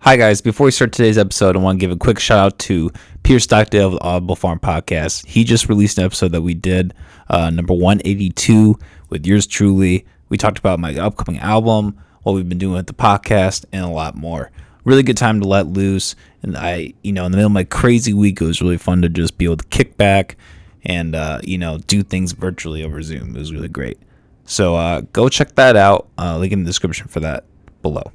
Hi guys, before we start today's episode, I want to give a quick shout out to Peter Stockdale of the Audible Farm Podcast. He just released an episode that we did, number 182, with yours truly. We talked about my upcoming album, what we've been doing with the podcast, and a lot more. Really good time to let loose, and in the middle of my crazy week, it was really fun to just be able to kick back and, do things virtually over Zoom. It was really great. So go check that out. Link in the description for that below.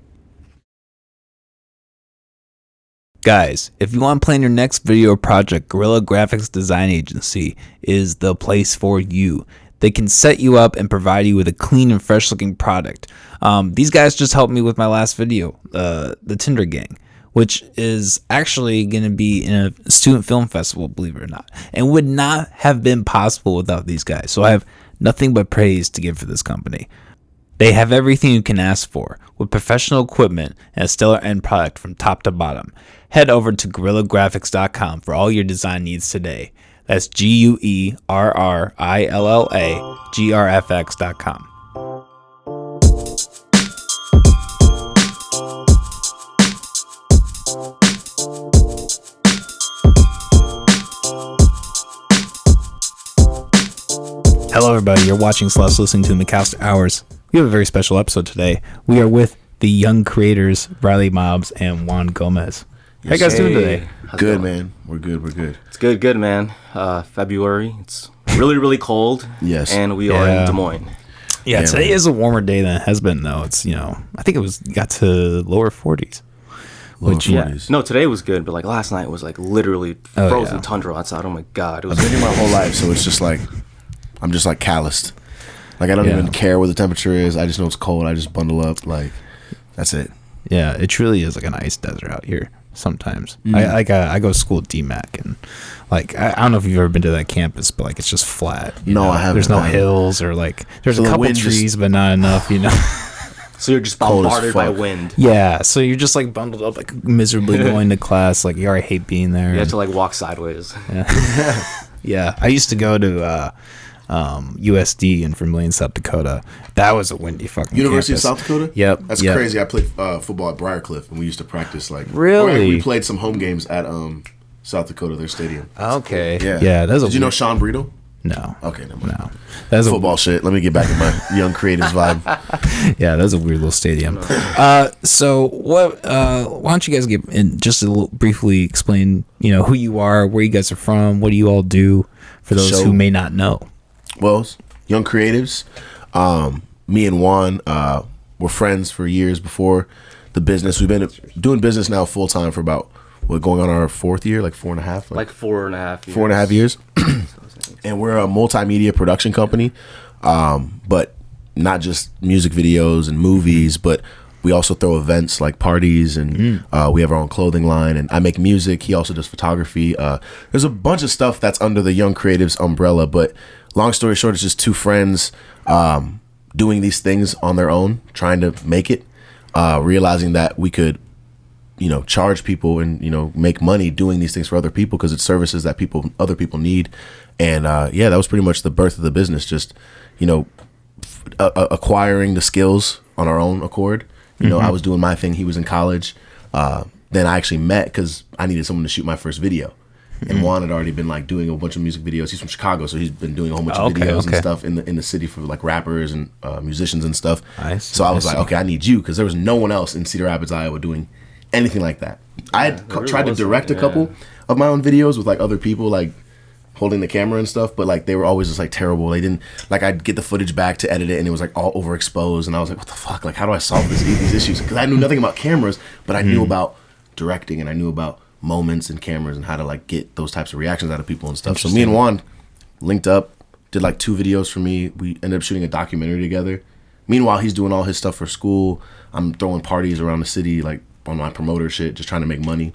Guys, if you want to plan your next video project, Guerrilla Graphics Design Agency is the place for you. They can set you up and provide you with a clean and fresh looking product. These guys just helped me with my last video, the Tinder Gang, which is actually going to be in a student film festival, believe it or not, and would not have been possible without these guys. So I have nothing but praise to give for this company. They have everything you can ask for, with professional equipment and a stellar end product from top to bottom. Head over to GuerrillaGraphics.com for all your design needs today. That's GuerrillaGraphics.com. Hello everybody, you're watching / listening to McAllister Hours. We have a very special episode today. We are with the young creators, Riley Mobz and Juan Gomez. How you guys doing today? Good, man. We're good. It's good, man. February. It's really, really cold. Yes. And we are in Des Moines. Yeah, today is a warmer day than it has been, though. It's, I think it got to lower 40s. Lower 40s. No, today was good, but like last night was like literally frozen tundra outside. Oh my God. It was I've been here my whole life, so it's just like, I'm just like calloused. Like I don't even care what the temperature is. I just know it's cold. I just bundle up. Like, that's it. Yeah, it truly is like an ice desert out here. Sometimes I go to school at DMAC, and like I don't know if you've ever been to that campus, but like it's just flat. I haven't. There's no hills or like there's a couple trees, but not enough. So you're just bombarded by wind. Yeah, so you're just like bundled up, like miserably going to class. Like you already hate being there. You have to like walk sideways. Yeah. Yeah, I used to go to USD in Vermillion, South Dakota. That was a windy fucking University campus. of South Dakota? Yep. That's crazy. I played football at Briarcliff, and we used to practice like... Really? We played some home games at South Dakota, their stadium. Okay. Cool. Yeah. Did you know Sean Brito? No. Okay, never mind. No. That's football shit. Let me get back in my young creatives vibe. Yeah, that's a weird little stadium. So what? Why don't you guys get in just a little briefly explain, who you are, where you guys are from, what do you all do for those who may not know? Well, young creatives. Me and Juan were friends for years before the business. We've been doing business now full time for about going on our fourth year, like 4.5, like 4.5 years. 4.5 years. And we're a multimedia production company, but not just music videos and movies, but we also throw events like parties, and we have our own clothing line, and I make music. He also does photography. There's a bunch of stuff that's under the Young Creatives umbrella, but long story short, it's just two friends doing these things on their own, trying to make it, realizing that we could, charge people and, make money doing these things for other people because it's services that other people need. And that was pretty much the birth of the business, just, acquiring the skills on our own accord. I was doing my thing. He was in college. Then I actually met because I needed someone to shoot my first video. And Juan had already been like doing a bunch of music videos. He's from Chicago, so he's been doing a whole bunch of videos and stuff in the city for like rappers and musicians and stuff. So I was like, okay, I need you, because there was no one else in Cedar Rapids, Iowa doing anything like that. I had tried to direct a couple of my own videos with like other people like holding the camera and stuff, but like they were always just like terrible. They didn't like, I'd get the footage back to edit it and it was like all overexposed, and I was like, what the fuck? Like, how do I solve these issues? Because I knew nothing about cameras, but I knew about directing, and I knew about moments and cameras and how to like get those types of reactions out of people and stuff. So me and Juan linked up, did like 2 videos for me. We ended up shooting a documentary together. Meanwhile, he's doing all his stuff for school. I'm throwing parties around the city, like on my promoter shit, just trying to make money.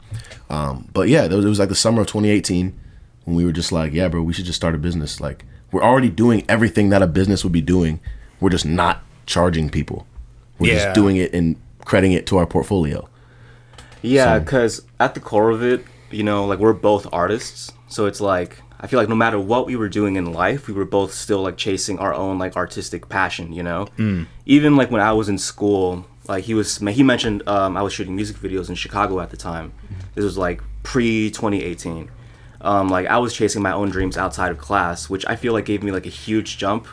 But yeah, it was like the summer of 2018 when we were just like, yeah, bro, we should just start a business. Like, we're already doing everything that a business would be doing. We're just not charging people. We're just doing it and crediting it to our portfolio. Yeah, because at the core of it, like we're both artists. So it's like, I feel like no matter what we were doing in life, we were both still like chasing our own like artistic passion, Even like when I was in school, Like he mentioned I was shooting music videos in Chicago at the time. This was like pre 2018. Like I was chasing my own dreams outside of class, which I feel like gave me like a huge jump,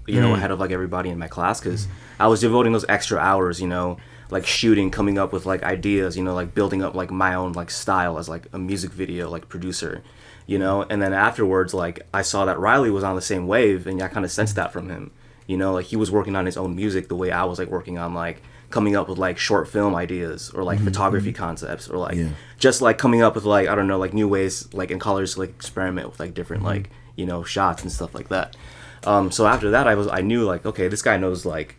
you know, ahead of like everybody in my class, because I was devoting those extra hours, you know, like shooting, coming up with like ideas, you know, like building up like my own like style as like a music video like producer, you know. And then afterwards, like I saw that Riley was on the same wave, and I kind of sensed that from him, you know, like he was working on his own music the way I was like working on like coming up with like short film ideas or like photography concepts, or like just like coming up with like, I don't know, like new ways like in college to like experiment with like different like, you know, shots and stuff like that. So after that I knew like, okay, this guy knows, like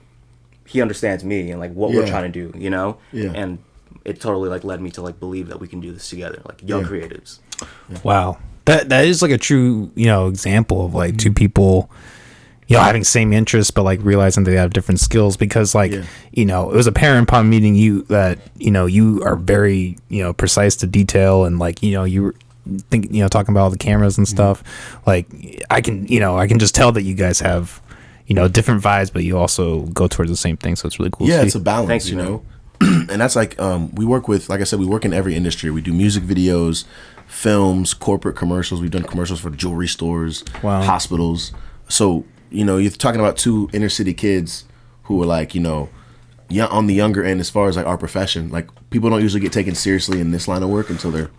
he understands me and like what we're trying to do, you know. And it totally like led me to like believe that we can do this together, like young creatives. Wow, that is like a true, you know, example of like two people, you know, having same interests but like realizing they have different skills, because like you know, it was apparent upon meeting you that, you know, you are very, you know, precise to detail, and like, you know, you were you know, talking about all the cameras and stuff. Like I can just tell that you guys have, you know, different vibes, but you also go towards the same thing, so it's really cool. Yeah, it's a balance. Thanks, you know. And that's like we work with, like I said, we work in every industry. We do music videos, films, corporate commercials. We've done commercials for jewelry stores, hospitals. So, you know, you're talking about two inner city kids who are like, you know, on the younger end as far as like our profession. Like people don't usually get taken seriously in this line of work until they're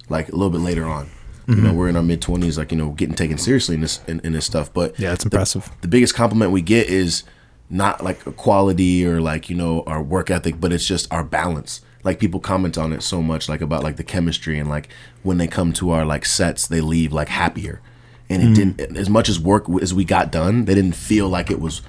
like a little bit later on. You know, we're in our mid 20s, like, you know, getting taken seriously in this stuff. But yeah, it's impressive. The biggest compliment we get is not like a quality or like, you know, our work ethic, but it's just our balance. Like people comment on it so much, like about like the chemistry, and like when they come to our like sets, they leave like happier. And it didn't, as much as work as we got done, they didn't feel like it was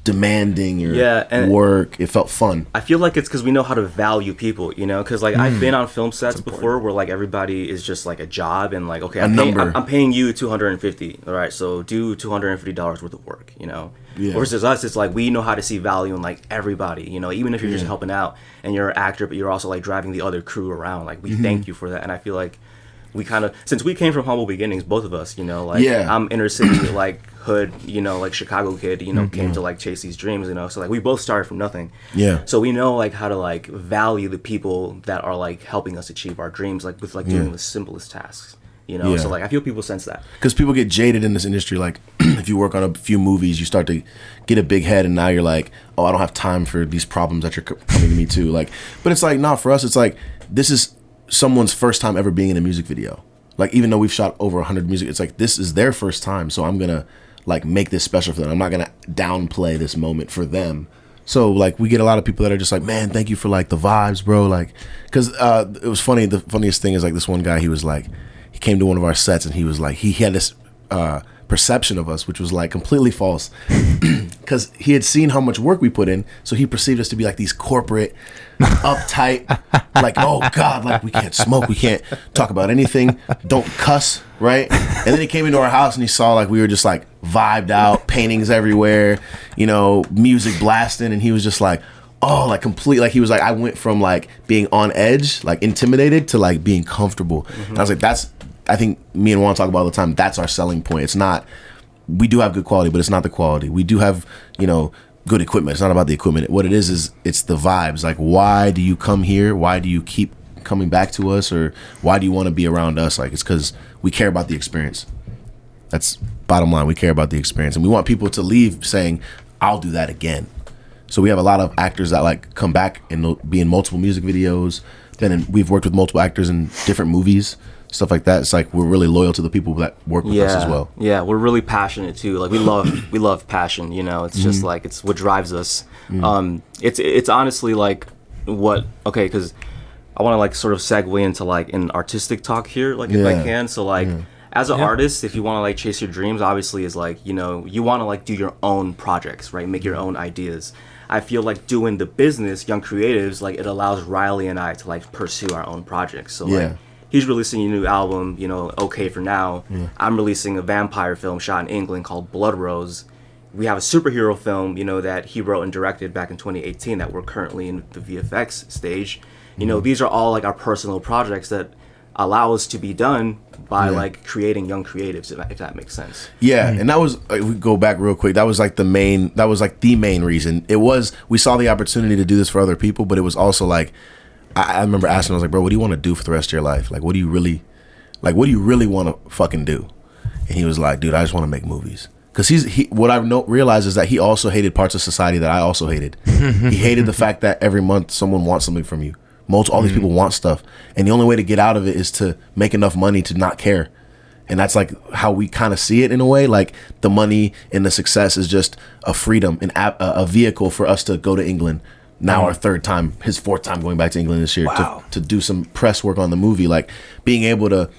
demanding or work. It felt fun. I feel like it's because we know how to value people, you know, because like I've been on film sets before where like everybody is just like a job, and like, okay, I'm paying you $250, all right, so do $250 worth of work, you know. Versus us, it's like we know how to see value in like everybody, you know, even if you're just helping out and you're an actor, but you're also like driving the other crew around, like we thank you for that. And I feel like we kind of, since we came from humble beginnings, both of us, you know, like I'm inner city, like hood, you know, like Chicago kid, you know, came to like chase these dreams, you know, so like we both started from nothing. So we know like how to like value the people that are like helping us achieve our dreams, like with like doing the simplest tasks, you know. So like I feel people sense that, because people get jaded in this industry. Like if you work on a few movies, you start to get a big head, and now you're like, oh, I don't have time for these problems that you're coming to me to, like. But it's like, not for us, it's like this is someone's first time ever being in a music video. Like even though we've shot over 100 music, it's like this is their first time, so I'm gonna like make this special for them. I'm not gonna downplay this moment for them. So like we get a lot of people that are just like, man, thank you for like the vibes, bro. Like, because it was funny. The funniest thing is like this one guy, he was like, he came to one of our sets and he was like, he had this perception of us, which was like completely false, because he had seen how much work we put in, so he perceived us to be like these corporate, uptight, like, oh god, like we can't smoke, we can't talk about anything, don't cuss, right? And then he came into our house and he saw like we were just like vibed out, paintings everywhere, you know, music blasting, and he was just like, oh, like complete, like he was like, I went from like being on edge, like intimidated, to like being comfortable. And I was like, that's, I think me and Juan talk about all the time, that's our selling point. It's not, we do have good quality, but it's not the quality. We do have, you know, good equipment. It's not about the equipment. What it is it's the vibes. Like, why do you come here? Why do you keep coming back to us? Or why do you want to be around us? Like, it's because we care about the experience. That's bottom line. We care about the experience. And we want people to leave saying, I'll do that again. So we have a lot of actors that like come back and be in multiple music videos. Then we've worked with multiple actors in different movies, stuff like that. It's like we're really loyal to the people that work with us as well. Yeah, we're really passionate too. Like we love passion, you know. It's just like it's what drives us. It's honestly like what, okay, because I want to like sort of segue into like an artistic talk here, like if I can. So like as an artist, if you want to like chase your dreams, obviously is like, you know, you want to like do your own projects, right? Make your own ideas. I feel like doing the business, Young Creatives, like it allows Riley and I to like pursue our own projects. So like he's releasing a new album, you know, Okay For Now. I'm releasing a vampire film shot in England called Blood Rose. We have a superhero film, you know, that he wrote and directed back in 2018 that we're currently in the VFX stage. You know, these are all like our personal projects that allows to be done by like creating young creatives, if that makes sense. Yeah, and that was we go back real quick. That was like the main reason. It was we saw the opportunity to do this for other people, but it was also like I remember asking, I was like, bro, what do you want to do for the rest of your life? Like, what do you really want to fucking do? And he was like, dude, I just want to make movies. Because what I realized is that he also hated parts of society that I also hated. He hated the fact that every month someone wants something from you. All these people want stuff, and the only way to get out of it is to make enough money to not care. And that's like how we kind of see it in a way. Like the money and the success is just a freedom, a vehicle for us to go to England. Now our his fourth time going back to England this year to do some press work on the movie. Like being able to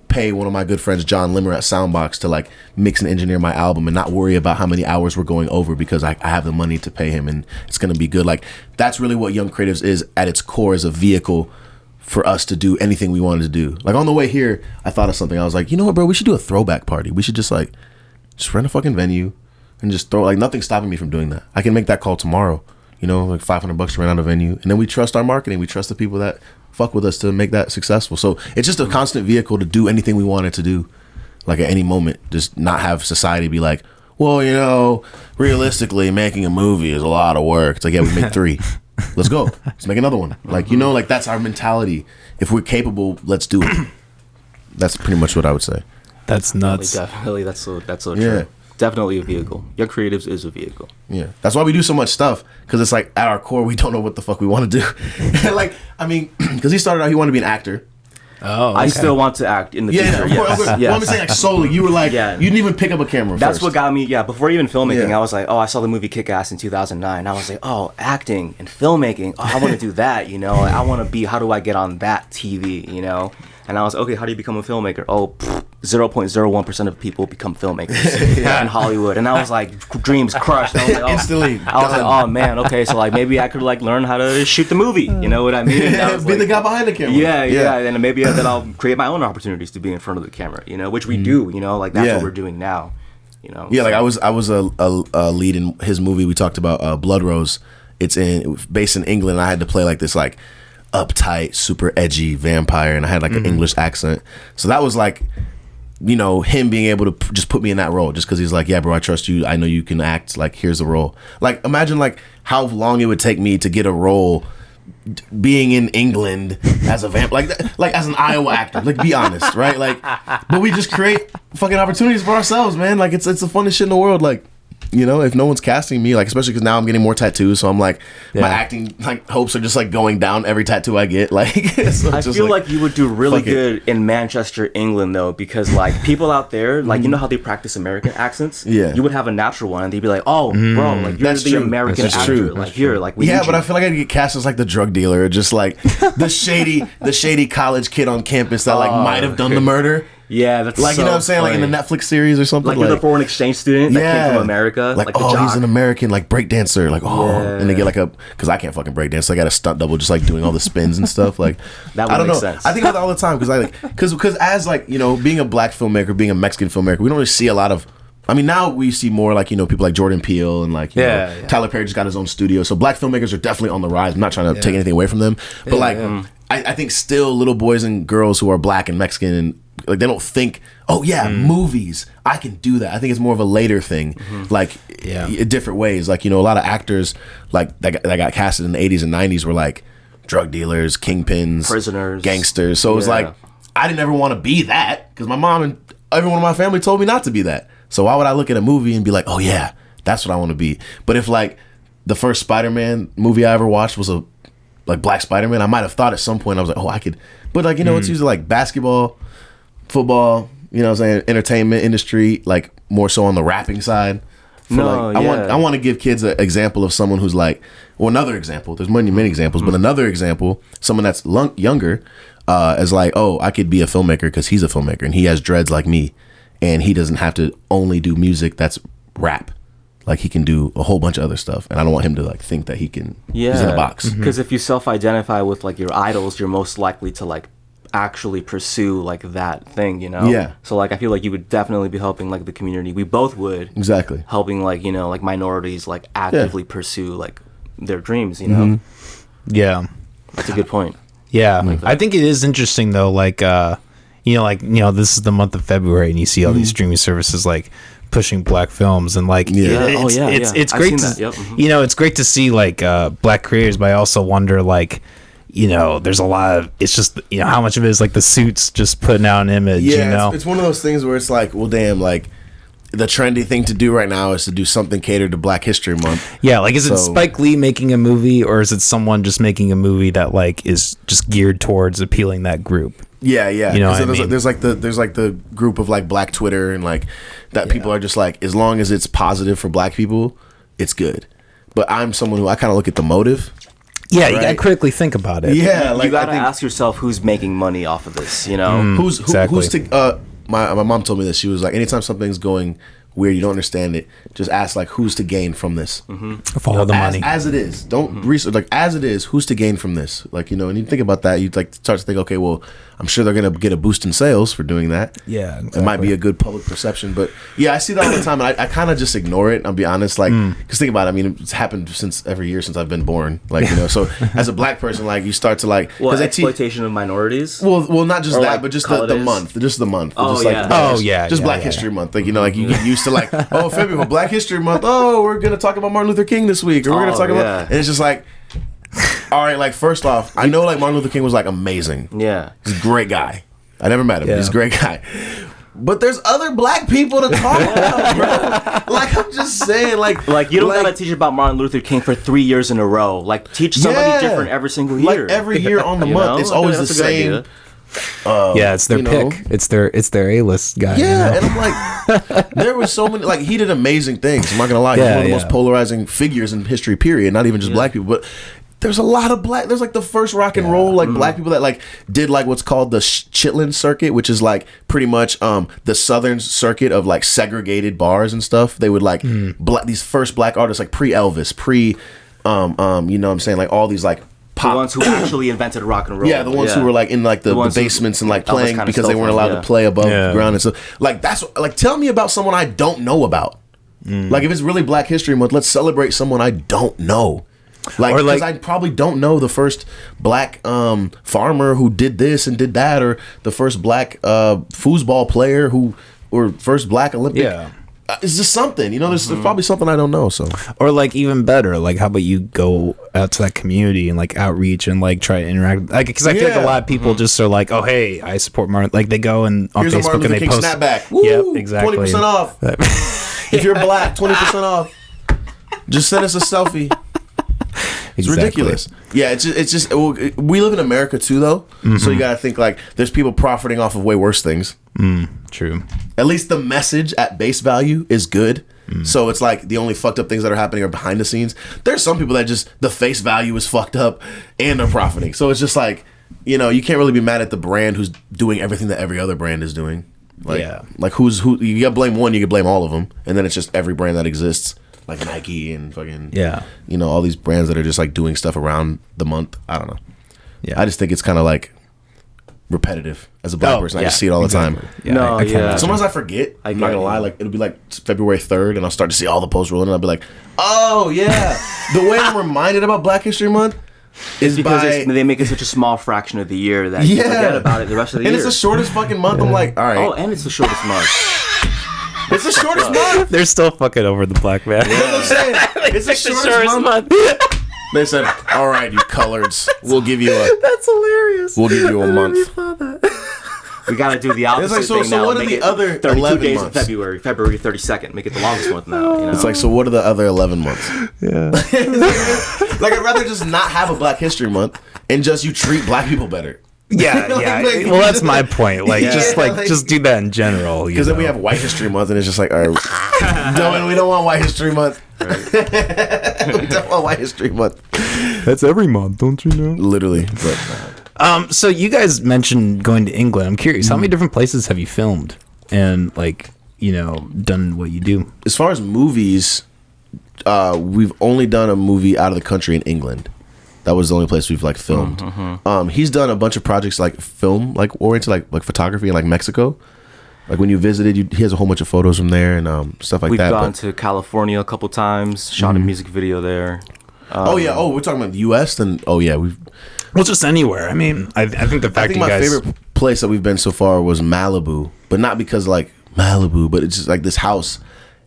pay one of my good friends, John Limmer at Soundbox, to like mix and engineer my album and not worry about how many hours we're going over because I have the money to pay him and it's going to be good. Like that's really what Young Creatives is at its core, is a vehicle for us to do anything we wanted to do. Like on the way here, I thought of something. I was like, you know what, bro, we should do a throwback party. We should just rent a fucking venue and just throw, like nothing's stopping me from doing that. I can make that call tomorrow, you know, like $500 to rent out a venue. And then we trust our marketing. We trust the people that fuck with us to make that successful. So it's just a constant vehicle to do anything we wanted to do, like at any moment. Just not have society be like, well, you know, realistically making a movie is a lot of work. It's like, yeah, we made 3. Let's go. Let's make another one. Like, you know, like that's our mentality. If we're capable, let's do it. That's pretty much what I would say. That's nuts. Definitely, that's so true. Definitely a vehicle. Young Creatives is a vehicle. Yeah, that's why we do so much stuff, because it's like at our core we don't know what the fuck we want to do. Like, I mean, because he started out, he wanted to be an actor. Oh, okay. I still want to act in the future. Yes. Well, I'm saying like solely. You were like, you didn't even pick up a camera. That's what got me. Yeah, before even filmmaking, I was like, oh, I saw the movie Kick-Ass in 2009. I was like, oh, acting and filmmaking. Oh, I want to do that. You know, I want to be. How do I get on that TV? You know. And I was okay. How do you become a filmmaker? Oh, 0.01% of people become filmmakers in Hollywood. And I was like, dreams crushed. I was like, oh. Instantly. I was like, oh man, okay. So like maybe I could like learn how to shoot the movie. You know what I mean? And be the guy behind the camera. Yeah. And maybe then I'll create my own opportunities to be in front of the camera. You know, which we do. You know, like that's what we're doing now. You know. Yeah, like I was a lead in his movie. We talked about Blood Rose. It was based in England. I had to play like this like uptight, super edgy vampire, and I had like an English accent. So that was like, you know, him being able to just put me in that role, just because he's like, yeah, bro, I trust you. I know you can act. Like, here's the role. Like, imagine like how long it would take me to get a role being in England as a like as an Iowa actor. Like, be honest, right? Like, but we just create fucking opportunities for ourselves, man. Like, it's the funnest shit in the world. Like, you know, if no one's casting me, like, especially because now I'm getting more tattoos, so I'm like, my acting like hopes are just like going down every tattoo I get. Like, so I feel like you would do really good in Manchester, England, though, because like people out there, like you know how they practice American accents. Yeah, you would have a natural one, and they'd be like, "Oh, bro, like you're the American actor. Like here, like we but I feel like I'd get cast as like the drug dealer, or just like the shady college kid on campus that like might have done the murder." Yeah, that's like, so you know what I'm saying, funny. like in the Netflix series or something. Like you're the foreign exchange student that came from America. Like oh, he's an American like breakdancer. Like and they get like because I can't fucking breakdance, so I got a stunt double just like doing all the spins and stuff. Like that would make sense. I think about that all the time because as like, you know, being a black filmmaker, being a Mexican filmmaker, we don't really see a lot of. I mean, now we see more like, you know, people like Jordan Peele and like, you know, Tyler Perry just got his own studio. So black filmmakers are definitely on the rise. I'm not trying to take anything away from them, but I think still little boys and girls who are black and Mexican and like they don't think, oh yeah, movies, I can do that. I think it's more of a later thing, like different ways. Like, you know, a lot of actors like that got casted in the 80s and 90s were like drug dealers, kingpins, prisoners, gangsters. So it was like I didn't ever want to be that because my mom and everyone in my family told me not to be that. So why would I look at a movie and be like, oh yeah, that's what I want to be? But if like the first Spider-Man movie I ever watched was a like Black Spider-Man, I might have thought at some point I was like, oh, I could. But like, you know, it's usually like basketball, football, you know what I'm saying, entertainment industry, like more so on the rapping side. I want to give kids an example of someone who's like, well, another example. There's many examples, but another example, someone that's younger, is like, oh, I could be a filmmaker because he's a filmmaker and he has dreads like me, and he doesn't have to only do music that's rap. Like, he can do a whole bunch of other stuff, and I don't want him to like think that he's in a box. Because if you self-identify with like your idols, you're most likely to like actually pursue like that thing, you know? Yeah. So like I feel like you would definitely be helping like the community. We both would. Exactly. Helping like, you know, like minorities like actively pursue like their dreams, you know? Yeah. That's a good point. Yeah, I think it is interesting though. Like, this is the month of February, and you see all these streaming services like pushing black films, and like, it's great to, it's great to see like black creators, but I also wonder like, there's a lot of, it's just, how much of it is like the suits just putting out an image. It's one of those things where it's like, well, damn, like, the trendy thing to do right now is to do something catered to Black History Month. Yeah, like, is it Spike Lee making a movie, or is it someone just making a movie that like is just geared towards appealing that group? Yeah. There's like the group of like Black Twitter and like that people are just like, as long as it's positive for Black people, it's good. But I'm someone who I kind of look at the motive. Yeah, right? You gotta critically think about it. Yeah, like, you gotta ask yourself who's making money off of this. Who's to my mom told me this. She was like, anytime something's going weird, you don't understand it, just ask like, who's to gain from this? Follow the money as it is. Don't research, like, as it is, who's to gain from this? Like, and you think about that, you like start to think, okay, well, I'm sure they're gonna get a boost in sales for doing that. Yeah, exactly. It might be a good public perception, but yeah, I see that all the time, and I kind of just ignore it. I'll be honest, like, because think about it. I mean, it's happened since every year since I've been born. Like, so as a Black person, like, you start to like, exploitation of minorities. Well, not just or that, like but just holidays. the month, just the month. Oh, just yeah. Just Black History Month. Like, like you get used to like, oh, February, Black History Month. Oh, we're gonna talk about Martin Luther King this week, or we're gonna talk about, and it's just like, all right, like, first off, I know like Martin Luther King was like amazing. Yeah, he's a great guy. I never met him. He's a great guy. But there's other Black people to talk about, bro. Like, I'm just saying, like you don't gotta teach about Martin Luther King for 3 years in a row. Like, teach somebody different every single year. Like, every year on the month, it's always the same. It's their pick. It's their A-list guy. Yeah, and I'm like, there was so many. Like, he did amazing things. I'm not gonna lie. He's one of the most polarizing figures in history. Period. Not even just Black people, but there's a lot of Black. There's like the first rock and roll like Black people that like did like what's called the Chitlin circuit, which is like pretty much the Southern circuit of like segregated bars and stuff. They would like these first Black artists, like pre-Elvis, you know what I'm saying, like all these like pop. The ones who actually invented rock and roll. Yeah, the ones who were like in like the basements and like playing because they weren't allowed to play above ground and so like that's like, tell me about someone I don't know about. Like, if it's really Black History Month, let's celebrate someone I don't know. Like, because I probably don't know the first Black farmer who did this and did that, or the first Black foosball player or first Black Olympic. Yeah. It's just something, there's probably something I don't know. So, or like, even better, like, how about you go out to that community and like outreach and like try to interact, like, because I feel like a lot of people just are like, oh, hey, I support Martin, like they go and on here's Facebook and they post snapback. Woo, yep, exactly, 20% off. If you're Black, 20% off. Just send us a selfie. It's ridiculous. Yeah, it's just we live in America too, though. So you gotta think like there's people profiting off of way worse things. True. At least the message at base value is good. So it's like the only fucked up things that are happening are behind the scenes. There's some people that just the face value is fucked up and they're profiting. So it's just like, you can't really be mad at the brand who's doing everything that every other brand is doing. Like, like who you gotta blame one, you can blame all of them, and then it's just every brand that exists. Like Nike and fucking all these brands that are just like doing stuff around the month. I don't know. Yeah, I just think it's kind of like repetitive as a Black person. I just see it all the time. Yeah, I can't. Sometimes I forget. I'm not gonna lie. Like, it'll be like February 3rd, and I'll start to see all the posts rolling. And I'll be like, oh yeah. The way I'm reminded about Black History Month is because they make it such a small fraction of the year that you forget about it the rest of the year. And it's the shortest fucking month. I'm like, all right. Oh, and it's the shortest month. It's the shortest month. They're still fucking over the Black man. You know what I'm saying? It's the shortest month. They said, all right, you coloreds, we'll give you a... That's hilarious. We'll give you a month. We gotta do the opposite it's like, thing now. So what are the other 32 days months? in February 32nd. Make it the longest month now. It's like, so what are the other 11 months? Yeah. Like, I'd rather just not have a Black History Month and just you treat Black people better. Yeah. Well, that's my point. Like, just do that in general. Because then we have White History Month, and it's just like, all right, we don't want White History Month. Right. We don't want White History Month. That's every month, don't you know? Literally. But, so you guys mentioned going to England. I'm curious, how many different places have you filmed and like, done what you do? As far as movies, we've only done a movie out of the country in England. That was the only place we've like filmed. He's done a bunch of projects like film, like oriented, like photography in like Mexico. Like when you visited, he has a whole bunch of photos from there and stuff like that. We've gone to California a couple times, shot a music video there. We're talking about the U.S. Then we've Well, just anywhere. I mean, I think the fact I think you my guys favorite place that we've been so far was Malibu, but not because like Malibu, but it's just like this house.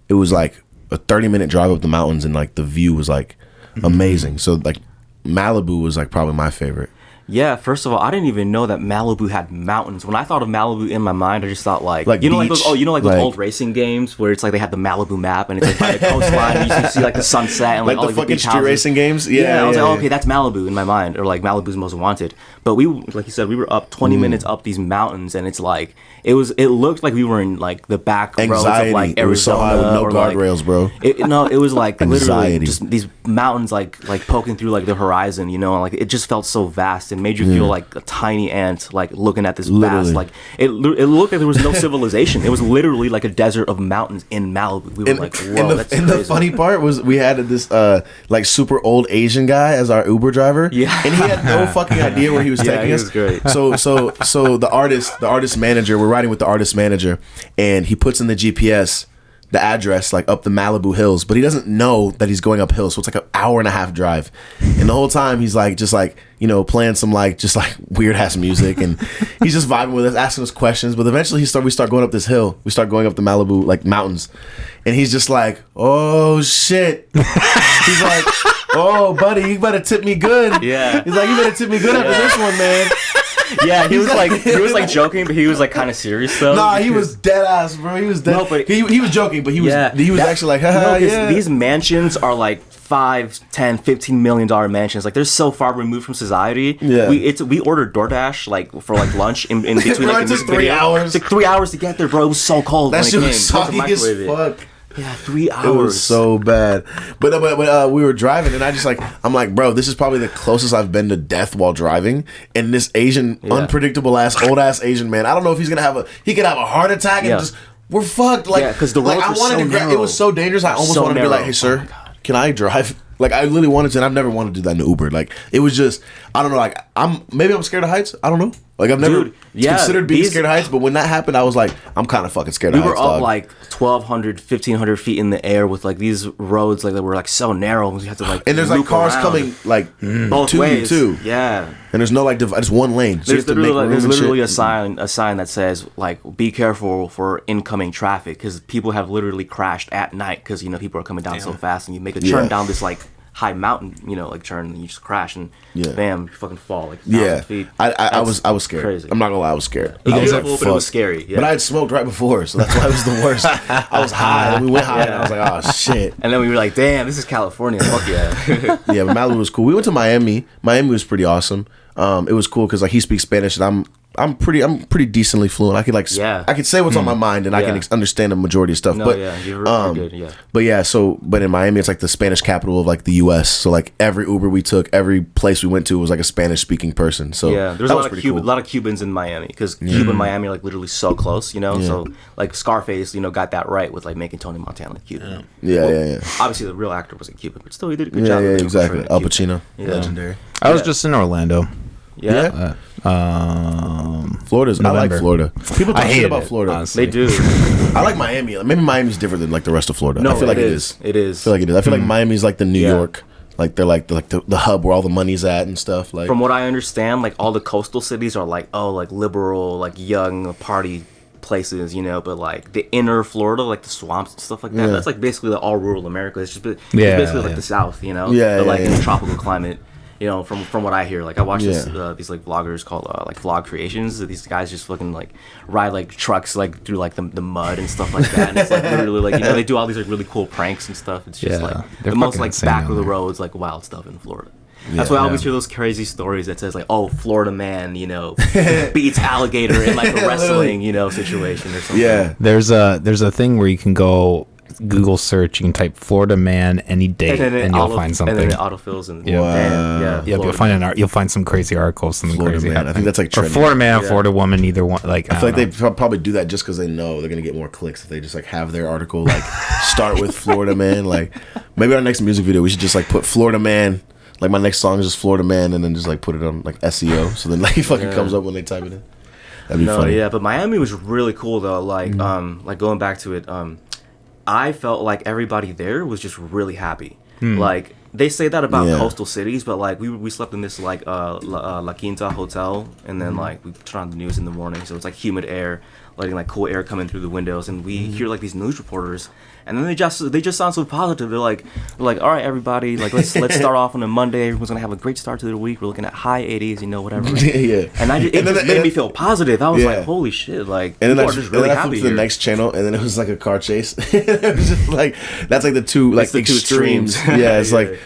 It was like a 30-minute drive up the mountains, and like the view was like amazing. So like Malibu was like probably my favorite. Yeah, first of all, I didn't even know that Malibu had mountains. When I thought of Malibu in my mind, I just thought like you know, beach, like those old racing games where it's like they have the Malibu map and it's like by the coastline and you can see like the sunset and like all the like the fucking beach street houses. racing games. Yeah, I was like, oh, okay, that's Malibu in my mind, or like Malibu's Most Wanted. But we, like you said, we were up 20 minutes up these mountains, and it's like it looked like we were in like the back roads of like Arizona. It was so high with no guardrails, bro. It was like literally Anxiety. just these mountains like poking through like the horizon, you know, and like it just felt so vast and made you feel like a tiny ant like looking at this vast, like it looked like there was no civilization. It was literally like a desert of mountains in Malibu. We were like, whoa, that's crazy. The funny part was we had this like super old Asian guy as our Uber driver. Yeah. And he had no fucking idea where he was taking us. Was great. So the artist manager, we're riding with the artist manager, and he puts in the GPS the address like up the Malibu hills, but he doesn't know that he's going up hills, so it's like an hour and a half drive, and the whole time he's like just like, you know, playing some like just like weird ass music, and he's just vibing with us, asking us questions. But eventually we start going up this hill, we start going up the Malibu like mountains, and he's just like, oh shit. He's like, oh buddy, you better tip me good. Yeah, he's like, you better tip me good after this one, man. Yeah, he was like joking, but he was like kind of serious though. Nah, he was dead ass, bro. He was dead. No, but he was joking, but he was actually like, haha, yeah. These mansions are like 5, 10, 15 million dollar mansions. Like they're so far removed from society. Yeah. We ordered DoorDash like for like lunch in between like just the 3 hours. It took 3 hours to get there, bro. It was so cold. That when shit it came. was soggy as fuck. Yeah, 3 hours. It was so bad. But we were driving, and I'm like, bro, this is probably the closest I've been to death while driving. And this Asian, unpredictable ass, old ass Asian man, I don't know if he could have a heart attack and just, we're fucked. Like, because the roads were so narrow. It was so dangerous. I almost wanted to be like, hey, sir, can I drive? Like, I literally wanted to, and I've never wanted to do that in Uber. Like, it was just, I don't know, like, maybe I'm scared of heights. I don't know. Like, I've never considered being scared of heights, but when that happened, I was like, I'm kind of fucking scared of heights, We were up like 1,200, 1,500 feet in the air with like these roads like that were like so narrow. We had to like, and there's like cars coming like both to ways. you too. Yeah. And there's no like it's one lane. So there's literally a sign that says like, be careful for incoming traffic, because people have literally crashed at night because, you know, people are coming down so fast, and you make a turn down this like high mountain, you know, like turn, and you just crash, and bam, you fucking fall like 1,000 feet. I was scared. Crazy. I'm not gonna lie, I was scared. It I was was cool, but it was scary. Yeah. But I had smoked right before, so that's why it was the worst. I was high, and we went high, and I was like, oh shit. And then we were like, damn, this is California. Fuck yeah. Yeah, but Malibu was cool. We went to Miami. Miami was pretty awesome. It was cool because like he speaks Spanish, and I'm pretty decently fluent. I could like I could say what's on my mind, and I can understand the majority of stuff. No, but you're good. Yeah. But yeah, but in Miami, it's like the Spanish capital of like the U.S. So like every Uber we took, every place we went to was like a Spanish speaking person. So yeah, there's a lot of Cubans in Miami, because Cuba and Miami are like literally so close, you know. So like Scarface, you know, got that right with like making Tony Montana like Cuban. Yeah. Obviously, the real actor wasn't Cuban, but still he did a good job. Yeah, exactly. Al Pacino, legendary. I was just in Orlando. Yeah. Florida's. November. I like Florida. People talk shit about Florida. Honestly. They do. I like Miami. Maybe Miami's different than like the rest of Florida. No, I feel like it is. It is. I feel like it is. I feel like Miami's like the New York. Like they're like the hub where all the money's at and stuff. Like, from what I understand, like all the coastal cities are like like liberal, like young party places, you know, but like the inner Florida, like the swamps and stuff like that, that's like basically the all rural America. It's just basically like the South, you know, but like in a tropical climate. You know, from what I hear, like I watch these like vloggers called like Vlog Creations. These guys just fucking like ride like trucks like through like the mud and stuff like that. And it's like literally like, you know, they do all these like really cool pranks and stuff. It's just like the most like back of the roads like wild stuff in Florida. That's why I always hear those crazy stories that says like, oh, Florida man, you know, beats alligator in like a wrestling, you know, situation or something. Yeah, there's a thing where you can go Google search, you can type Florida man any day, and you'll find something. And then it autofills, and you'll find some crazy articles, something Florida crazy. Man. I think that's like or Florida man, Florida woman, either one. Like I feel like they probably do that just because they know they're gonna get more clicks if they just like have their article like start with Florida man. Like maybe our next music video we should just like put Florida man. Like my next song is just Florida man, and then just like put it on like SEO, so then like it fucking comes up when they type it in. That'd be funny. Yeah, but Miami was really cool though. Like like going back to it, I felt like everybody there was just really happy. Like They say that about Yeah. coastal cities, but like we slept in this like La Quinta hotel, and then like we turn on the news in the morning, so it's like humid air, letting like cool air come in through the windows, and we hear like these news reporters, and then they just sound so positive. They're like, all right, everybody, like let's start off on a Monday. Everyone's gonna have a great start to the week. We're looking at high 80s, whatever. Yeah. And it just made me feel positive. I was Yeah. like, holy shit, like And then people are just really I happy flipped to the here. next channel, and then it was like a car chase. It was just like that's like the two like the two extremes. extremes. Yeah, it's Yeah. like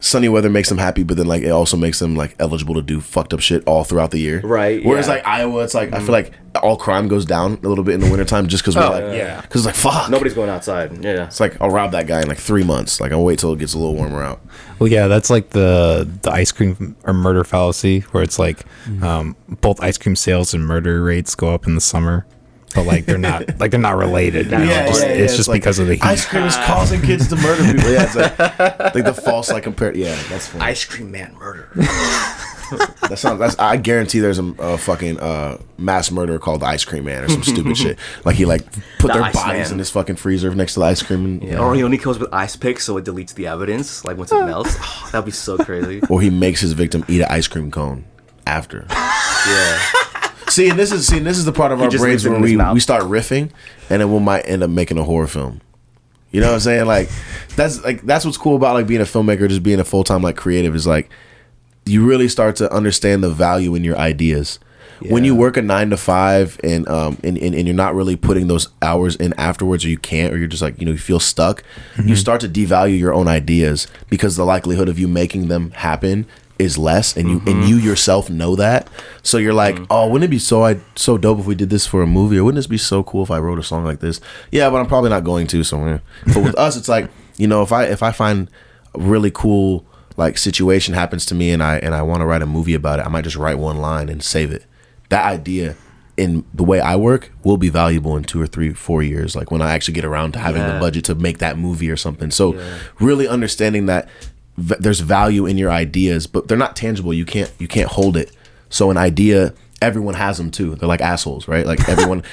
sunny weather makes them happy, but then like it also makes them like eligible to do fucked up shit all throughout the year. Right, Whereas yeah. like Iowa, it's like I feel like all crime goes down a little bit in the wintertime just because we're because like fuck. Nobody's going outside. Yeah. It's like I'll rob that guy in like 3 months. Like I'll wait till it gets a little warmer out. Well, yeah, that's like the ice cream or murder fallacy, where it's like both ice cream sales and murder rates go up in the summer, but like they're not related. It's just like, because of the heat. ice cream is causing kids to murder people. Yeah, it's like the false like compare. Yeah, that's funny. Ice cream man murder. I guarantee there's a fucking mass murderer called the Ice Cream Man or some stupid shit. Like he like put The their Ice bodies Man. in his fucking freezer next to the ice cream, and, Yeah. Or he only comes with ice picks, so it deletes the evidence. Like once it melts, that'd be so crazy. or he makes his victim eat an ice cream cone after. Yeah. See, this is the part of our just brains leaves it where in his we mouth. start riffing, and then we might end up making a horror film. You know what I'm saying? Like that's what's cool about like being a filmmaker, just being a full time like creative is like you really start to understand the value in your ideas. When you work a 9 to 5 and you're not really putting those hours in afterwards, or you can't, or you're just like, you feel stuck, you start to devalue your own ideas because the likelihood of you making them happen is less, and you yourself know that. So you're like, oh, wouldn't it be so dope if we did this for a movie, or wouldn't this be so cool if I wrote a song like this? Yeah, but I'm probably not going to. So, but with us, it's like, if I find a really cool like situation happens to me and I want to write a movie about it, I might just write one line and save it. That idea, in the way I work, will be valuable in 2 or 3, 4 years. Like when I actually get around to having the budget to make that movie or something. So really understanding that there's value in your ideas, but they're not tangible. You can't hold it. So an idea, everyone has them too. They're like assholes, right? Like everyone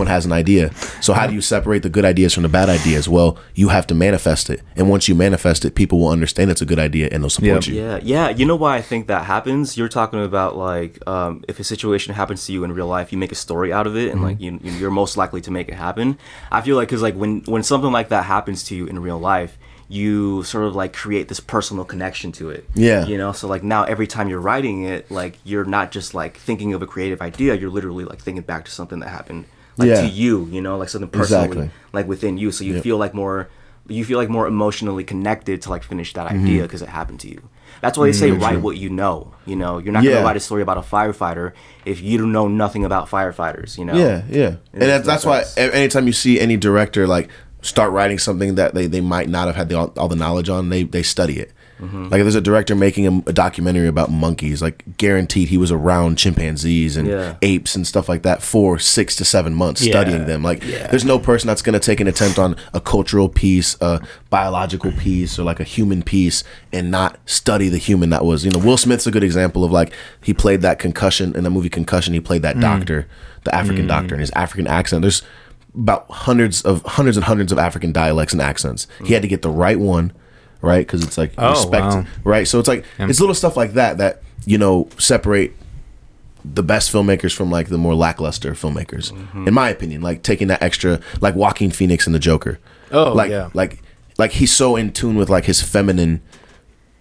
has an idea. So how do you separate the good ideas from the bad ideas? Well, you have to manifest it. And once you manifest it, people will understand it's a good idea and they'll support you. Yeah. You know why I think that happens? You're talking about like if a situation happens to you in real life, you make a story out of it, and like you're most likely to make it happen. I feel like because like when something like that happens to you in real life, you sort of like create this personal connection to it. Yeah. So like now every time you're writing it, like you're not just like thinking of a creative idea, you're literally like thinking back to something that happened like to you, like something personally like within you. So you feel like more emotionally connected to like finish that idea because it happened to you. That's why they say write what you know. You're not gonna write a story about a firefighter if you don't know nothing about firefighters. Yeah. And that's why anytime you see any director like start writing something that they might not have had all the knowledge on, they study it. Like if there's a director making a documentary about monkeys, like guaranteed he was around chimpanzees and apes and stuff like that for 6 to 7 months studying them. Like there's no person that's going to take an attempt on a cultural piece, a biological piece, or like a human piece and not study the human that was. Will Smith's a good example of like he played that concussion in the movie Concussion. He played that doctor, the African doctor, and his African accent. There's about hundreds and hundreds of African dialects and accents. He had to get the right one, right? Because it's like respect, right? So it's like it's little stuff like that separate the best filmmakers from like the more lackluster filmmakers, in my opinion. Like taking that extra, like Joaquin Phoenix in The Joker. Like he's so in tune with like his feminine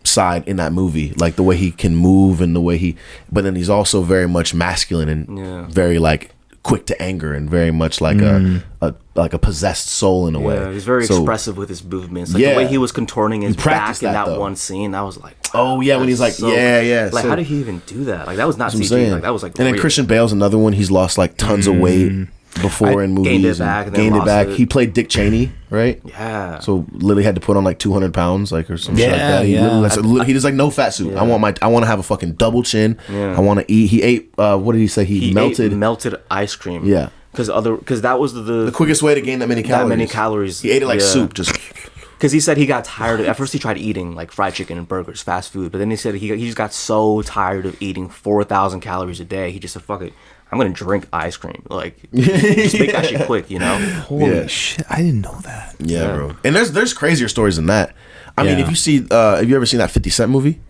side in that movie, like the way he can move and the way but then he's also very much masculine and very like quick to anger and very much like a possessed soul in a way. Yeah, he's very expressive with his movements. Like the way he was contorting his back in that one scene, I was like, wow, when he's like, so, like how did he even do that? Like that was not CG. Like that was like. And then Christian Bale's another one. He's lost like tons of weight before in movies. Gained it back. He played Dick Cheney, right? Yeah. So literally had to put on like 200 pounds, like or some shit like that. He just like no fat suit. I want to have a fucking double chin. I want to eat. He ate. What did he say? He melted ice cream. Yeah. Because that was the quickest way to gain that many calories. That many calories. He ate it like soup, just Because he said he got tired of. At first, he tried eating like fried chicken and burgers, fast food. But then he said he just got so tired of eating 4,000 calories a day. He just said, "Fuck it, I'm gonna drink ice cream. Like, just make that shit quick, you know?" Holy shit! I didn't know that. Yeah, bro. And there's crazier stories than that. I mean, if you see, have you ever seen that 50 Cent movie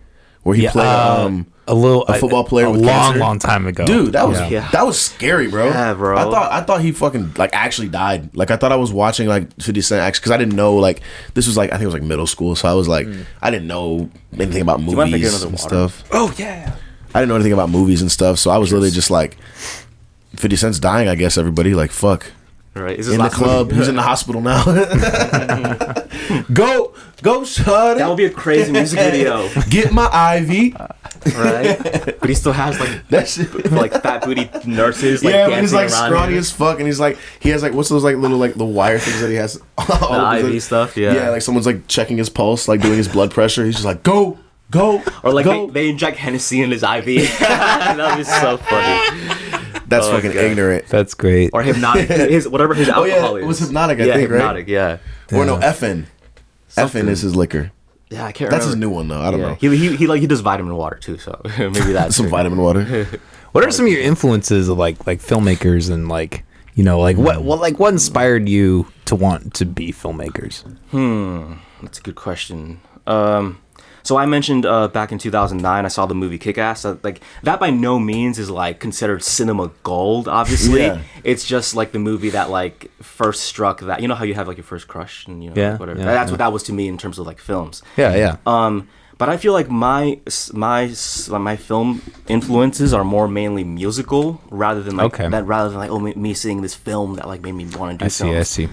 where he played a football player with cancer? long time ago, dude? That was scary, bro. Yeah, bro. I thought he fucking like actually died. Like I thought I was watching like 50 Cent actually because I didn't know like this was like I think it was like middle school, so I was like I didn't know anything about movies and stuff. Oh yeah. I didn't know anything about movies and stuff, so I was literally just like 50 Cent's dying. I guess everybody like fuck. Right. In the club, he's in the hospital now. go, shut. That would be a crazy music video. Get my IV. Right, but he still has like that shit. Like fat booty nurses. Like, yeah, but he's like around scrawny as fuck, and he's like he has like what's those like little like the wire things that he has. The IV stuff. Yeah, like someone's like checking his pulse, like doing his blood pressure. He's just like go, or like go. They inject Hennessy in his IV. That was so funny. That's fucking ignorant. That's great. Or hypnotic. His alcohol is. It was hypnotic. I think hypnotic, right? Or no, FN. FN is his liquor. Yeah, I can't remember. That's his new one though. I don't know. He does vitamin water too, so maybe that's some vitamin water. What are some of your influences of like filmmakers and like what inspired you to want to be filmmakers? That's a good question. So I mentioned back in 2009, I saw the movie Kick-Ass. Like that by no means is like considered cinema gold. Obviously, it's just like the movie that like first struck that. You know how you have like your first crush and whatever. That's what that was to me in terms of like films. Yeah. But I feel like my film influences are more mainly musical rather than like me seeing this film that like made me want to do films. I see.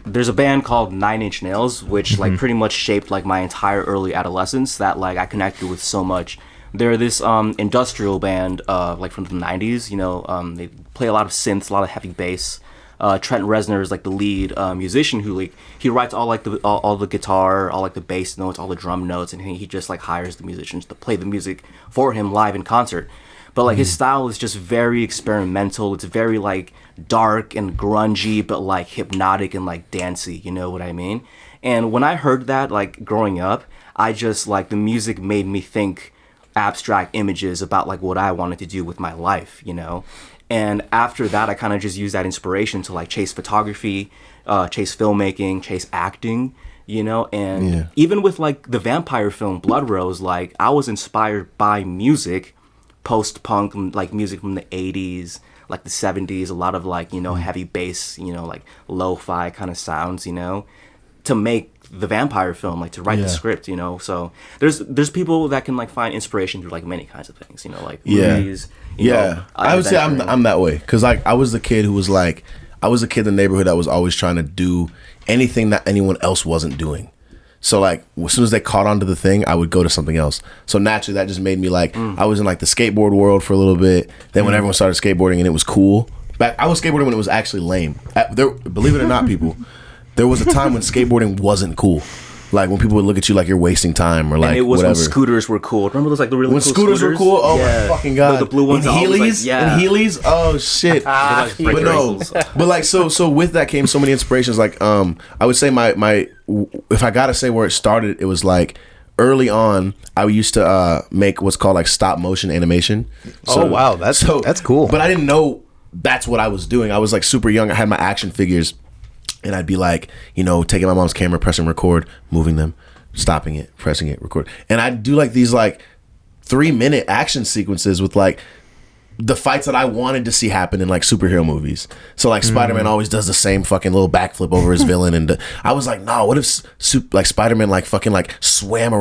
There's a band called 9 Inch Nails, which like pretty much shaped like my entire early adolescence that like I connected with so much. They're this industrial band like from the 90s. They play a lot of synths, a lot of heavy bass. Trenton Reznor is like the lead musician who like he writes all like all the guitar, all like the bass notes, all the drum notes, and he just like hires the musicians to play the music for him live in concert. But like his style is just very experimental. It's very like dark and grungy, but like hypnotic and like dancey. You know what I mean? And when I heard that like growing up, I just like the music made me think abstract images about like what I wanted to do with my life. And after that, I kind of just used that inspiration to like chase photography, chase filmmaking, chase acting. And even with like the vampire film Blood Rose, like I was inspired by music. Post-punk, like music from the 80s, like the 70s, a lot of like, heavy bass, like lo-fi kind of sounds, to make the vampire film, like to write the script, So there's people that can like find inspiration through like many kinds of things, like movies. I would say I'm that way because like I was the kid who was like, I was a kid in the neighborhood that was always trying to do anything that anyone else wasn't doing. So like as soon as they caught on to the thing, I would go to something else. So naturally that just made me like I was in like the skateboard world for a little bit. Then when everyone started skateboarding and it was cool. I was skateboarding when it was actually lame. Believe it or not, people, there was a time when skateboarding wasn't cool. Like when people would look at you like you're wasting time or like and it was whatever. When scooters were cool. Remember those like the really when cool scooters were cool? Oh my fucking god! The blue ones, and Heelys, and Heelys. Oh shit! But no, but like so with that came so many inspirations. Like I would say my if I gotta say where it started, it was like early on. I used to make what's called like stop motion animation. So, wow, that's cool. But I didn't know that's what I was doing. I was like super young. I had my action figures. And I'd be like, taking my mom's camera, pressing record, moving them, stopping it, pressing it, record. And I'd do like these like 3-minute action sequences with like the fights that I wanted to see happen in like superhero movies. So like Spider-Man always does the same fucking little backflip over his villain. And I was like, no, what if like Spider-Man like fucking like swung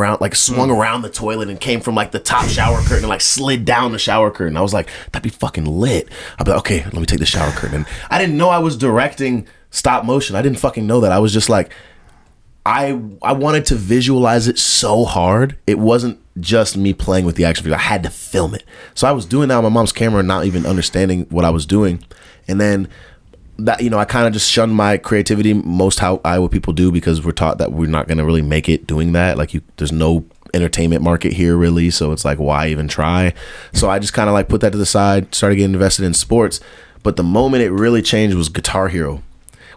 around the toilet and came from like the top shower curtain and like slid down the shower curtain. I was like, that'd be fucking lit. I'd be like, okay, let me take the shower curtain. And I didn't know I was directing stop motion. I didn't fucking know that. I was just like, I wanted to visualize it so hard. It wasn't just me playing with the action figure. I had to film it. So I was doing that on my mom's camera, not even understanding what I was doing. And then that, I kind of just shunned my creativity, most how Iowa people do, because we're taught that we're not going to really make it doing that. Like there's no entertainment market here really. So it's like, why even try? So I just kind of like put that to the side, started getting invested in sports. But the moment it really changed was Guitar Hero.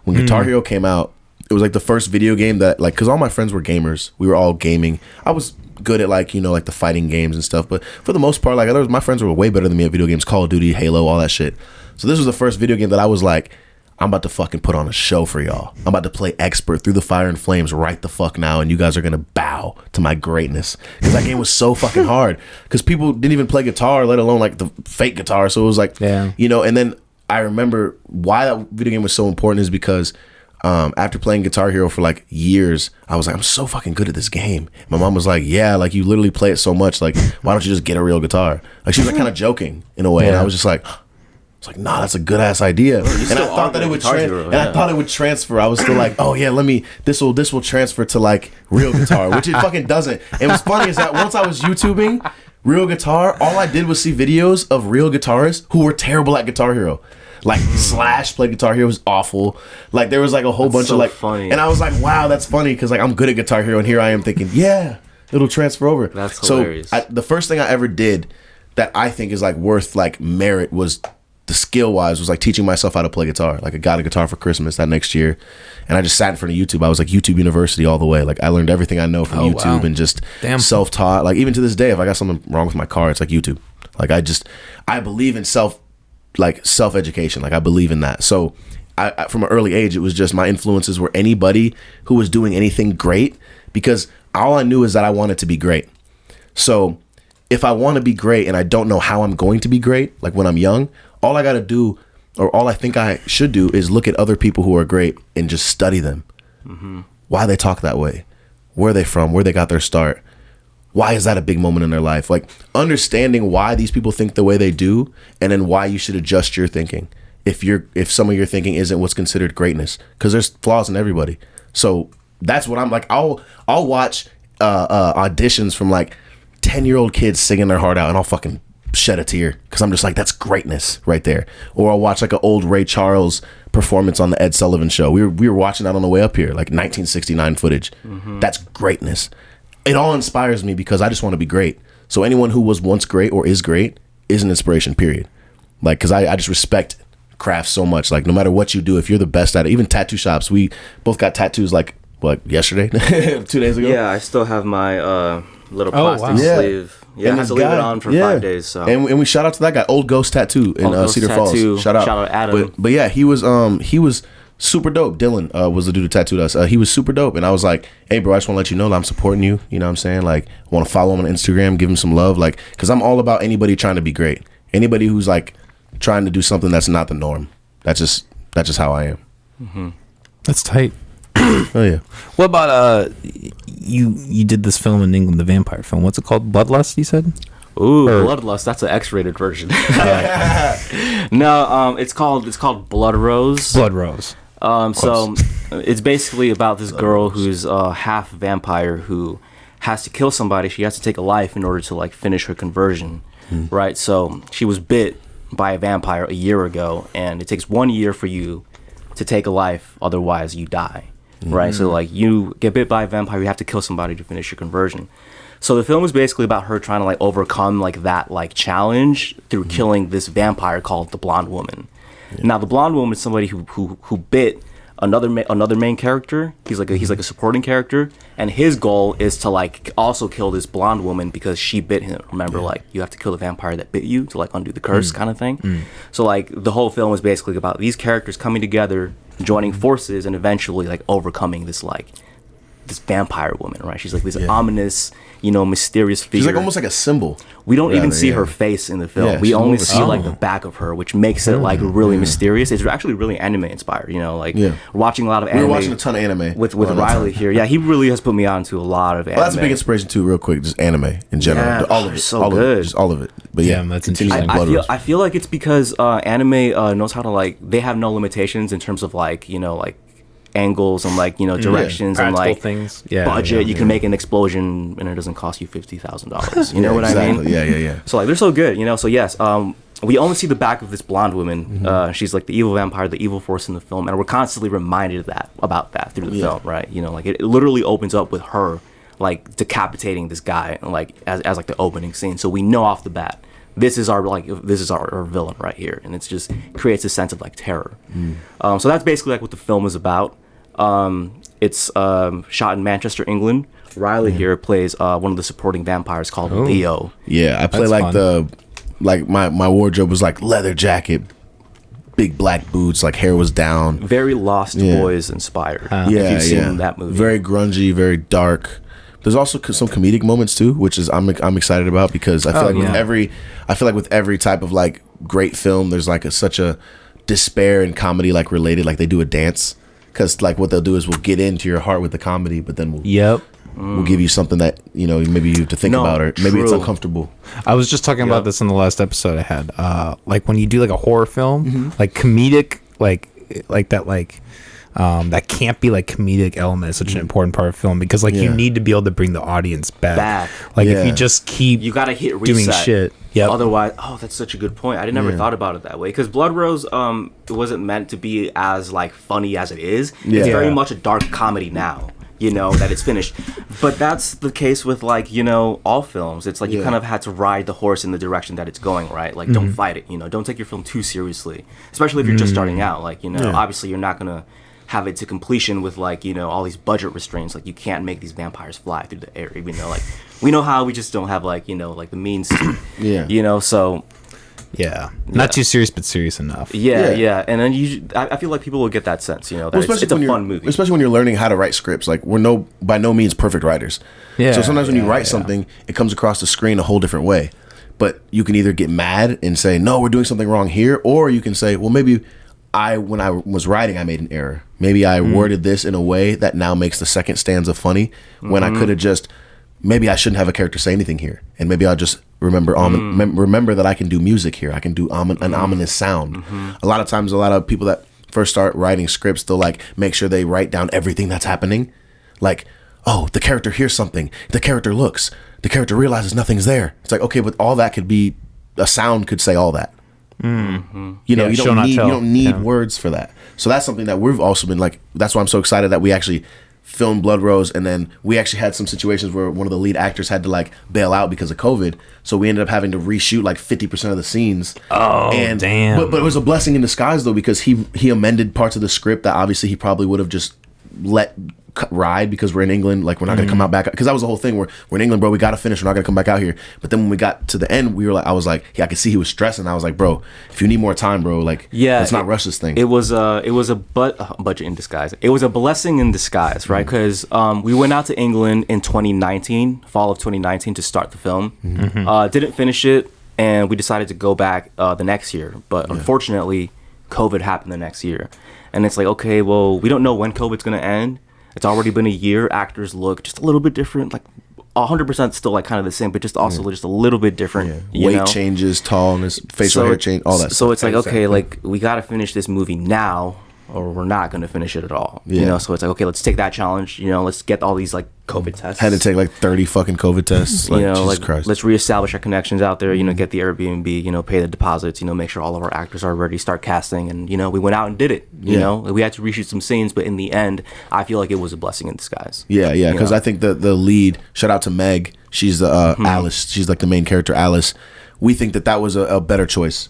When Guitar Hero came out, it was like the first video game that like, because all my friends were gamers. We were all gaming. I was good at like, you know, like the fighting games and stuff, but for the most part, like my friends were way better than me at video games, Call of Duty, Halo, all that shit. So this was the first video game that I was like, I'm about to fucking put on a show for y'all. I'm about to play expert through the fire and flames right the fuck now, and you guys are gonna bow to my greatness. Because that game was so fucking hard. Because people didn't even play guitar, let alone like the fake guitar. So it was like, you know. And then I remember why that video game was so important is because after playing Guitar Hero for like years, I was like, I'm so fucking good at this game. My mom was like, yeah, like you literally play it so much. Like, why don't you just get a real guitar? Like she was like kind of joking in a way, and I was just like. It's like, nah, that's a good ass idea. And I thought that it would I thought it would transfer. I was still like, oh yeah, this will transfer to like real guitar, which it fucking doesn't. And what's funny is that once I was YouTubing real guitar, all I did was see videos of real guitarists who were terrible at Guitar Hero. Like Slash played Guitar Hero, was awful. Like there was like a whole bunch of like funny. And I was like, wow, that's funny because like I'm good at Guitar Hero, and here I am thinking, yeah, it'll transfer over. That's hilarious. So the first thing I ever did that I think is like worth like merit was the skill wise was like teaching myself how to play guitar. Like I got a guitar for Christmas that next year, and I just sat in front of YouTube. I was like YouTube University all the way. Like I learned everything I know from YouTube and just self-taught. Like even to this day, if I got something wrong with my car, it's like YouTube. Like I believe in self-education. Like I believe in that. So I from an early age, it was just my influences were anybody who was doing anything great, because all I knew is that I wanted to be great. So if I want to be great and I don't know how I'm going to be great, like when I'm young, all I got to do, or all I think I should do, is look at other people who are great and just study them. Mm-hmm. Why they talk that way, where they from, where they got their start. Why is that a big moment in their life? Like understanding why these people think the way they do, and then why you should adjust your thinking if some of your thinking isn't what's considered greatness, because there's flaws in everybody. So that's what I'm like. I'll watch auditions from like 10-year-old kids singing their heart out, and I'll fucking shed a tear because I'm just like, that's greatness right there. Or I'll watch like an old Ray Charles performance on the Ed Sullivan Show. We were watching that on the way up here, like 1969 footage. Mm-hmm. That's greatness. It all inspires me because I just want to be great. So anyone who was once great or is great is an inspiration, period. Like, because I just respect craft so much. Like no matter what you do, if you're the best at it, even tattoo shops, we both got tattoos like yesterday 2 days ago. Yeah, I still have my little plastic sleeve. Yeah, I had to leave it on for 5 days. So and we shout out to that guy, Old Ghost Tattoo in Cedar Falls. Shout out Adam. But yeah, he was super dope. Dylan was the dude who tattooed us. He was super dope, and I was like, hey bro, I just want to let you know that I'm supporting you. You know what I'm saying? Like, I want to follow him on Instagram, give him some love, like, because I'm all about anybody trying to be great. Anybody who's like trying to do something that's not the norm. That's just how I am. Mm-hmm. That's tight. Oh yeah. What about you did this film in England, the vampire film. What's it called? Bloodlust, you said? Ooh, Bloodlust. That's an X-rated version. No, it's called Blood Rose. Blood Rose. So it's basically about this girl who's half vampire who has to kill somebody. She has to take a life in order to like finish her conversion, right? So she was bit by a vampire a year ago, and it takes 1 year for you to take a life, otherwise you die. Right, so like you get bit by a vampire, you have to kill somebody to finish your conversion. So the film is basically about her trying to like overcome like that like challenge through killing this vampire called the Blonde Woman. Now the Blonde Woman is somebody who bit another main character. He's like a supporting character, and his goal is to like also kill this Blonde Woman because she bit him. Remember, like you have to kill the vampire that bit you to like undo the curse kind of thing. So like the whole film is basically about these characters coming together, joining forces, and eventually like overcoming this vampire woman, right? She's like this ominous, mysterious figure. She's like almost like a symbol. We don't even see her face in the film. Yeah, we only see like the back of her, which makes it like really mysterious. It's actually really anime inspired, we're watching a lot of anime. We're watching a ton of anime with Riley here. Yeah, he really has put me on to a lot of anime. Well, that's a big inspiration too, real quick, just anime in general. Yeah, all of it. So all good. Of it, just all of it. But yeah, that's interesting. I feel like it's because anime knows how to like, they have no limitations in terms of like, angles and like directions and like things. Budget. You can make an explosion and it doesn't cost you $50,000. You know what I mean? Yeah. So like they're so good, So yes, we only see the back of this blonde woman. She's like the evil vampire, the evil force in the film, and we're constantly reminded about that through the film, right? Like it literally opens up with her like decapitating this guy, like as like the opening scene. So we know off the bat, this is our villain right here, and it just creates a sense of like terror. So that's basically like what the film is about. It's shot in Manchester, England. Riley here plays one of the supporting vampires called Leo. Yeah, I play my wardrobe was like leather jacket, big black boots, like hair was down. Very Lost Boys inspired. If you've seen that movie. Very grungy, very dark. There's also some comedic moments too, which is I'm excited about, because I feel like with every type of like great film, there's like such a despair and comedy like related. Like they do a dance, because like what they'll do is we'll get into your heart with the comedy, but then we'll give you something that maybe you have to think about, or maybe it's uncomfortable. I was just talking about this in the last episode I had. Like when you do like a horror film, like comedic, like that, like that can't be like comedic element is such an important part of film, because like you need to be able to bring the audience back. Like if you just keep you gotta hit reset. doing shit. Yep. Otherwise, that's such a good point. I never thought about it that way, because Blood Rose it wasn't meant to be as like funny as it is. It's very much a dark comedy now. That it's finished. But that's the case with like, all films. It's like you kind of had to ride the horse in the direction that it's going, right? Like don't fight it, don't take your film too seriously. Especially if you're just starting out. Like, obviously you're not gonna have it to completion with like, all these budget restraints. Like you can't make these vampires fly through the air, even though like we know how, we just don't have like, like the means to so not too serious, but serious enough. And then I feel like people will get that sense, that it's a fun movie, especially when you're learning how to write scripts. Like we're by no means perfect writers. So sometimes when you write something, it comes across the screen a whole different way. But you can either get mad and say, no, we're doing something wrong here, or you can say, well, maybe when I was writing, I made an error. Maybe I worded this in a way that now makes the second stanza funny, when I could have just, maybe I shouldn't have a character say anything here, and maybe I'll just remember that I can do music here. I can do an ominous sound. A lot of times, a lot of people that first start writing scripts, they'll like make sure they write down everything that's happening. Like, oh, the character hears something, the character looks, the character realizes nothing's there. It's like, okay, but all that could be, a sound could say all that. You don't need words for that. So that's something that we've also been like, that's why I'm so excited that we actually filmed Blood Rose, and then we actually had some situations where one of the lead actors had to like bail out because of COVID, so we ended up having to reshoot like 50% of the scenes. Damn. But it was a blessing in disguise though, because he amended parts of the script that obviously he probably would have just let ride, because we're in England, like we're not gonna come out back, because that was the whole thing, we're in England, bro, we gotta finish, we're not gonna come back out here. But then when we got to the end, I was like, I could see he was stressing. I was like, bro, if you need more time, bro, like let's not rush this thing. It was a budget in disguise. It was a blessing in disguise, right? Because we went out to England in 2019, fall of 2019, to start the film. Didn't finish it, and we decided to go back the next year, but unfortunately COVID happened the next year. And it's like, okay, well, we don't know when COVID's gonna end. It's already been a year. Actors look just a little bit different, like 100% still like kind of the same, but just also just a little bit different. Weight changes, tallness, facial hair change, all that. So it's like, okay, like we got to finish this movie now, or we're not going to finish it at all. So it's like, okay, let's take that challenge. Let's get all these like COVID tests. Had to take like 30 fucking COVID tests. Like, Jesus Christ. Let's reestablish our connections out there. Get the Airbnb. Pay the deposits. Make sure all of our actors are ready. Start casting, and we went out and did it. We had to reshoot some scenes, but in the end, I feel like it was a blessing in disguise. Yeah. Because I think the lead. Shout out to Meg. She's the Alice. She's like the main character, Alice. We think that was a better choice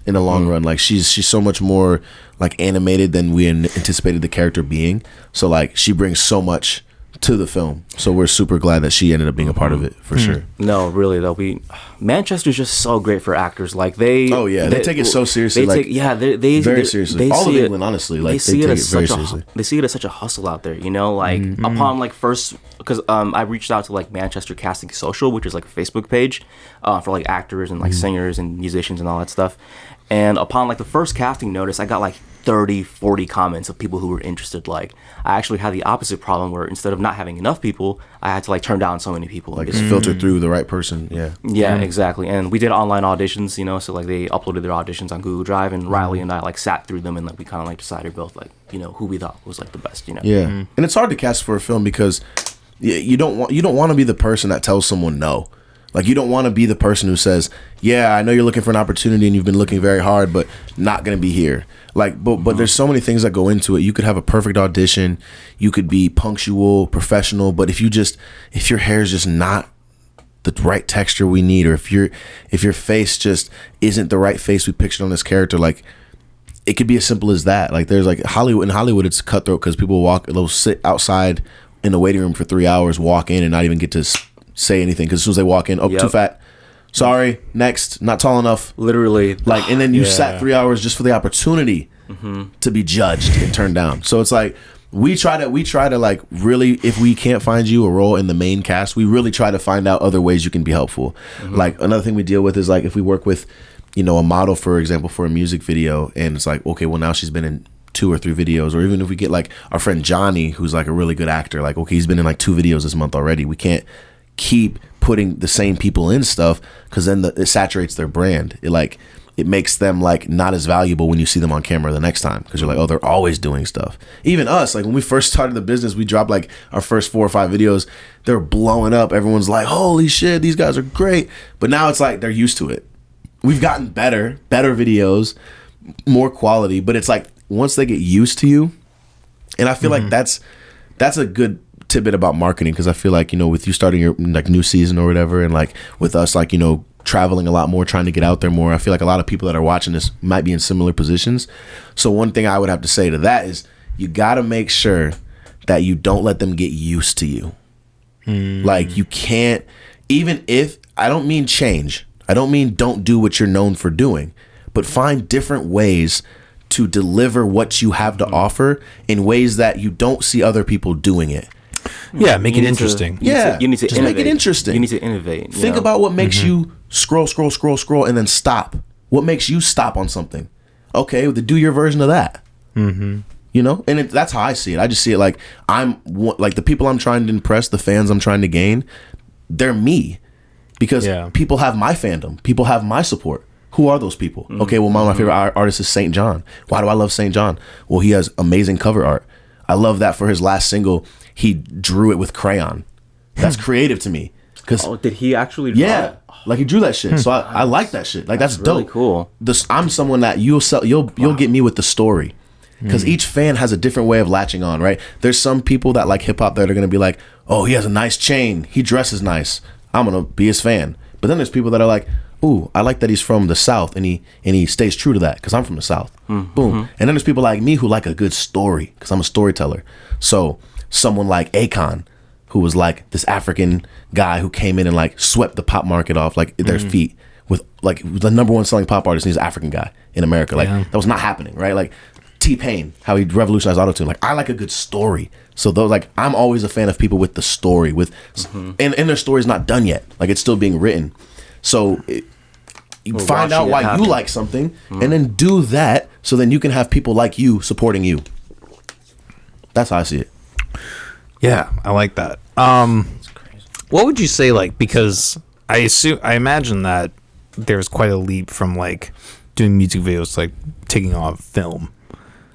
in the long run. Like she's so much more like animated than we anticipated the character being. So like she brings so much to the film, so we're super glad that she ended up being a part of it, for sure. No, really though, Manchester's just so great for actors. Like they take it so seriously. They very seriously. All of England, honestly, like they take it very seriously. They see it as such a hustle out there, like upon like first, because I reached out to like Manchester Casting Social, which is like a Facebook page for like actors and like singers and musicians and all that stuff. And upon like the first casting notice, I got like 30-40 comments of people who were interested. Like I actually had the opposite problem, where instead of not having enough people, I had to like turn down so many people, like just filter through the right person. Exactly. And we did online auditions, so like they uploaded their auditions on Google Drive, and Riley and I like sat through them, and like we kind of like decided both like who we thought was like the best. And it's hard to cast for a film because you don't want to be the person that tells someone no. Like, you don't want to be the person who says, yeah, I know you're looking for an opportunity and you've been looking very hard, but not going to be here. Like, but there's so many things that go into it. You could have a perfect audition. You could be punctual, professional. But if your hair is just not the right texture we need, or if your face just isn't the right face we pictured on this character, like, it could be as simple as that. Like there's like in Hollywood it's cutthroat because people they'll sit outside in the waiting room for 3 hours, walk in and not even get to say anything because as soon as they walk in, too fat, sorry, next, not tall enough, literally, like, and then you sat 3 hours just for the opportunity to be judged and turned down. So it's like we try to like really, if we can't find you a role in the main cast, we really try to find out other ways you can be helpful. Like another thing we deal with is like if we work with, you know, a model, for example, for a music video, and it's like, okay, well now she's been in 2 or 3 videos, or even if we get like our friend Johnny, who's like a really good actor, like, okay, he's been in like 2 videos this month already. We can't keep putting the same people in stuff because then it saturates their brand. It makes them like not as valuable when you see them on camera the next time because you're like, oh, they're always doing stuff. Even us, like when we first started the business, we dropped like our first 4 or 5 videos. They're blowing up. Everyone's like, holy shit, these guys are great. But now it's like they're used to it. We've gotten better videos, more quality. But it's like once they get used to you, and I feel like that's a good tidbit about marketing because I feel like, you know, with you starting your like new season or whatever, and like with us, like, you know, traveling a lot more, trying to get out there more, I feel like a lot of people that are watching this might be in similar positions. So one thing I would have to say to that is you got to make sure that you don't let them get used to you. Like you can't, even if, I don't mean change, I don't mean don't do what you're known for doing, but find different ways to deliver what you have to offer in ways that you don't see other people doing it. Yeah, make it interesting. You need to just innovate. make it interesting. You need to innovate. Think about what makes you scroll, and then stop. What makes you stop on something? Okay, well, do your version of that. You know, and that's how I see it. I just see it like like the people I'm trying to impress, the fans I'm trying to gain, they're me, because people have my fandom, people have my support. Who are those people? Okay, well, my favorite artist is St. John. Why do I love St. John? Well, he has amazing cover art. I love that for his last single, he drew it with crayon. That's creative to me. Did he actually draw it? Like he drew that shit. So I like that shit. Like that's really dope. Cool. I'm someone that you'll get me with the story. Because each fan has a different way of latching on, right? There's some people that like hip hop that are gonna be like, oh, he has a nice chain, he dresses nice, I'm gonna be his fan. But then there's people that are like, ooh, I like that he's from the South and he stays true to that because I'm from the South. Boom. And then there's people like me who like a good story because I'm a storyteller. So someone like Akon, who was like this African guy who came in and like swept the pop market off like their feet with like the #1 selling pop artist, and he's an African guy in America. Like that was not happening, right? Like T-Pain, how he revolutionized autotune. Like I like a good story. So those, like, I'm always a fan of people with the story, with and their story's not done yet. Like it's still being written. So you find out why you like something and then do that so then you can have people like you supporting you. That's how I see it. Yeah, I like that. What would you say, like, because I imagine that there's quite a leap from like doing music videos to like taking off film.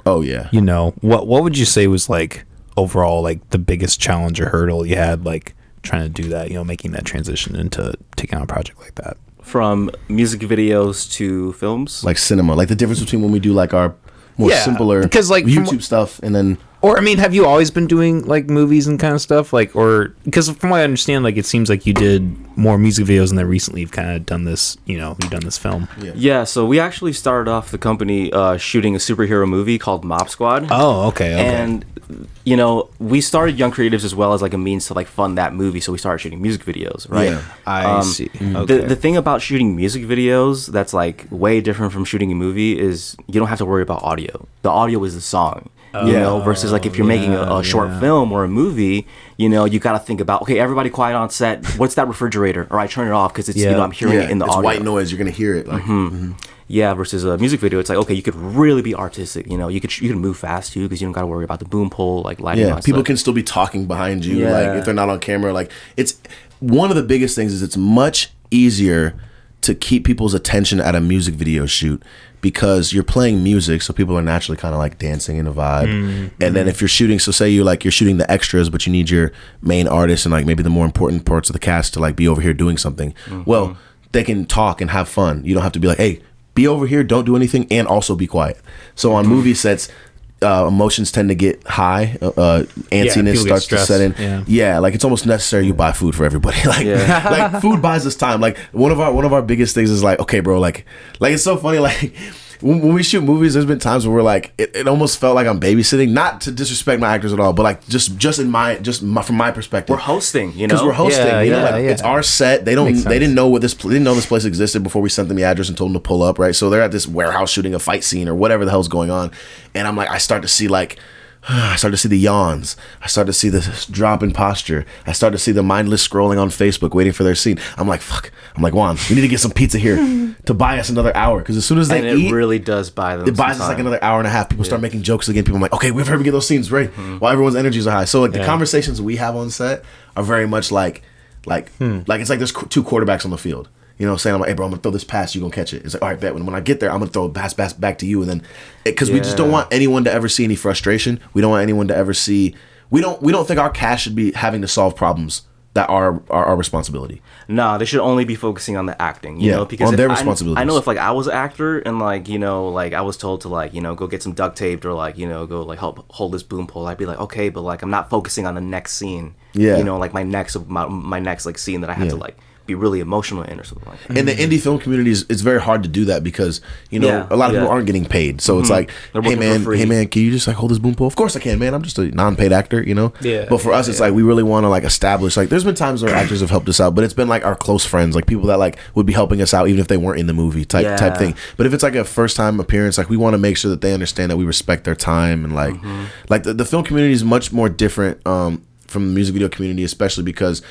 Oh yeah. You know, what would you say was like overall like the biggest challenge or hurdle you had like trying to do that, you know, making that transition into taking on a project like that? From music videos to films? Like cinema. Like the difference between when we do like our more simpler because like YouTube stuff and then or I mean, have you always been doing like movies and kind of stuff? Like, or because from what I understand, like it seems like you did more music videos and then recently you've kind of done this, you know, you've done this film. Yeah, so we actually started off the company shooting a superhero movie called Mobz Juan. Oh, okay. And, you know, we started Young Creatives as well as like a means to like fund that movie. So we started shooting music videos, right? Yeah, I see. Okay. The thing about shooting music videos that's like way different from shooting a movie is you don't have to worry about audio. The audio is the song. You know, versus like if you're making a short film or a movie, you know, you got to think about, okay, everybody quiet on set. What's that refrigerator? All right, turn it off because it's, you know, I'm hearing it in the audio. It's white noise. You're going to hear it. Like, Yeah, versus a music video, it's like, okay, you could really be artistic. You know, you can move fast too because you don't got to worry about the boom pole, like lighting. Yeah, people can still be talking behind you. Like if they're not on camera, like it's one of the biggest things is it's much easier to keep people's attention at a music video shoot because you're playing music, so people are naturally kind of like dancing in a vibe. And then if you're shooting, so say you're shooting the extras, but you need your main artist and like maybe the more important parts of the cast to like be over here doing something. Well, they can talk and have fun. You don't have to be like, hey, be over here, don't do anything, and also be quiet. So on movie sets, emotions tend to get high. Antsiness starts to set in. Yeah, like it's almost necessary you buy food for everybody. Like, like food buys us time. Like one of our biggest things is like, okay, bro, like it's so funny. Like when we shoot movies, there's been times where we're like, it almost felt like I'm babysitting. Not to disrespect my actors at all, but like just from my perspective, we're hosting, you know, because we're hosting. Yeah, you know, yeah, like yeah. it's our set. They didn't know this place existed before we sent them the address and told them to pull up. Right, so they're at this warehouse shooting a fight scene or whatever the hell's going on, and I'm like, I start to see the yawns. I start to see the drop in posture. I start to see the mindless scrolling on Facebook waiting for their scene. I'm like, fuck. I'm like, Juan, we need to get some pizza here to buy us another hour. Because as soon as they eat, it really does buy them. it buys us like another hour and a half. People start making jokes again. People are like, okay, we've heard we get those scenes ready. While everyone's energies are high. So like the conversations we have on set are very much like it's like there's two quarterbacks on the field. You know what I'm saying? I'm like, hey, bro, I'm going to throw this pass. You're going to catch it. It's like, all right, bet. When I get there, I'm going to throw a pass back to you. And then, because we just don't want anyone to ever see any frustration. We don't want anyone to ever see, we don't think our cast should be having to solve problems that are our responsibility. No, they should only be focusing on the acting, you know, because on their responsibilities. I know if like I was an actor and like, you know, like I was told to like, you know, go get some duct taped or like, you know, go like help hold this boom pole, I'd be like, okay, but like I'm not focusing on the next scene. Yeah. You know, like my next like scene that I have to like be really emotional in or something like that. In the indie film community, it's very hard to do that because, you know, a lot of people aren't getting paid. So it's like, hey man, can you just like hold this boom pole? Of course I can, man. I'm just a non-paid actor, you know? Yeah. But for us, it's like we really want to like establish, like there's been times where actors have helped us out, but it's been like our close friends, like people that like would be helping us out even if they weren't in the movie type thing. But if it's like a first time appearance, like we want to make sure that they understand that we respect their time and like the film community is much more different from the music video community, especially because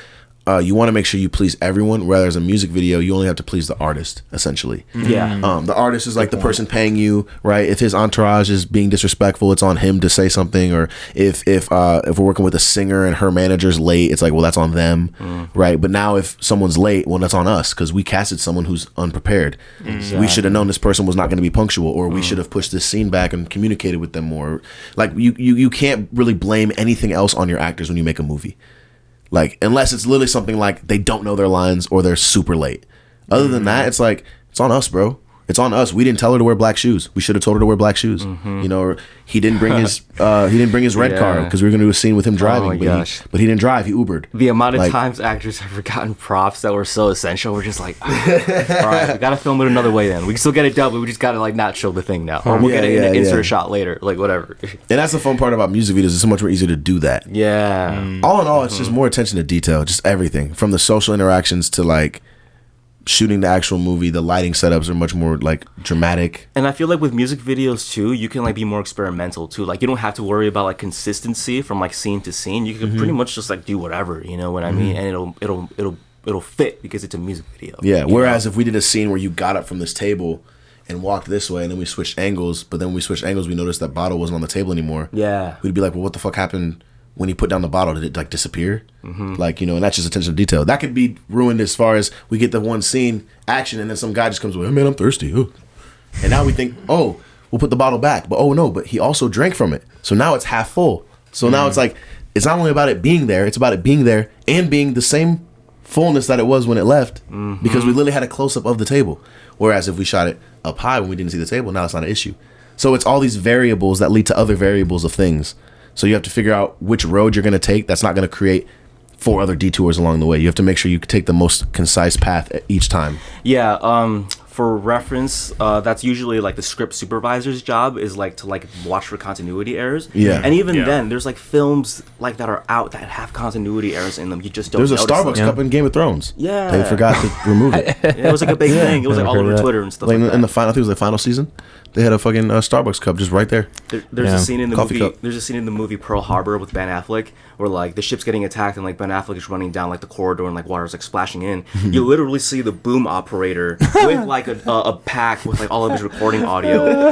you want to make sure you please everyone, whereas a music video, you only have to please the artist, essentially. Yeah. The artist is like the person paying you, right? If his entourage is being disrespectful, it's on him to say something. Or if we're working with a singer and her manager's late, it's like, well, that's on them, right? But now if someone's late, well, that's on us because we casted someone who's unprepared. Exactly. We should have known this person was not going to be punctual, or we should have pushed this scene back and communicated with them more. Like you can't really blame anything else on your actors when you make a movie. Like, unless it's literally something like they don't know their lines or they're super late. Other than that, it's like, it's on us, bro. It's on us. We didn't tell her to wear black shoes. We should have told her to wear black shoes. You know, or he didn't bring his red car because we were going to do a scene with him driving. But he didn't drive. He Ubered. The amount of times actors have forgotten props that were so essential, we're just like, all right, we got to film it another way then. We can still get it done, but we just got to like not show the thing now. Or we'll get it in an insert shot later, like whatever. And that's the fun part about music videos. It's so much more easier to do that. Yeah. All in all, it's just more attention to detail. Just everything. From the social interactions to like shooting the actual movie. The lighting setups are much more like dramatic. And I feel like with music videos too, you can like be more experimental too. Like you don't have to worry about like consistency from like scene to scene. You can pretty much just like do whatever, you know what I mean? And it'll fit because it's a music video. Yeah. Whereas if we did a scene where you got up from this table and walked this way and then we switched angles, but then when we switched angles we noticed that bottle wasn't on the table anymore. Yeah. We'd be like, well, what the fuck happened when he put down the bottle? Did it like disappear? Like, you know, and that's just attention to detail. That could be ruined as far as we get the one scene action and then some guy just comes with, hey man, I'm thirsty. Ooh. And now we think, oh, we'll put the bottle back. But oh no, but he also drank from it. So now it's half full. So now it's like, it's not only about it being there, it's about it being there and being the same fullness that it was when it left, because we literally had a close-up of the table. Whereas if we shot it up high when we didn't see the table, now it's not an issue. So it's all these variables that lead to other variables of things. So you have to figure out which road you're going to take that's not going to create 4 other detours along the way. You have to make sure you take the most concise path each time. Yeah, for reference, that's usually like the script supervisor's job is like to like watch for continuity errors. Yeah. And even then, there's like films like that are out that have continuity errors in them. You just don't There's a notice Starbucks them. cup in Game of Thrones. Yeah. They forgot to remove it. Yeah, it was like a big thing. It was like all over Twitter and stuff like that. In the final, I think it was the final season, they had a fucking Starbucks cup just right there. There's a scene in the Coffee movie. cup. There's a scene in the movie Pearl Harbor with Ben Affleck where like the ship's getting attacked and like Ben Affleck is running down like the corridor and like water's like splashing in. You literally see the boom operator with like a pack with like all of his recording audio.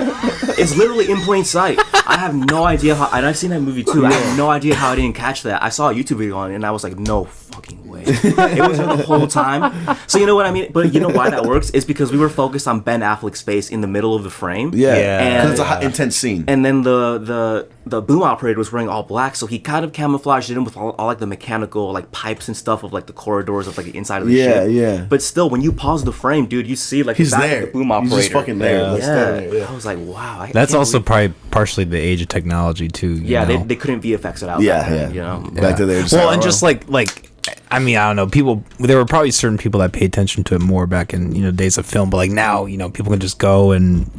It's literally in plain sight. I have no idea how. And I've seen that movie too. I have no idea how I didn't catch that. I saw a YouTube video on it and I was like, no fucking way. It was there the whole time. So you know what I mean? But you know why that works? It's because we were focused on Ben Affleck's face in the middle of the frame. Yeah, because it's a hot, intense scene. And then the boom operator was wearing all black, so he kind of camouflaged it in with all like the mechanical like pipes and stuff of like the corridors of like the inside of the ship. Yeah. But still, when you pause the frame, dude, you see like He's the back there. of the boom operator. He's just fucking there. Yeah. I was like, wow. That's also probably partially the age of technology too. They couldn't VFX it out. Yeah, back then, you know. Back to there. Well, and just like I mean, I don't know. People, there were probably certain people that paid attention to it more back in days of film, but like now, people can just go and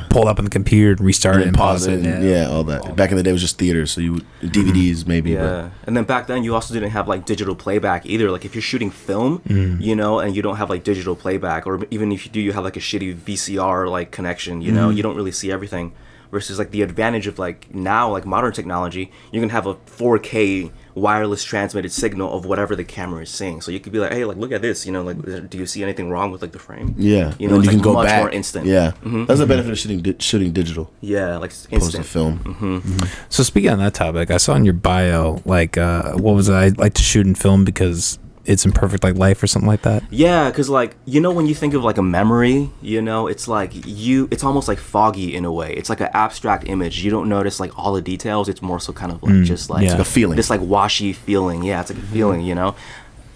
pull it up on the computer and restart it and pause it. All that. Back in the day, it was just theaters, so DVDs maybe. Yeah, and then back then you also didn't have like digital playback either. Like if you're shooting film, and you don't have like digital playback, or even if you do, you have like a shitty VCR like connection. You don't really see everything. Versus like the advantage of like now like modern technology, you can have a 4K wireless transmitted signal of whatever the camera is seeing. So you could be like, hey, like look at this, like do you see anything wrong with like the frame? Yeah, it's you like can go much back. more instant. Yeah, that's the benefit of shooting digital. Yeah, like Opposed instant to film. So speaking on that topic, I saw in your bio like what was it? I like to shoot in film because it's imperfect like life or something like that. Yeah, because like when you think of like a memory, it's like it's almost like foggy in a way. It's like an abstract image. You don't notice like all the details. It's more so kind of like just like it's like a feeling. This like washy feeling. Yeah, it's like a feeling.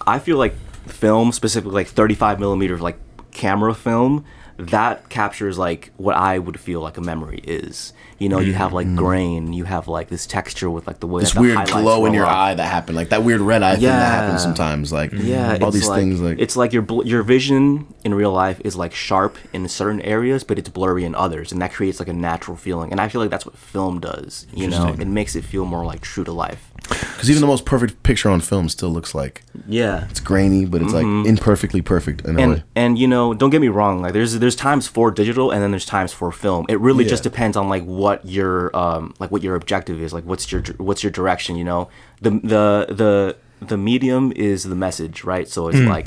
I feel like film, specifically like 35 millimeter like camera film, that captures like what I would feel like a memory is. You have like grain, you have like this texture with like the way this that weird the glow in your roll eye that happened, like that weird red eye thing that happens sometimes, like all these like, things. Like it's like your vision in real life is like sharp in certain areas, but it's blurry in others, and that creates like a natural feeling. And I feel like that's what film does. It makes it feel more like true to life. Because even the most perfect picture on film still looks like it's grainy, but it's like imperfectly perfect in a way. And don't get me wrong, like there's times for digital and then there's times for film. It really just depends on like what your objective is, like what's your direction. The medium is the message, right? So it's like,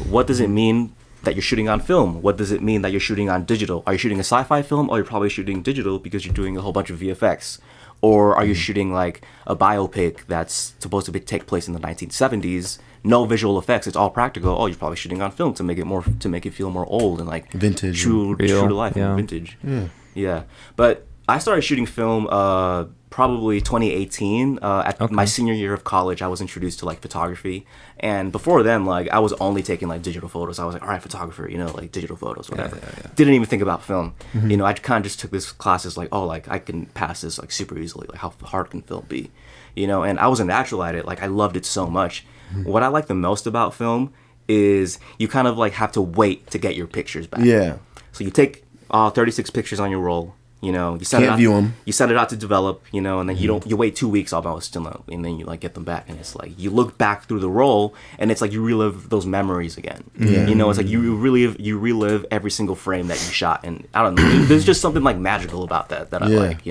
what does it mean that you're shooting on film? What does it mean that you're shooting on digital? Are you shooting a sci-fi film, or you're probably shooting digital because you're doing a whole bunch of VFX? Or are you shooting like a biopic that's supposed to take place in the 1970s? No visual effects; it's all practical. Oh, you're probably shooting on film to make it feel more old and like vintage, true to life, vintage. Yeah. But I started shooting film probably 2018. At my senior year of college, I was introduced to like photography, and before then, like I was only taking like digital photos. I was like, all right, photographer, like digital photos, whatever. Didn't even think about film. I kind of just took this classes like, oh, like I can pass this like super easily. Like how hard can film be? And I was a natural at it. Like I loved it so much. What I like the most about film is you kind of like have to wait to get your pictures back. Yeah. So you take 36 pictures on your roll. You set Can't view them. You set it out to develop, and then you wait 2 weeks almost, and then you like get them back, and it's like you look back through the roll, and it's like you relive those memories again. It's like you relive every single frame that you shot, and I don't know. There's just something like magical about that I like.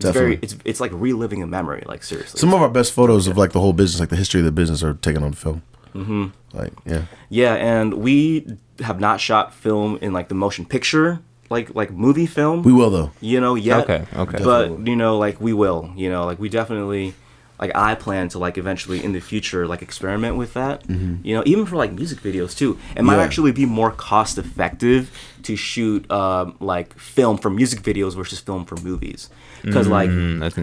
It's very it's like reliving a memory, like seriously. Some of our best photos of like the whole business, like the history of the business, are taken on film. Like yeah, and we have not shot film in like the motion picture. Like movie film. We will though. Yet. Okay. But like we will. Like we definitely. Like I plan to like eventually in the future like experiment with that. Even for like music videos too. It might actually be more cost effective to shoot like film for music videos versus film for movies. Because like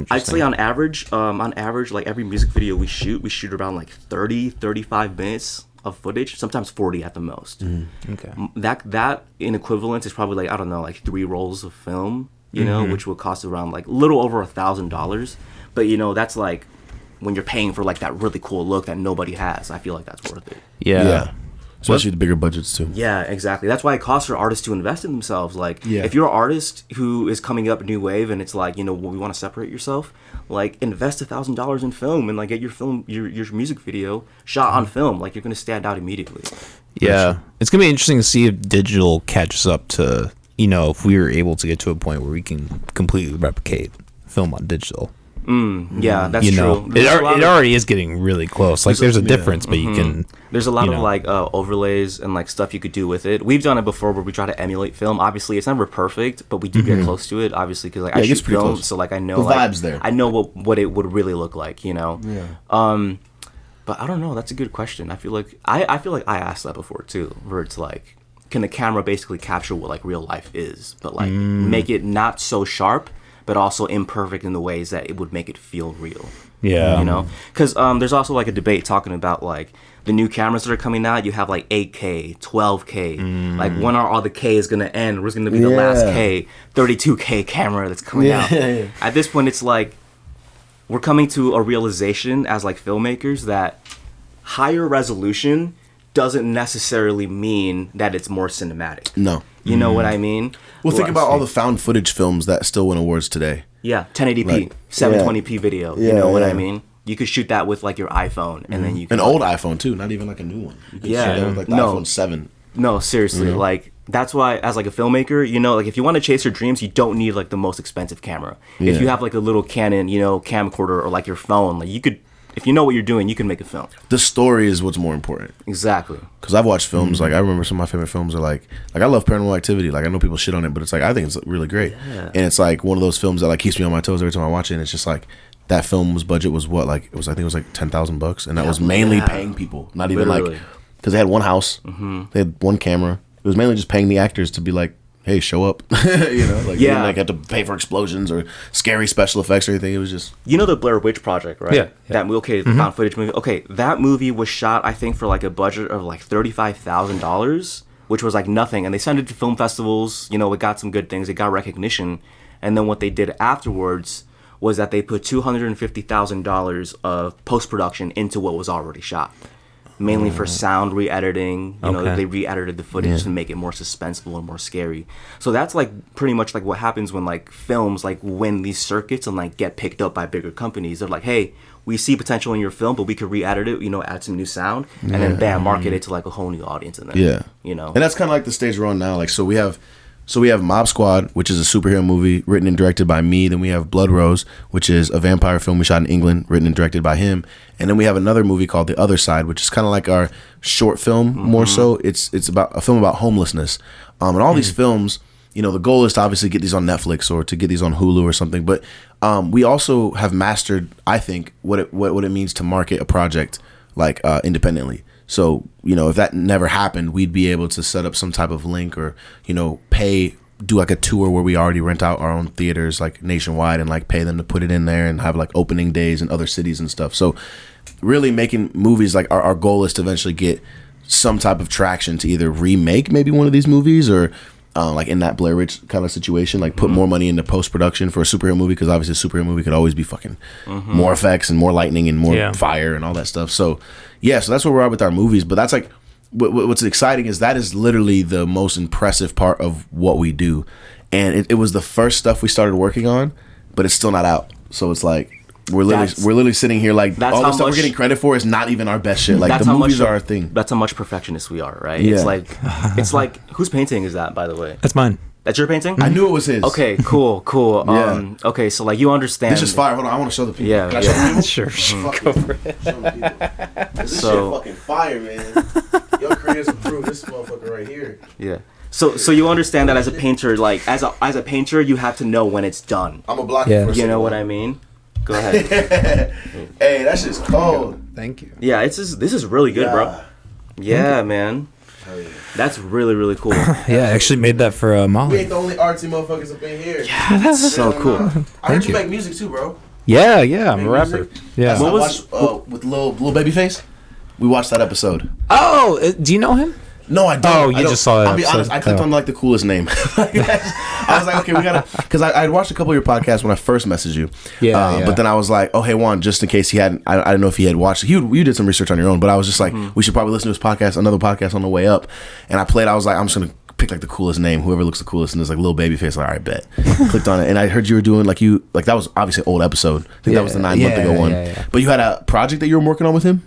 I'd say on average like every music video we shoot around like 30-35 minutes of footage, sometimes 40 at the most. Okay. That in equivalence is probably like, I don't know, like 3 rolls of film, which would cost around like a little over $1,000. But that's like when you're paying for like that really cool look that nobody has. I feel like that's worth it. Yeah. Especially the bigger budgets too. Yeah, exactly. That's why it costs for artists to invest in themselves. Like, if you're an artist who is coming up new wave and it's like, we want to separate yourself, like invest $1,000 in film and like get your music video shot on film. Like you're gonna stand out immediately. Yeah, it's gonna be interesting to see if digital catches up to if we were able to get to a point where we can completely replicate film on digital. Yeah, that's true. It already is getting really close. Like there's a difference, but you can. There's a lot of like overlays and like stuff you could do with it. We've done it before where we try to emulate film. Obviously, it's never perfect, but we do get close to it. Obviously, because like I shoot film, close. So like I know the like, vibes there. I know what it would really look like. Yeah. But I don't know. That's a good question. I feel like I asked that before too, where it's like, can the camera basically capture what like real life is, but like make it not so sharp, but also imperfect in the ways that it would make it feel real. Yeah. Because there's also like a debate talking about like the new cameras that are coming out. You have like 8K, 12K. Like when are all the K's gonna end? Where's gonna be the last K, 32K camera that's coming out? At this point, it's like we're coming to a realization as like filmmakers that higher resolution doesn't necessarily mean that it's more cinematic. No. You know what I mean? Well, think about all the found footage films that still win awards today. Yeah, 1080p, Like, 720p video. Yeah, You know what I yeah. mean? You could shoot that with like your iPhone, and then you can An old iPhone too, not even like a new one. You could Yeah. shoot that with like the No. iPhone 7. No, seriously, like that's why as like a filmmaker, you know, like if you want to chase your dreams, you don't need like the most expensive camera. Yeah. If you have like a little Canon, you know, camcorder or like your phone, like you could, if you know what you're doing, you can make a film. The story is what's more important. Exactly. Because I've watched films, like I remember some of my favorite films are like I love Paranormal Activity. Like I know people shit on it, but it's like I think it's really great. Yeah. And it's like one of those films that like keeps me on my toes every time I watch it. And it's just like that film's budget was what, like I think it was like $10,000, and that was mainly paying people, not even Literally. like because they had one house, they had one camera. It was mainly just paying the actors to be like, hey, show up. You know, like you didn't like have to pay for explosions or scary special effects or anything. It was just You know the Blair Witch Project, right? Yeah. That movie, okay, the found footage movie. Okay, that movie was shot, I think, for like a budget of like $35,000, which was like nothing. And they sent it to film festivals. You know, it got some good things. It got recognition. And then what they did afterwards was that they put $250,000 of post production into what was already shot. Mainly for sound re-editing. You know, Okay. they re-edited the footage to make it more suspenseful and more scary. So that's like pretty much like what happens when like films like win these circuits and like get picked up by bigger companies. They're like, hey, we see potential in your film, but we could re-edit it, you know, add some new sound, and then bam, market it to like a whole new audience. And then, you know, and that's kind of like the stage we're on now. Like, so we have Mobz Squad, which is a superhero movie written and directed by me. Then we have Blood Rose, which is a vampire film we shot in England, written and directed by him. And then we have another movie called The Other Side, which is kind of like our short film more so. It's about a film about homelessness. And all these films, you know, the goal is to obviously get these on Netflix or to get these on Hulu or something. But we also have mastered, I think, what it means to market a project like independently. So, you know, if that never happened, we'd be able to set up some type of link or, you know, do like a tour where we already rent out our own theaters like nationwide and like pay them to put it in there and have like opening days in other cities and stuff. So really making movies, like our goal is to eventually get some type of traction to either remake maybe one of these movies or like in that Blair Witch kind of situation, like put more money into post-production for a superhero movie, because obviously a superhero movie could always be fucking more effects and more lightning and more fire and all that stuff. So yeah, so that's where we're at with our movies. But that's like what's exciting is that is literally the most impressive part of what we do, and it was the first stuff we started working on, but it's still not out. So it's like we're literally sitting here like all the stuff we're getting credit for is not even our best shit. Like the movies are our thing. That's how much perfectionists we are, right? Yeah. It's like whose painting is that, by the way? That's mine. That's your painting? I knew it was his. Okay, cool. Yeah. Okay, so like you understand. This is fire. Hold on, I want to show the people. Yeah, Can I show the people? Sure. Go for it. Show the people. This So- shit fucking fire, man. Your creators approved this motherfucker right here. Yeah. So you understand that as a painter, like as a painter, you have to know when it's done. I'm gonna block Yeah. you for a You second. know what I mean? Go ahead. Hey, that shit's cold. Thank you. Yeah, this is really good, bro. Yeah, man. Hell yeah. That's really, really cool. Yeah, I actually made that for We Molly. ain't the only artsy motherfuckers up in here. That's so cool. I heard you you. make music too, bro. Yeah, I'm a Make rapper. music? Yeah. What I was- watched with Lil Babyface. We watched that episode. Oh, do you know him? No, I don't. Oh, you I don't. just saw that I'll be episode. honest. I clicked Oh. on like the coolest name. I was like, okay, we gotta, because I had watched a couple of your podcasts when I first messaged you. Yeah. But then I was like, oh, hey Juan, just in case he hadn't, I didn't know if he had watched. You did some research on your own, but I was just like, we should probably listen to his podcast, another podcast on the way up. And I played. I was like, I'm just gonna pick like the coolest name, whoever looks the coolest, and there's like Lil Babyface. Like, all right, bet. Clicked on it, and I heard you were doing like that was obviously an old episode. I think that was the 9 month ago one. Yeah. But you had a project that you were working on with him.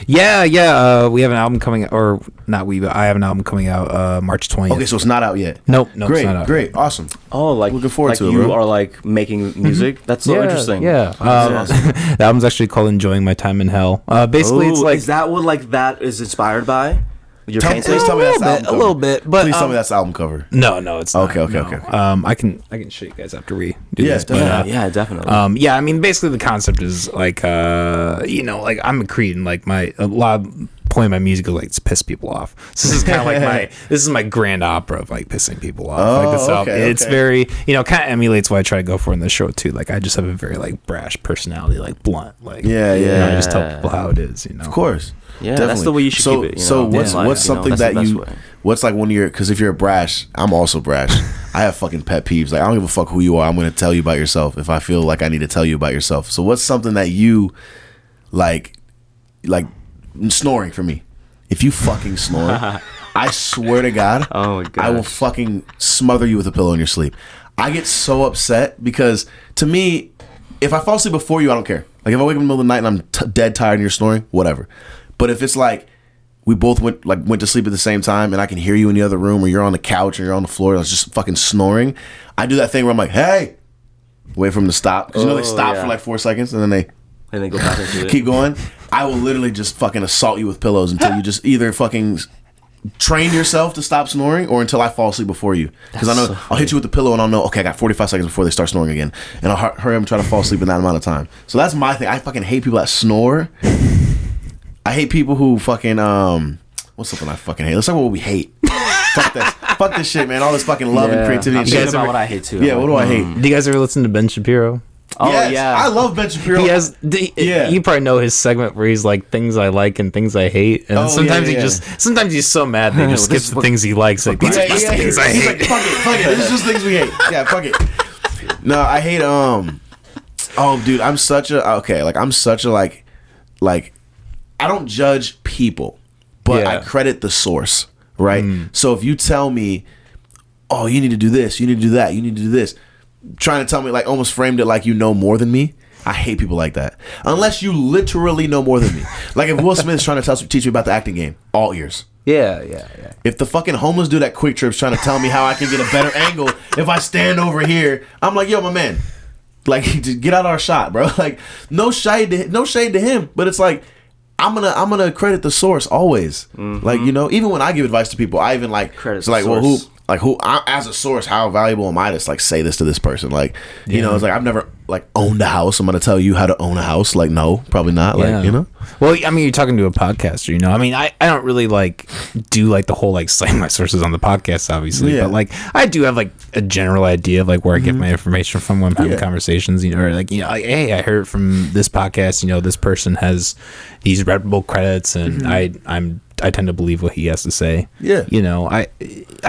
Yeah. We have an album coming, or not we, but I have an album coming out March 20th. Okay, so it's not out yet. Nope, Great, it's not out. great, awesome. Oh, like Looking forward like to it, you bro. are like making music. That's so interesting. Yeah. The album's actually called "Enjoying My Time in Hell." Basically, it's Ooh, like is that what like that is inspired by? Your Tell- painting? please tell me that's the album a cover. little bit, but Please tell me that's the album cover. no, it's not. Okay, no. okay. I can show you guys after we do Yeah, this. definitely. Yeah, definitely. Yeah, I mean, basically the concept is like, like I'm a Creed, and like a lot of point of my music is like to piss people off. So this is kind of like this is my grand opera of like pissing people off. Oh, like this album. okay, It's okay. very, kind of emulates what I try to go for in the show too. Like I just have a very like brash personality, like blunt. Like Yeah. I just tell people how it is. Of course. Yeah, that's the way you should so, keep it. So what's in life, what's something that's that the best you way. what's like one of your, because if you're brash, I'm also brash. I have fucking pet peeves. Like I don't give a fuck who you are. I'm gonna tell you about yourself if I feel like I need to tell you about yourself. So what's something that you like snoring for me. If you fucking snore, I swear to God, Oh my I will gosh. fucking smother you with a pillow in your sleep. I get so upset because to me, if I fall asleep before you, I don't care. Like if I wake up in the middle of the night and I'm dead tired and you're snoring, whatever. But if it's like we both went to sleep at the same time and I can hear you in the other room or you're on the couch or you're on the floor and it's just fucking snoring, I do that thing where I'm like, hey, wait for them to stop. Because they stop for like 4 seconds and then they go back into it. keep going. I will literally just fucking assault you with pillows until you just either fucking train yourself to stop snoring or until I fall asleep before you. Because I know I'll hit you with the pillow and I'll know, okay, I got 45 seconds before they start snoring again. And I'll hurry up and try to fall asleep in that amount of time. So that's my thing. I fucking hate people that snore. I hate people who fucking, what's something I fucking hate? Let's talk about what we hate. Fuck this. Fuck this shit, man. All this fucking love and creativity and I'm shit. about what I hate too. Yeah, what do I hate? Do you guys ever listen to Ben Shapiro? Oh Yes, yeah. I love Ben Shapiro. He has. Yeah. You probably know his segment where he's like things I like and things I hate, and Oh, sometimes yeah, he yeah. sometimes he's so mad that he just skips the things he likes. Like these are just things I He's hate. like, fuck it. This is just things we hate. Yeah, fuck it. No, I hate oh dude, I'm such a I don't judge people, but Yeah. I credit the source, right? So if you tell me, oh, you need to do this, you need to do that, you need to do this, trying to tell me like almost framed it like you know more than me. I hate people like that. Unless you literally know more than me. Like if Will Smith's trying to teach me about the acting game, all ears. Yeah. If the fucking homeless dude at Quick Trip's trying to tell me how I can get a better angle if I stand over here, I'm like, yo, my man, like just get out our shot, bro. Like no shade to him, but it's like I'm gonna credit the source always. Like you know, even when I give advice to people, I even like Credit it's like the well source. who as a source, how valuable am I to like say this to this person? Like you know, it's like I've never like owned a house. I'm gonna tell you how to own a house. Like no, probably not. Like you know. Well, I mean, you're talking to a podcaster, you know. I mean, I don't really like do like the whole like cite my sources on the podcast, obviously, Yeah. but like I do have like a general idea of like where I get my information from when I'm having conversations, you know, or like like, hey, I heard from this podcast, you know, this person has these reputable credits, and I tend to believe what he has to say. Yeah. You know, I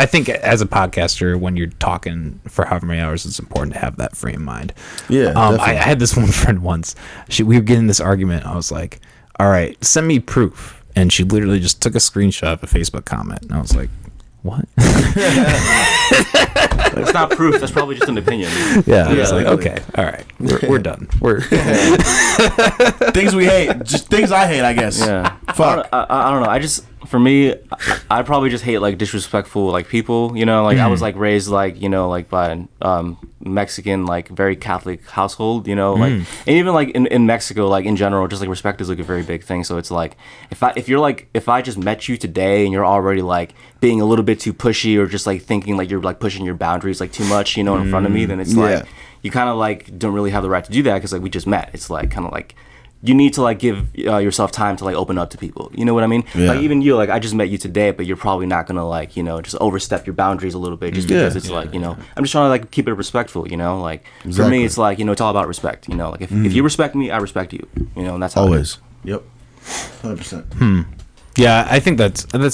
think as a podcaster, when you're talking for however many hours, it's important to have that frame of mind. Yeah, I definitely. had this one friend once. We were getting this argument. I was like, all right, send me proof. And she literally just took a screenshot of a Facebook comment. And I was like, what? It's not proof. That's probably just an opinion. Yeah. I was like, literally. okay, all right. We're done. We're Things we hate, just things I hate, I guess. Yeah. Fuck. I don't know. I just, for me, I probably just hate like disrespectful like people. You know, like I was like raised like like by Mexican like very Catholic household. You know, like and even like in Mexico like in general, just like respect is like a very big thing. So it's like if I just met you today and you're already like being a little bit too pushy or just like thinking like you're like pushing your boundaries like too much, in front of me, then it's like you kind of like don't really have the right to do that because like we just met. It's like kind of like. You need to like give yourself time to like open up to people. You know what I mean? Yeah. Like even you, like I just met you today, but you're probably not gonna like just overstep your boundaries a little bit just because it's like I'm just trying to like keep it respectful. Like for Exactly. me, it's like it's all about respect. Like if you respect me, I respect you. And that's how it is. Always. Yep. 100%. Yeah, I think that's an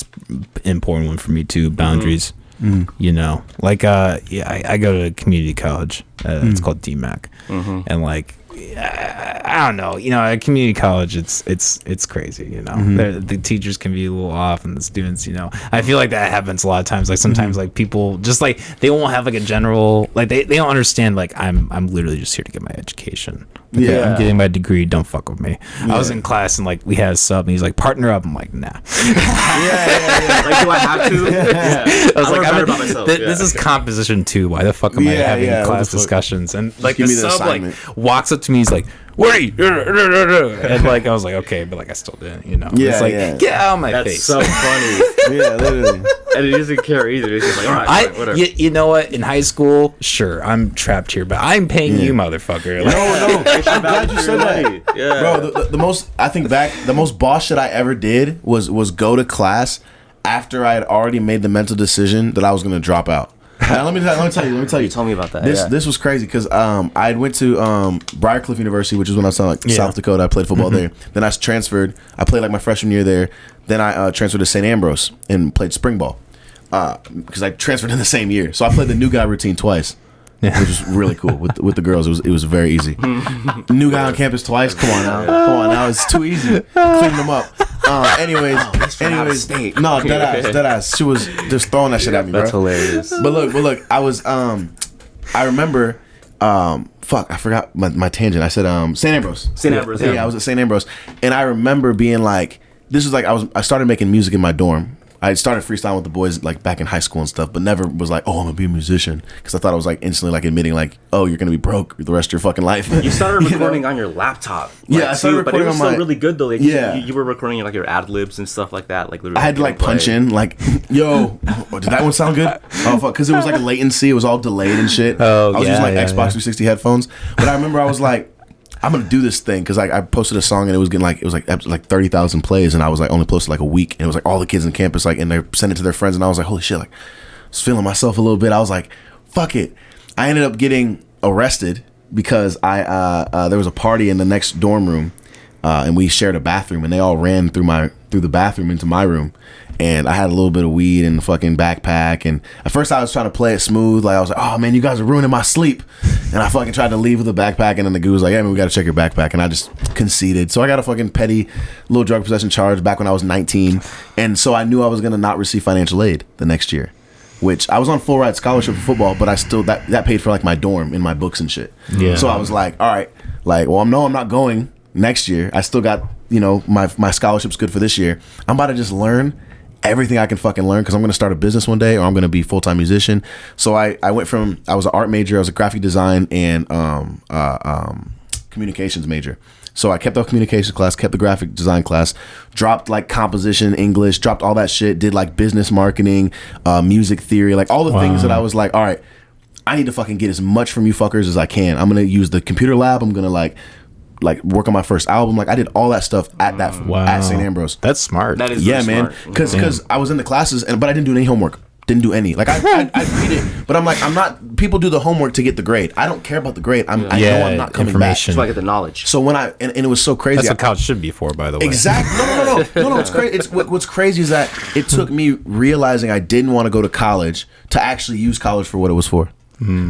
important one for me too. Boundaries. Like I go to community college. It's called DMAC, and like I don't know. At community college, it's crazy. The teachers can be a little off, and the students. I feel like that happens a lot of times. Like sometimes, like people just like they won't have like a general like they don't understand. Like I'm literally just here to get my education. Like, I'm getting my degree. Don't fuck with me. I was in class and like we had a sub, and he's like, partner up. I'm like, nah. Like, do I have to? I was like, better about myself. This is composition 2. Why the fuck am I having what class the fuck? discussions? And like the give me the sub like assignment. walks up to me, he's like, "Wait," and like I was like, okay, but like I still didn't. It's like get out of my That's face. so funny. Yeah, literally. And he doesn't care either. He's just like, all right, whatever. You know what? In high school, sure, I'm trapped here, but I'm paying you, motherfucker. Like, No. I'm glad you said that. Yeah. Bro, the most, I think back, the most boss shit I ever did was go to class after I had already made the mental decision that I was going to drop out. Now, let me tell you. Tell me about that. This was crazy because I went to Briarcliff University, which is when I was in like South Dakota. I played football there. Then I transferred. I played like my freshman year there. Then I transferred to St. Ambrose and played spring ball because I transferred in the same year. So I played the new guy routine twice, which was really cool with the girls. It was very easy. New guy on campus twice. Come on now, it's too easy. Clean them up. Anyways, no, dead ass. She was just throwing that shit at me, bro. That's hilarious. But look, I was, I remember, fuck, I forgot my tangent. I said, St. Ambrose. St. Ambrose, Yeah, I was at St. Ambrose, and I remember being like, this was like, I started making music in my dorm. I started freestyling with the boys like back in high school and stuff, but never was like, oh, I'm gonna be a musician, because I thought I was like instantly like admitting like, oh, you're gonna be broke the rest of your fucking life. You started recording on your laptop. Yeah, I started recording, but it was still really good though. Like, yeah, you were recording like your ad libs and stuff like that. Like literally, I had to like punch in like, yo, did that one sound good? Oh fuck, because it was like a latency. It was all delayed and shit. I was using like Xbox 360 headphones, but I remember I was like, I'm gonna do this thing, because I posted a song and it was getting like, it was like 30,000 plays, and I was like only posted like a week, and it was like all the kids in campus like, and they sent it to their friends, and I was like, holy shit, like I was feeling myself a little bit. I was like, fuck it. I ended up getting arrested because there was a party in the next dorm room, and we shared a bathroom, and they all ran through the bathroom into my room. And I had a little bit of weed in the fucking backpack. And at first I was trying to play it smooth. Like I was like, oh man, you guys are ruining my sleep. And I fucking tried to leave with the backpack. And then the goo was like, yeah, man, we got to check your backpack. And I just conceded. So I got a fucking petty little drug possession charge back when I was 19. And so I knew I was going to not receive financial aid the next year, which I was on full ride scholarship for football, but I still, that paid for like my dorm and my books and shit. Yeah. So I was like, all right, like, well, I'm not going next year. I still got, my scholarship's good for this year. I'm about to just learn everything I can fucking learn, because I'm going to start a business one day, or I'm going to be a full-time musician. So I went from, I was an art major, I was a graphic design and communications major. So I kept the communications class, kept the graphic design class, dropped like composition, English, dropped all that shit, did like business marketing, music theory, like all the things that I was like, all right, I need to fucking get as much from you fuckers as I can. I'm going to use the computer lab. I'm going to like work on my first album. Like I did all that stuff at St. Ambrose. That's smart. That is man. Because I was in the classes, but I didn't do any homework. Didn't do any. Like I read it, but I'm like, I'm not. People do the homework to get the grade. I don't care about the grade. I know I'm not coming back. Just like the knowledge. So when and it was so crazy. That's what college should be for, by the way. Exactly. No. It's crazy. What's crazy is that it took me realizing I didn't want to go to college to actually use college for what it was for.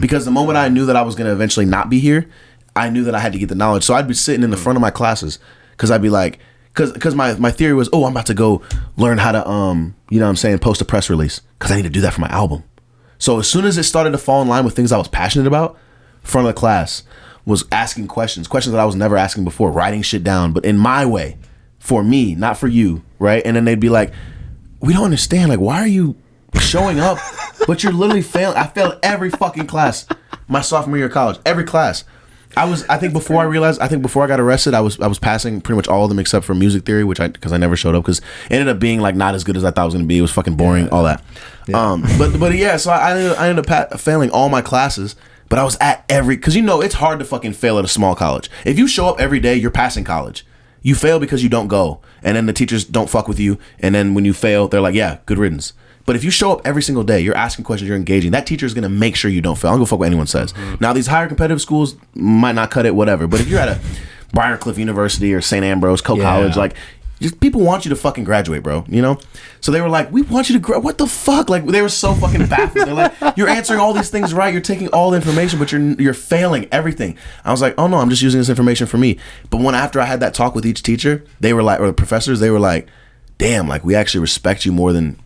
Because the moment I knew that I was going to eventually not be here, I knew that I had to get the knowledge. So I'd be sitting in the front of my classes, because I'd be like, because my theory was, oh, I'm about to go learn how to post a press release, because I need to do that for my album. So as soon as it started to fall in line with things I was passionate about, front of the class was asking questions that I was never asking before, writing shit down, but in my way, for me, not for you, right? And then they'd be like, we don't understand, like, why are you showing up, but you're literally failing? I failed every fucking class my sophomore year of college, every class. I think before I got arrested, I was passing pretty much all of them except for music theory, because I never showed up, because it ended up being like not as good as I thought it was going to be. It was fucking boring, all that. Yeah. So I ended up failing all my classes, but I was at because it's hard to fucking fail at a small college. If you show up every day, you're passing college. You fail because you don't go, and then the teachers don't fuck with you, and then when you fail, they're like, yeah, good riddance. But if you show up every single day, you're asking questions, you're engaging, that teacher is going to make sure you don't fail. I don't give a fuck what anyone says. Now, these higher competitive schools might not cut it, whatever. But if you're at a Briarcliff University or St. Ambrose, College, like, just people want you to fucking graduate, bro, So they were like, we want you to what the fuck? Like, they were so fucking baffled. They're like, you're answering all these things right, you're taking all the information, but you're failing everything. I was like, oh no, I'm just using this information for me. But after I had that talk with each teacher, they were like, or the professors, they were like, damn, like, we actually respect you more than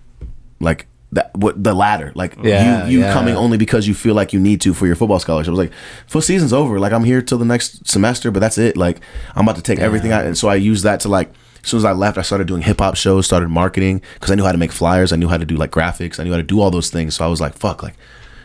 like the latter, like you coming only because you feel like you need to for your football scholarship. I was like, football season's over, like I'm here till the next semester, but that's it. Like I'm about to take everything out. And so I used that to, like, as soon as I left, I started doing hip hop shows, started marketing, because I knew how to make flyers, I knew how to do like graphics, I knew how to do all those things. So I was like, fuck, like,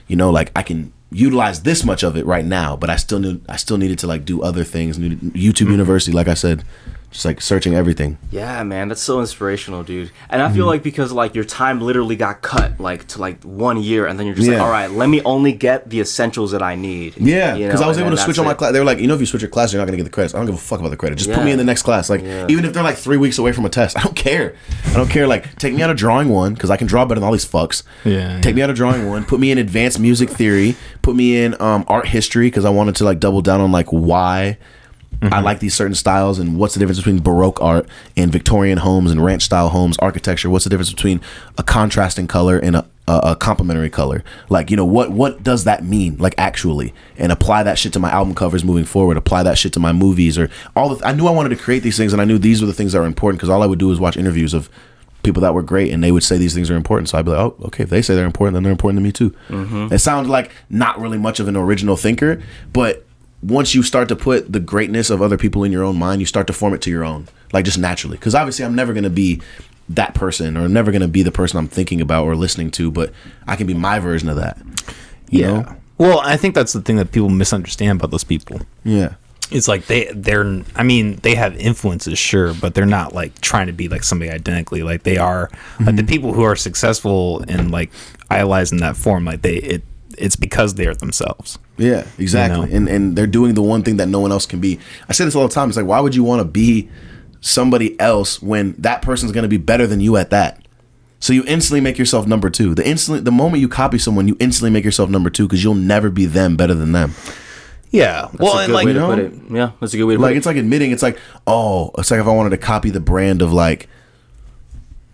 like I can utilize this much of it right now, but I still needed to like do other things. YouTube University, like I said, just like searching everything. Yeah, man, that's so inspirational, dude. And I feel like because like your time literally got cut like to like 1 year, and then you're just like, all right, let me only get the essentials that I need. Yeah, because I was able to switch on my class. They were like, if you switch your class, you're not gonna get the credits. I don't give a fuck about the credit. Just put me in the next class. Like even if they're like 3 weeks away from a test, I don't care. Like take me out of drawing one, because I can draw better than all these fucks. Take me out of drawing one. Put me in advanced music theory. Put me in art history, because I wanted to like double down on like why I like these certain styles, and what's the difference between Baroque art and Victorian homes and ranch style homes, architecture? What's the difference between a contrasting color and a complementary color? Like, you know, what does that mean, like, actually? And apply that shit to my album covers moving forward, apply that shit to my movies, or I knew I wanted to create these things, and I knew these were the things that were important, because all I would do was watch interviews of people that were great, and they would say these things are important. So I'd be like, oh, okay, if they say they're important, then they're important to me too. It sounds like not really much of an original thinker, but once you start to put the greatness of other people in your own mind, you start to form it to your own, like, just naturally. Because obviously I'm never going to be that person, or never going to be the person I'm thinking about or listening to, but I can be my version of that. You know? Well, I think that's the thing that people misunderstand about those people. Yeah. It's like they're I mean, they have influences, sure, but they're not like trying to be like somebody identically. Like, they are like the people who are successful and like idolized in that form, like it's because they are themselves. Yeah, exactly. You know? And they're doing the one thing that no one else can be. I say this all the time. It's like, why would you want to be somebody else when that person's going to be better than you at that? So you instantly make yourself number two. The moment you copy someone, you instantly make yourself number two, because you'll never be them better than them. Yeah. That's a good way to put it. Yeah, that's a good way to put it. Like, it's like admitting, it's like if I wanted to copy the brand of, like,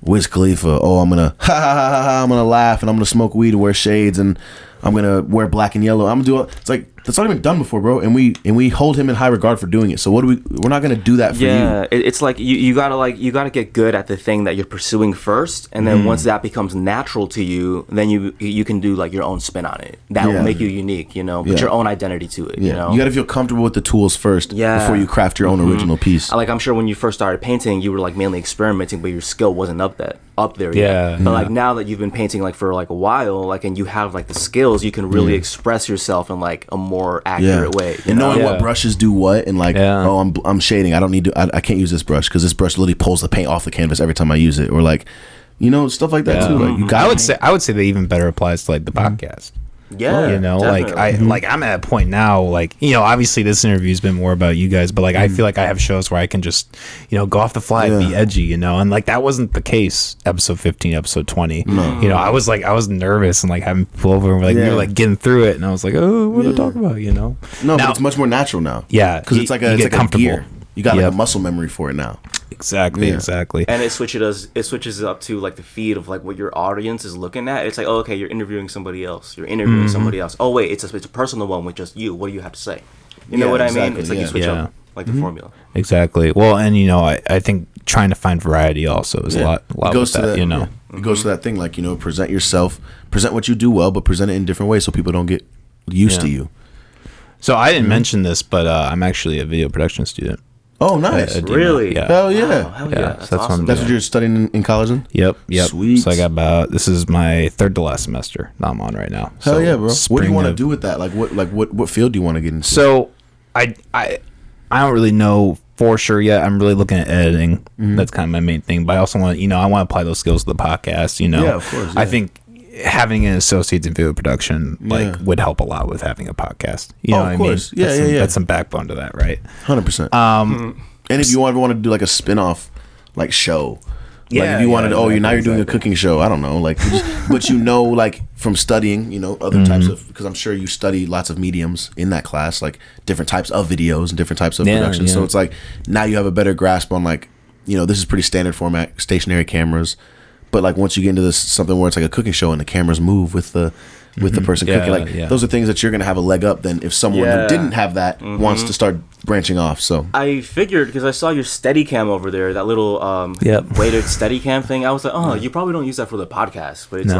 Wiz Khalifa, I'm gonna I'm gonna laugh, and I'm gonna smoke weed and wear shades, and I'm gonna wear black and yellow. I'm gonna do it's like, that's already been done before, bro, and we hold him in high regard for doing it. So we're not gonna do that for you. Yeah, it's like you gotta get good at the thing that you're pursuing first, and then once that becomes natural to you, then you can do like your own spin on it. That will make you unique, you know, put your own identity to it. Yeah. You know, you gotta feel comfortable with the tools first before you craft your own original piece. Like, I'm sure when you first started painting, you were like mainly experimenting, but your skill wasn't up there yet. But like, now that you've been painting like for like a while, like, and you have like the skills, you can really express yourself in like a more accurate way, and knowing what brushes do what, and like, I'm shading, I don't need to, I can't use this brush because this brush literally pulls the paint off the canvas every time I use it, or like, you know, stuff like that too. Like, I would say that even better applies to like the podcast. Yeah, you know, definitely. like I'm at a point now, like, you know, obviously this interview's been more about you guys, but like I feel like I have shows where I can just, you know, go off the fly and be edgy, you know, and like that wasn't the case episode 15, episode 20. You know, I was nervous and like having people over and like we were like getting through it, and I was like, oh, what do I talk about, you know? No, but it's much more natural now. Yeah, because it's like a gear. You got like a muscle memory for it now. Exactly. And it switches up to like the feed of like what your audience is looking at. It's like, oh, okay, you're interviewing somebody else. You're interviewing somebody else. Oh wait, it's a personal one with just you. What do you have to say? You know what I mean? It's like you switch up like the formula. Exactly. Well, and you know, I think trying to find variety also is a lot goes with to that, you know. It goes to that thing, like, you know, present yourself, present what you do well, but present it in different ways so people don't get used to you. So I didn't mention this, but I'm actually a video production student. Oh, nice. Really? Yeah. Hell yeah. Wow, hell yeah. That's awesome. That's what you're studying in college then? Yep. Sweet. So I got this is my third to last semester that I'm on right now. Hell yeah, bro. What do you want to do with that? Like what field do you want to get into? So I don't really know for sure yet. I'm really looking at editing. That's kind of my main thing. But I also want, you know, I want to apply those skills to the podcast, you know. Yeah, of course. Yeah. I think having an associate's in video production would help a lot with having a podcast. You know what I mean? Yeah. That's some backbone to that, right? 100%. And if you ever want to do like a spin-off like show, like if you wanted you're doing a cooking show, I don't know, like, but you know, like from studying, you know, other types of, because I'm sure you study lots of mediums in that class, like different types of videos and different types of production. So it's like now you have a better grasp on, like, you know, this is pretty standard format, stationary cameras, but like once you get into this something where it's like a cooking show and the cameras move with the person cooking, like those are things that you're gonna have a leg up than if someone who didn't have that wants to start branching off. So I figured, because I saw your Steadicam over there, that little weighted Steadicam thing. I was like, oh, you probably don't use that for the podcast, but it's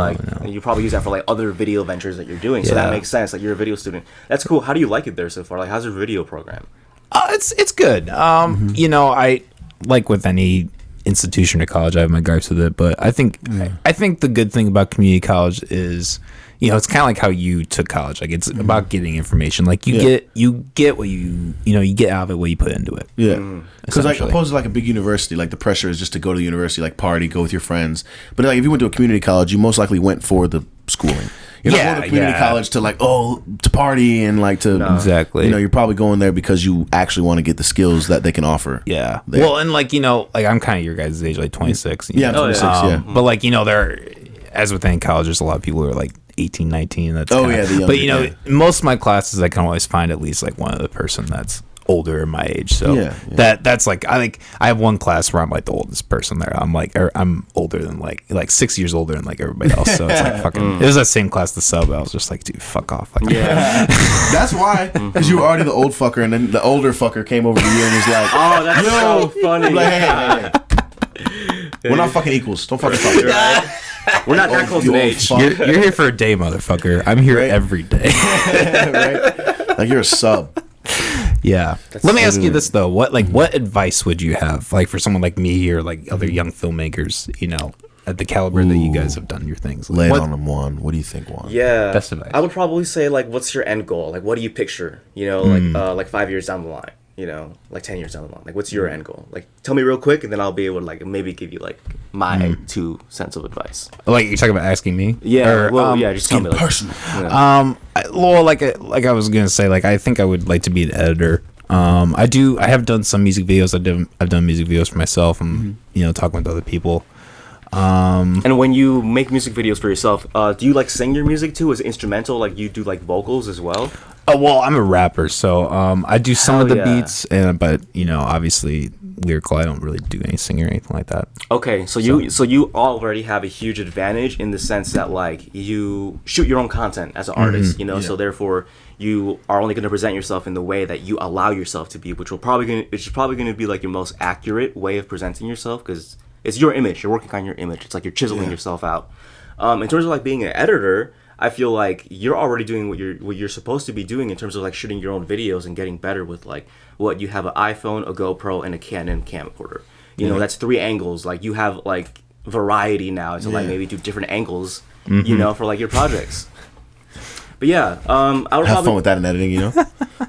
you probably use that for like other video ventures that you're doing. So that makes sense. Like, you're a video student. That's cool. How do you like it there so far? Like, how's your video program? It's good. You know, I like with any institution or college, I have my gripes with it, but I think the good thing about community college is, you know, it's kind of like how you took college. Like, it's about getting information. Like, you get what you get out of it, what you put into it. Yeah. Because like, opposed to like a big university, like the pressure is just to go to the university, like party, go with your friends. But like if you went to a community college, you most likely went for the schooling. You're not going to community college to like, to party and like to exactly. You know, you're probably going there because you actually want to get the skills that they can offer. Yeah. There. Well, and like, you know, like I'm kind of your guys' age, like 26. Yeah, I'm 26. But like, you know, as within college, there's a lot of people who are like 18, 19. That's the younger, but you know, most of my classes, I can always find at least like one other person that's older in my age, so that's like I have one class where I'm like the oldest person there. I'm older than like 6 years older than like everybody else, so it's like fucking it was that same class the sub. I was just like, dude, fuck off. Like, that's why, because you were already the old fucker, and then the older fucker came over to you and was like, oh, that's so funny. Like, hey. We're not fucking equals. Don't fucking talk. Right? We're not that close in age. You're here for a day, motherfucker. I'm here every day. Right? Like, you're a sub. Yeah. Let me ask you this though: what advice would you have, like, for someone like me or like other young filmmakers, you know, at the caliber that you guys have done your things? Lay it on them, Juan. What do you think, Juan? Yeah, best advice. I would probably say, like, what's your end goal? Like, what do you picture? You know, like 5 years down the line. You know, like 10 years down the line. Like, what's your end goal? Like, tell me real quick, and then I'll be able to, like, maybe give you, like, my 2 cents of advice. Like, you're talking about asking me? Yeah. Or, just tell me. Like, personal. Yeah. Well, like I was gonna say, like, I think I would like to be an editor. I have done some music videos. I've done music videos for myself, and you know, talking with other people. And when you make music videos for yourself, do you like sing your music too? Is it instrumental? Like, you do like vocals as well? Oh, well, I'm a rapper, so I do some of the yeah. beats, but you know, obviously lyrical. I don't really do any singing or anything like that. Okay, so you already have a huge advantage in the sense that, like, you shoot your own content as an artist, you know. So therefore, you are only going to present yourself in the way that you allow yourself to be, which is probably going to be like your most accurate way of presenting yourself, because it's your image. You're working on your image. It's like you're chiseling yourself out. In terms of like being an editor, I feel like you're already doing what you're supposed to be doing in terms of like shooting your own videos and getting better with like what you have: an iPhone, a GoPro, and a Canon camcorder. You know, that's 3 angles. Like, you have like variety now to like maybe do different angles, you know, for like your projects. But yeah, I would have fun with that in editing, you know.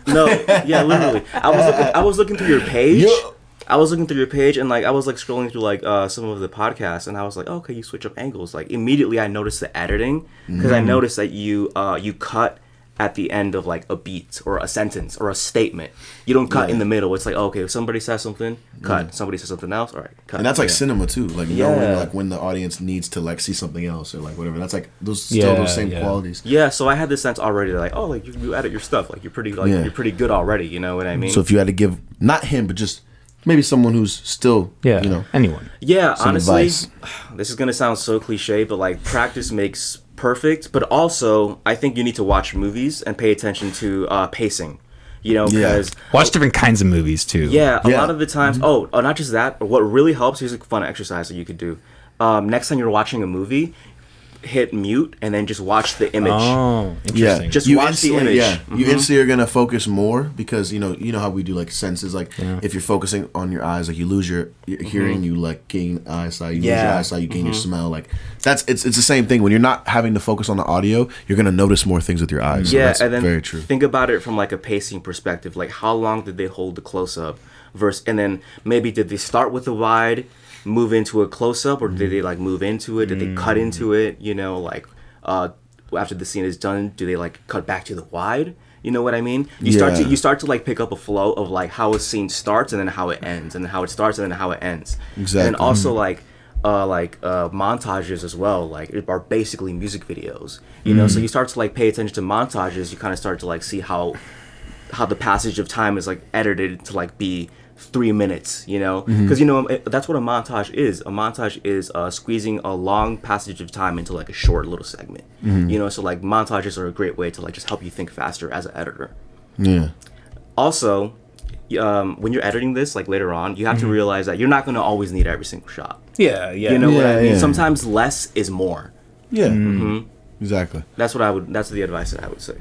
No, yeah, literally. I was looking through your page. Yeah. I was looking through your page, and like I was like scrolling through like some of the podcasts, and I was like, oh, okay, you switch up angles. Like, immediately I noticed the editing, because I noticed that you cut at the end of like a beat or a sentence or a statement. You don't cut in the middle. It's like, okay, if somebody says something, cut. Somebody says something else, all right, cut. And that's like cinema too, like knowing like when the audience needs to like see something else or like whatever. That's like those same qualities. Yeah, so I had this sense already that like, oh, like you edit your stuff, like you're pretty good already. You know what I mean? So if you had to give, not him, but just maybe someone who's still, you know, anyone. Yeah, honestly, advice. This is gonna sound so cliche, but like, practice makes perfect. But also, I think you need to watch movies and pay attention to pacing. You know, because watch different kinds of movies too. Yeah, a lot of the times. Oh, not just that. What really helps, here's a fun exercise that you could do. Next time you're watching a movie, hit mute and then just watch the image. Oh, interesting. Yeah, just watch the image. Yeah, you instantly are gonna focus more, because you know how we do like senses. Like, if you're focusing on your eyes, like you lose your hearing, you like gain eyesight. You lose your eyesight, you gain your smell. Like, it's the same thing. When you're not having to focus on the audio, you're gonna notice more things with your eyes. Yeah, so that's and then very true. Think about it from like a pacing perspective. Like, how long did they hold the close up and then maybe did they start with the wide, move into a close up, or did they like move into it? Did they cut into it? You know, like after the scene is done, do they like cut back to the wide? You know what I mean? You start to like pick up a flow of like how a scene starts and then how it ends, and then how it starts and then how it ends. Exactly. And also like montages as well, like, are basically music videos. You know, so you start to like pay attention to montages. You kind of start to like see how the passage of time is like edited to like be 3 minutes, you know, because you know that's what a montage is. A montage is squeezing a long passage of time into like a short little segment. You know, so like montages are a great way to like just help you think faster as an editor. Yeah. Also, when you're editing this, like later on, you have to realize that you're not going to always need every single shot. Yeah. You know what I mean? Sometimes less is more. Yeah. Exactly. That's the advice that I would say.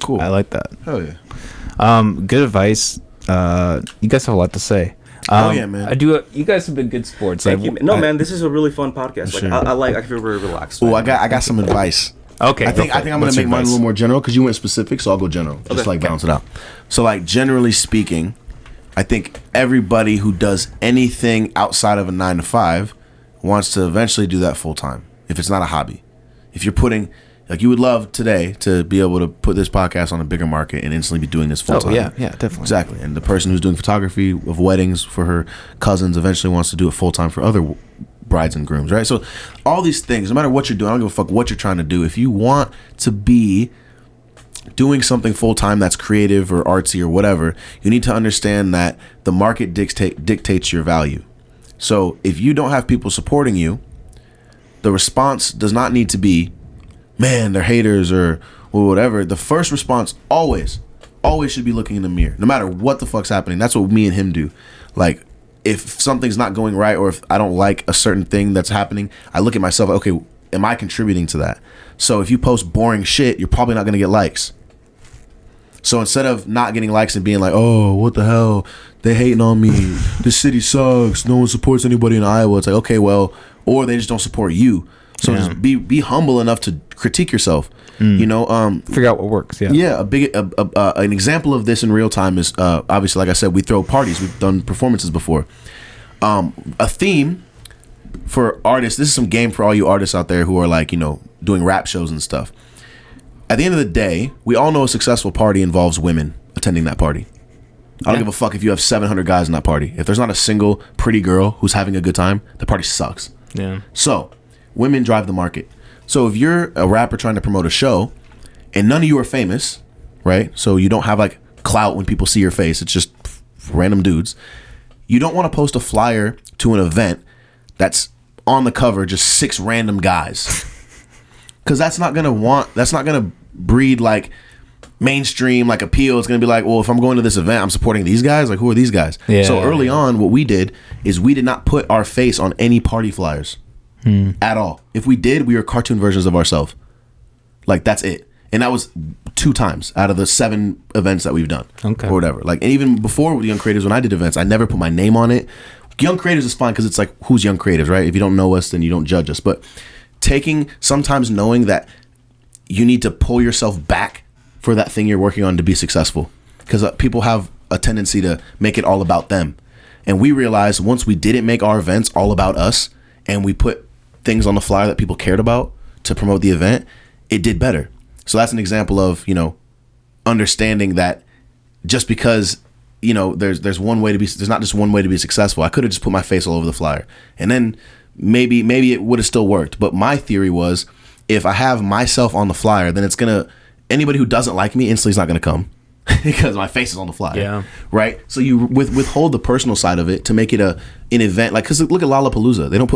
Cool. I like that. Hell yeah. Good advice. You guys have a lot to say. Oh yeah, man. You guys have been good sports. Thank you. No, man, this is a really fun podcast. Like, I feel very relaxed. Oh, I got some advice. Okay. I think I'm gonna make mine a little more general, because you went specific, so I'll go general. Just like balance it out. So like, generally speaking, I think everybody who does anything outside of a 9 to 5 wants to eventually do that full time. If it's not a hobby, if you're putting, like, you would love today to be able to put this podcast on a bigger market and instantly be doing this full time. Yeah, definitely. Exactly. And the person who's doing photography of weddings for her cousins eventually wants to do it full time for other brides and grooms, right? So all these things, no matter what you're doing, I don't give a fuck what you're trying to do. If you want to be doing something full time that's creative or artsy or whatever, you need to understand that the market dictates your value. So if you don't have people supporting you, the response does not need to be, man, they're haters or whatever. The first response always should be looking in the mirror, no matter what the fuck's happening. That's what me and him do. Like, if something's not going right, or if I don't like a certain thing that's happening, I look at myself, okay, am I contributing to that? So if you post boring shit, you're probably not going to get likes. So instead of not getting likes and being like, oh, what the hell, they hating on me, this city sucks, no one supports anybody in Iowa, it's like, okay, well, or they just don't support you. So just be humble enough to critique yourself. You know, figure out what works. An example of this in real time is obviously, like I said, we throw parties. We've done performances before. A theme for artists. This is some game for all you artists out there who are like, you know, doing rap shows and stuff. At the end of the day, we all know a successful party involves women attending that party. I don't give a fuck if you have 700 guys in that party. If there's not a single pretty girl who's having a good time, the party sucks. Yeah. So women drive the market. So if you're a rapper trying to promote a show and none of you are famous, right? So you don't have like clout when people see your face. It's just random dudes. You don't want to post a flyer to an event that's on the cover just 6 random guys. Cuz that's not going to breed like mainstream like appeal. It's going to be like, well, if I'm going to this event, I'm supporting these guys. Like, who are these guys? Yeah, so early on, what we did is we did not put our face on any party flyers. At all. If we did, we were cartoon versions of ourselves. Like, that's it. And that was 2 times out of the 7 events that we've done. Okay. Or whatever. Like, and even before with Young Creatives, when I did events, I never put my name on it. Young Creatives is fine because it's like, who's Young Creatives, right? If you don't know us, then you don't judge us. But sometimes knowing that you need to pull yourself back for that thing you're working on to be successful. Because people have a tendency to make it all about them. And we realized once we didn't make our events all about us, and we put things on the flyer that people cared about to promote the event, it did better. So that's an example of, you know, understanding that just because, you know, there's not just one way to be successful. I could have just put my face all over the flyer, and then maybe it would have still worked. But my theory was, if I have myself on the flyer, then anybody who doesn't like me instantly is not gonna come. Because my face is on the flyer. Yeah. Right? So you withhold the personal side of it to make it an event. Like, because look at Lollapalooza. They don't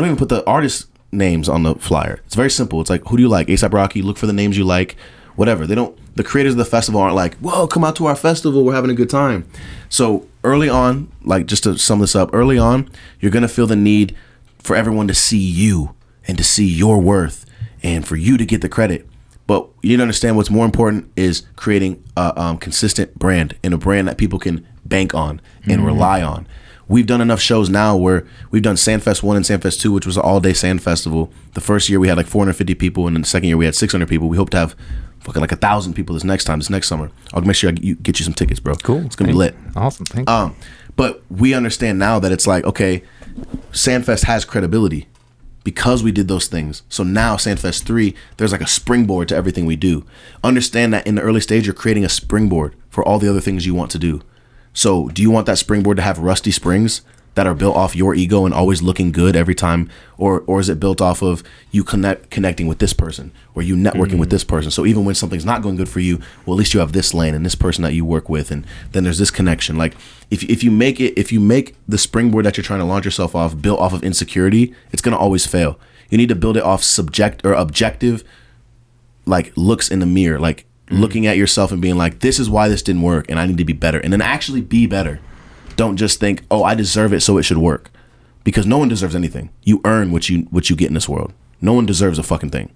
even put the artist names on the flyer. It's very simple. It's like, who do you like? A$AP Rocky. Look for the names you like. Whatever. The creators of the festival aren't like, whoa, come out to our festival. We're having a good time. So early on, like, just to sum this up, early on, you're going to feel the need for everyone to see you and to see your worth and for you to get the credit. But you need to understand what's more important is creating a consistent brand, and a brand that people can bank on and rely on. We've done enough shows now where we've done Sandfest 1 and Sandfest 2, which was an all-day sand festival. The first year we had like 450 people, and then the second year we had 600 people. We hope to have fucking like 1,000 people this next summer. I'll make sure I get you some tickets, bro. Cool. It's going to be lit. Awesome. Thank you. But we understand now that it's like, okay, Sandfest has credibility because we did those things. So now Sandfest 3, there's like a springboard to everything we do. Understand that in the early stage, you're creating a springboard for all the other things you want to do. So do you want that springboard to have rusty springs that are built off your ego and always looking good every time? Or is it built off of you connecting with this person, or you networking with this person? So even when something's not going good for you, well, at least you have this lane and this person that you work with, and then there's this connection. Like if you make the springboard that you're trying to launch yourself off built off of insecurity, it's going to always fail. You need to build it off objective, like, looks in the mirror, like looking at yourself and being like, this is why this didn't work and I need to be better. And then actually be better. Don't just think, oh, I deserve it, so it should work. Because no one deserves anything. You earn what you get in this world. No one deserves a fucking thing.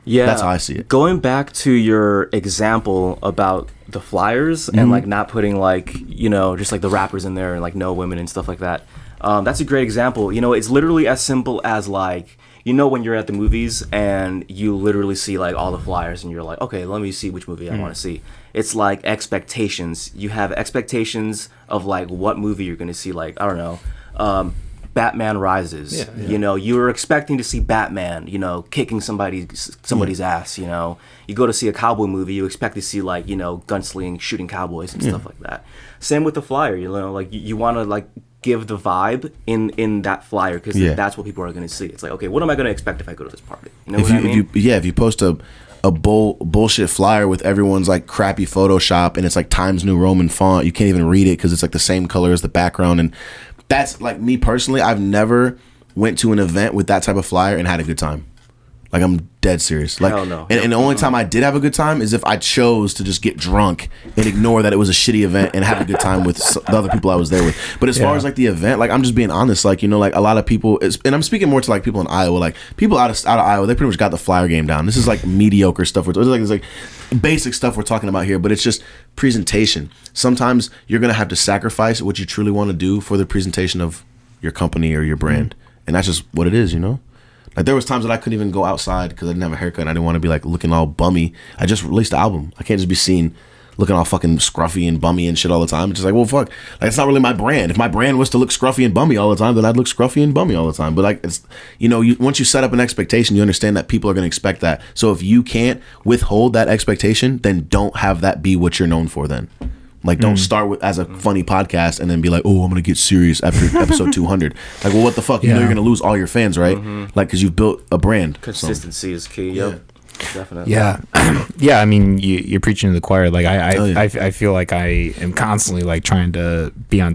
Yeah, that's how I see it. Going back to your example about the flyers and like not putting like, you know, just like the rappers in there and like no women and stuff like that. That's a great example. You know, it's literally as simple as like, you know, when you're at the movies and you literally see like all the flyers and you're like, okay, let me see which movie I want to see. It's like expectations. You have expectations of like what movie you're going to see. Like, I don't know, Batman Rises. Yeah. You know, you were expecting to see Batman, you know, kicking somebody's ass, you know. You go to see a cowboy movie, you expect to see like, you know, gunslinging, shooting cowboys and stuff like that. Same with the flyer, you know, like you want to like give the vibe in that flyer because that's what people are going to see. It's like, okay, what am I going to expect if I go to this party? You know what I mean? If you post a a bullshit flyer with everyone's like crappy Photoshop, and it's like Times New Roman font. You can't even read it because it's like the same color as the background. And that's like, me personally, I've never went to an event with that type of flyer and had a good time. Like, I'm dead serious. Like, hell no. And the only time I did have a good time is if I chose to just get drunk and ignore that it was a shitty event and have a good time with the other people I was there with. But as far as like the event, like, I'm just being honest. Like, you know, like a lot of people, and I'm speaking more to like people in Iowa. Like, people out of Iowa, they pretty much got the flyer game down. This is like mediocre stuff. It's like basic stuff we're talking about here, but it's just presentation. Sometimes you're gonna have to sacrifice what you truly want to do for the presentation of your company or your brand, and that's just what it is, you know. Like, there was times that I couldn't even go outside because I didn't have a haircut and I didn't want to be like looking all bummy. I just released the album. I can't just be seen looking all fucking scruffy and bummy and shit all the time. It's just like, well, fuck. Like, it's not really my brand. If my brand was to look scruffy and bummy all the time, then I'd look scruffy and bummy all the time. But like, it's, you know, once you set up an expectation, you understand that people are going to expect that. So if you can't withhold that expectation, then don't have that be what you're known for then. Like, don't start with as a funny podcast and then be like, oh, I'm going to get serious after episode 200. Like, well, what the fuck? You know you're going to lose all your fans, right? Like, because you've built a brand. Consistency is key. Yep. Definitely. Yeah. Yeah, I mean, you're preaching to the choir. Like, I feel like I am constantly, like, trying to be on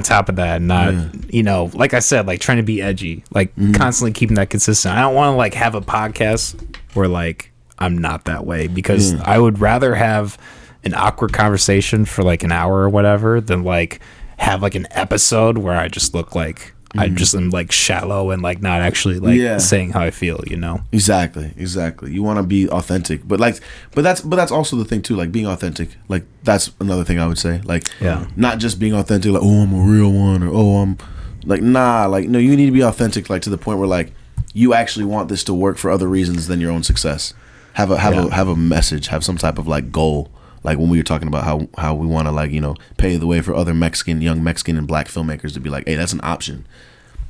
top of that and not, you know, like I said, like, trying to be edgy. Like, constantly keeping that consistent. I don't want to, like, have a podcast where, like, I'm not that way, because I would rather have an awkward conversation for like an hour or whatever than like have like an episode where I just look like I just am like shallow and like not actually like saying how I feel, you know. Exactly. You want to be authentic, but that's also the thing too, like being authentic. Like, that's another thing I would say, like, not just being authentic like, oh, I'm a real one, or oh, I'm like, nah, like, no, you need to be authentic, like, to the point where like you actually want this to work for other reasons than your own success. Have a message, have some type of like goal. Like, when we were talking about how we want to, like, you know, pave the way for other young Mexican and black filmmakers to be like, hey, that's an option.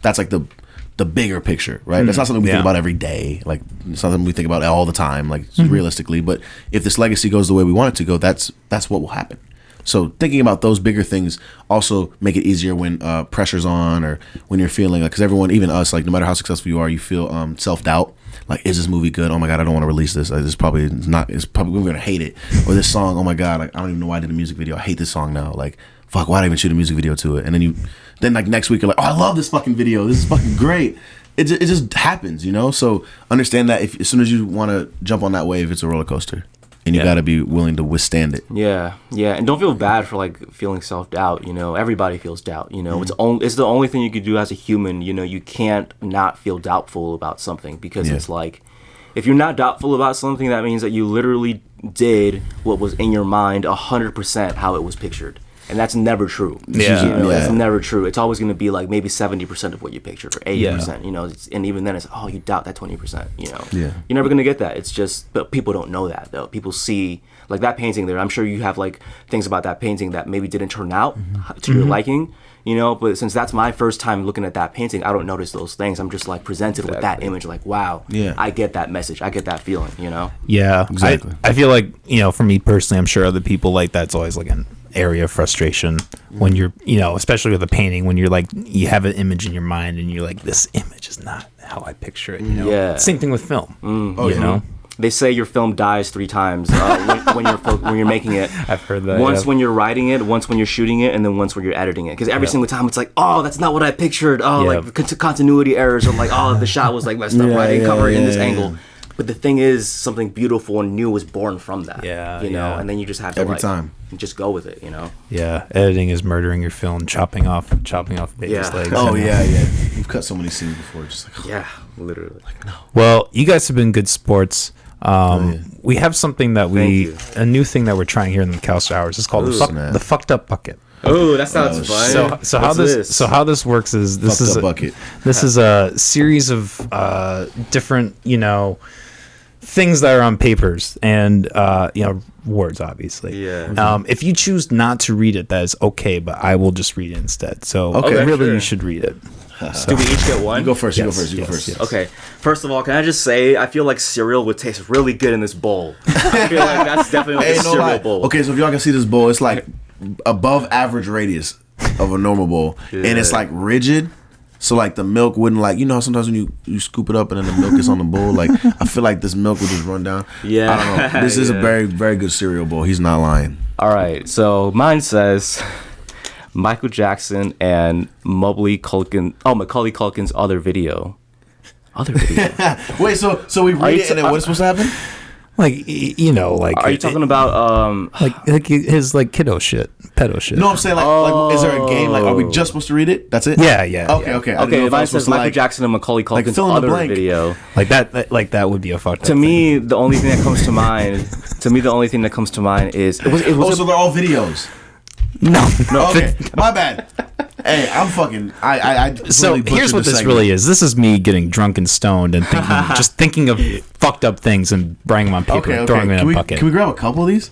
That's like the bigger picture, right? That's not something we think about every day. Like, it's not something we think about all the time, like, realistically. But if this legacy goes the way we want it to go, that's what will happen. So thinking about those bigger things also make it easier when pressure's on, or when you're feeling like, because everyone, even us, like, no matter how successful you are, you feel self-doubt. Like, is this movie good? Oh my god, I don't want to release this. It's probably we're gonna hate it. Or this song, oh my god, like, I don't even know why I did a music video. I hate this song now. Like, fuck, why did I even shoot a music video to it? And then like next week you're like, oh, I love this fucking video. This is fucking great. It just happens, you know. So understand that as soon as you want to jump on that wave, it's a roller coaster. And you got to be willing to withstand it. Yeah, and don't feel bad for like feeling self-doubt. You know, everybody feels doubt. You know, it's the only thing you could do as a human. You know, you can't not feel doubtful about something, because it's like, if you're not doubtful about something, that means that you literally did what was in your mind 100% how it was pictured. And that's never true. That's never true. It's always going to be like maybe 70% of what you pictured, or 80%. You know, and even then it's, oh, you doubt that 20%. You know, you're never going to get that. It's just, but people don't know that though. People see like that painting there. I'm sure you have like things about that painting that maybe didn't turn out to your liking. You know, but since that's my first time looking at that painting, I don't notice those things. I'm just like presented with that image, like, wow, I get that message, I get that feeling. You know. Yeah, exactly. I feel like, you know, for me personally, I'm sure other people, like, that's always like an area of frustration when you're, you know, especially with a painting, when you're like, you have an image in your mind and you're like, this image is not how I picture it, you know. Same thing with film. You know, they say your film dies 3 times when you're making it. I've heard that. Once when you're writing it, once when you're shooting it, and then once when you're editing it. Because every single time it's like, oh, that's not what I pictured. Oh, like continuity errors, or like, oh, the shot was like messed up. I didn't cover it in this angle. But the thing is, something beautiful and new was born from that. You know, and then you just have to every time just go with it. You know. Yeah, editing is murdering your film, chopping off baby's legs. Oh yeah. We've cut so many scenes before, just like literally. Like, no. Well, you guys have been good sports. We have something that a new thing that we're trying here in the McAllister Hours. It's called the fucked up bucket. Oh, that sounds fun. So how this works is this is a series of different, you know, things that are on papers and you know, words, obviously. If you choose not to read it, that is okay, but I will just read it instead. So you should read it. Do we each get one? You go first. You go first. Yes. Okay. First of all, can I just say, I feel like cereal would taste really good in this bowl. I feel like that's definitely like a cereal bowl. Okay, so if y'all can see this bowl, it's like above average radius of a normal bowl, and it's like rigid. So like the milk wouldn't like, you know, sometimes when you scoop it up and then the milk is on the bowl. Like I feel like this milk would just run down. Yeah. I don't know. This is a very, very good cereal bowl. He's not lying. All right. So mine says Michael Jackson and Macaulay Culkin's other video. Wait, so we read it and then what's supposed to happen? Like, you know, like... Are you talking about... like his, like, pedo shit. No, I'm saying, like, is there a game? Like, are we just supposed to read it? That's it? Yeah. Okay. Okay, if I says Michael Jackson and Macaulay Culkin's other video... Like, that would be a fucked up thing. To me, the only thing that comes to mind is... so they're all videos? No. Okay, my bad. Hey, I'm fucking. So here's what this really is. This is me getting drunk and stoned and thinking of fucked up things and bringing them on paper and throwing them in a bucket. Can we grab a couple of these?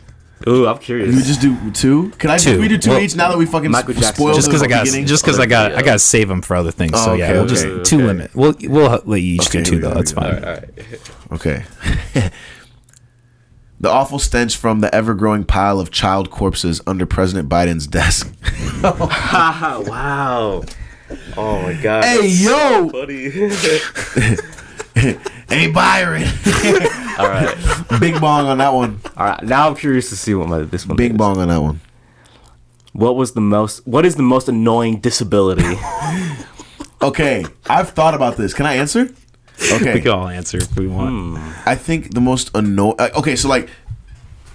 Ooh, I'm curious. Can we just do two? Can I just we do two each now that we fucking spoiled just because I got to save them for other things. So yeah, we'll just two limit. We'll let you each do two though. That's fine. All right. Okay. The awful stench from the ever-growing pile of child corpses under President Biden's desk. Wow. Oh, my God. Hey, yo. Funny. Hey, Byron. All right. Big bong on that one. All right. Now I'm curious to see what this one is. Big bong on that one. What is the most annoying disability? Okay. I've thought about this. Can I answer? Okay. We can all answer if we want. I think the most annoying... Okay, so like...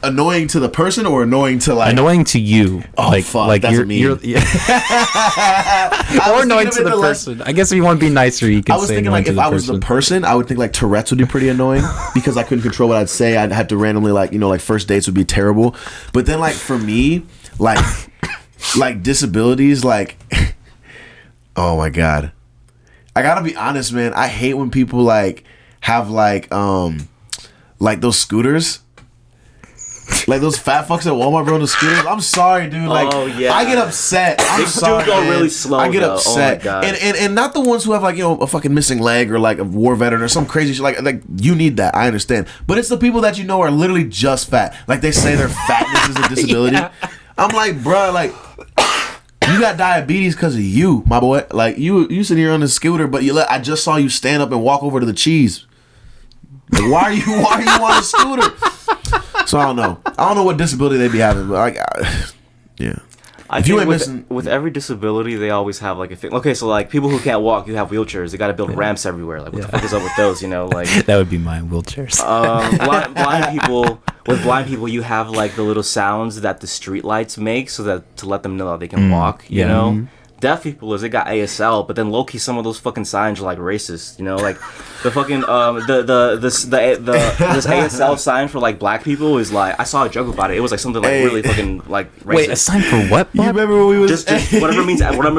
Annoying to the person or annoying to like... Annoying to you. Oh, like, fuck. Like that's you're yeah. Or annoying to the person. I guess if you want to be nicer, you can say I was thinking like if I was the person, I would think like Tourette's would be pretty annoying because I couldn't control what I'd say. I'd have to randomly like, you know, like first dates would be terrible. But then like for me, like disabilities, like... Oh my God. I gotta be honest, man. I hate when people like have like those scooters, like those fat fucks at Walmart, bro. The scooters. I'm sorry, dude. Like, I get upset. I'm sorry. They go really slow. I get though. upset. Oh my God. And not the ones who have like, you know, a fucking missing leg or like a war veteran or some crazy shit. Like you need that. I understand. But it's the people that you know are literally just fat. Like they say their fatness is a disability. Yeah. I'm like, bro, like. You got diabetes because of you, my boy. Like you sitting here on the scooter, but I just saw you stand up and walk over to the cheese. Like, why are you on a scooter? So I don't know what disability they be having, but like, yeah. I think with every disability, they always have like a thing. Okay, so like people who can't walk, you have wheelchairs. They got to build ramps everywhere. Like what the fuck is up with those? You know, like that would be mine. Wheelchairs. Blind people, you have like the little sounds that the street lights make, so that to let them know that they can walk. You know. Mm-hmm. Deaf people they got ASL, but then low-key some of those fucking signs are like racist, you know, like the fucking this ASL sign for like black people is like I saw a joke about it. It was like something like really fucking like racist. Wait, a sign for what? You remember when we was just whatever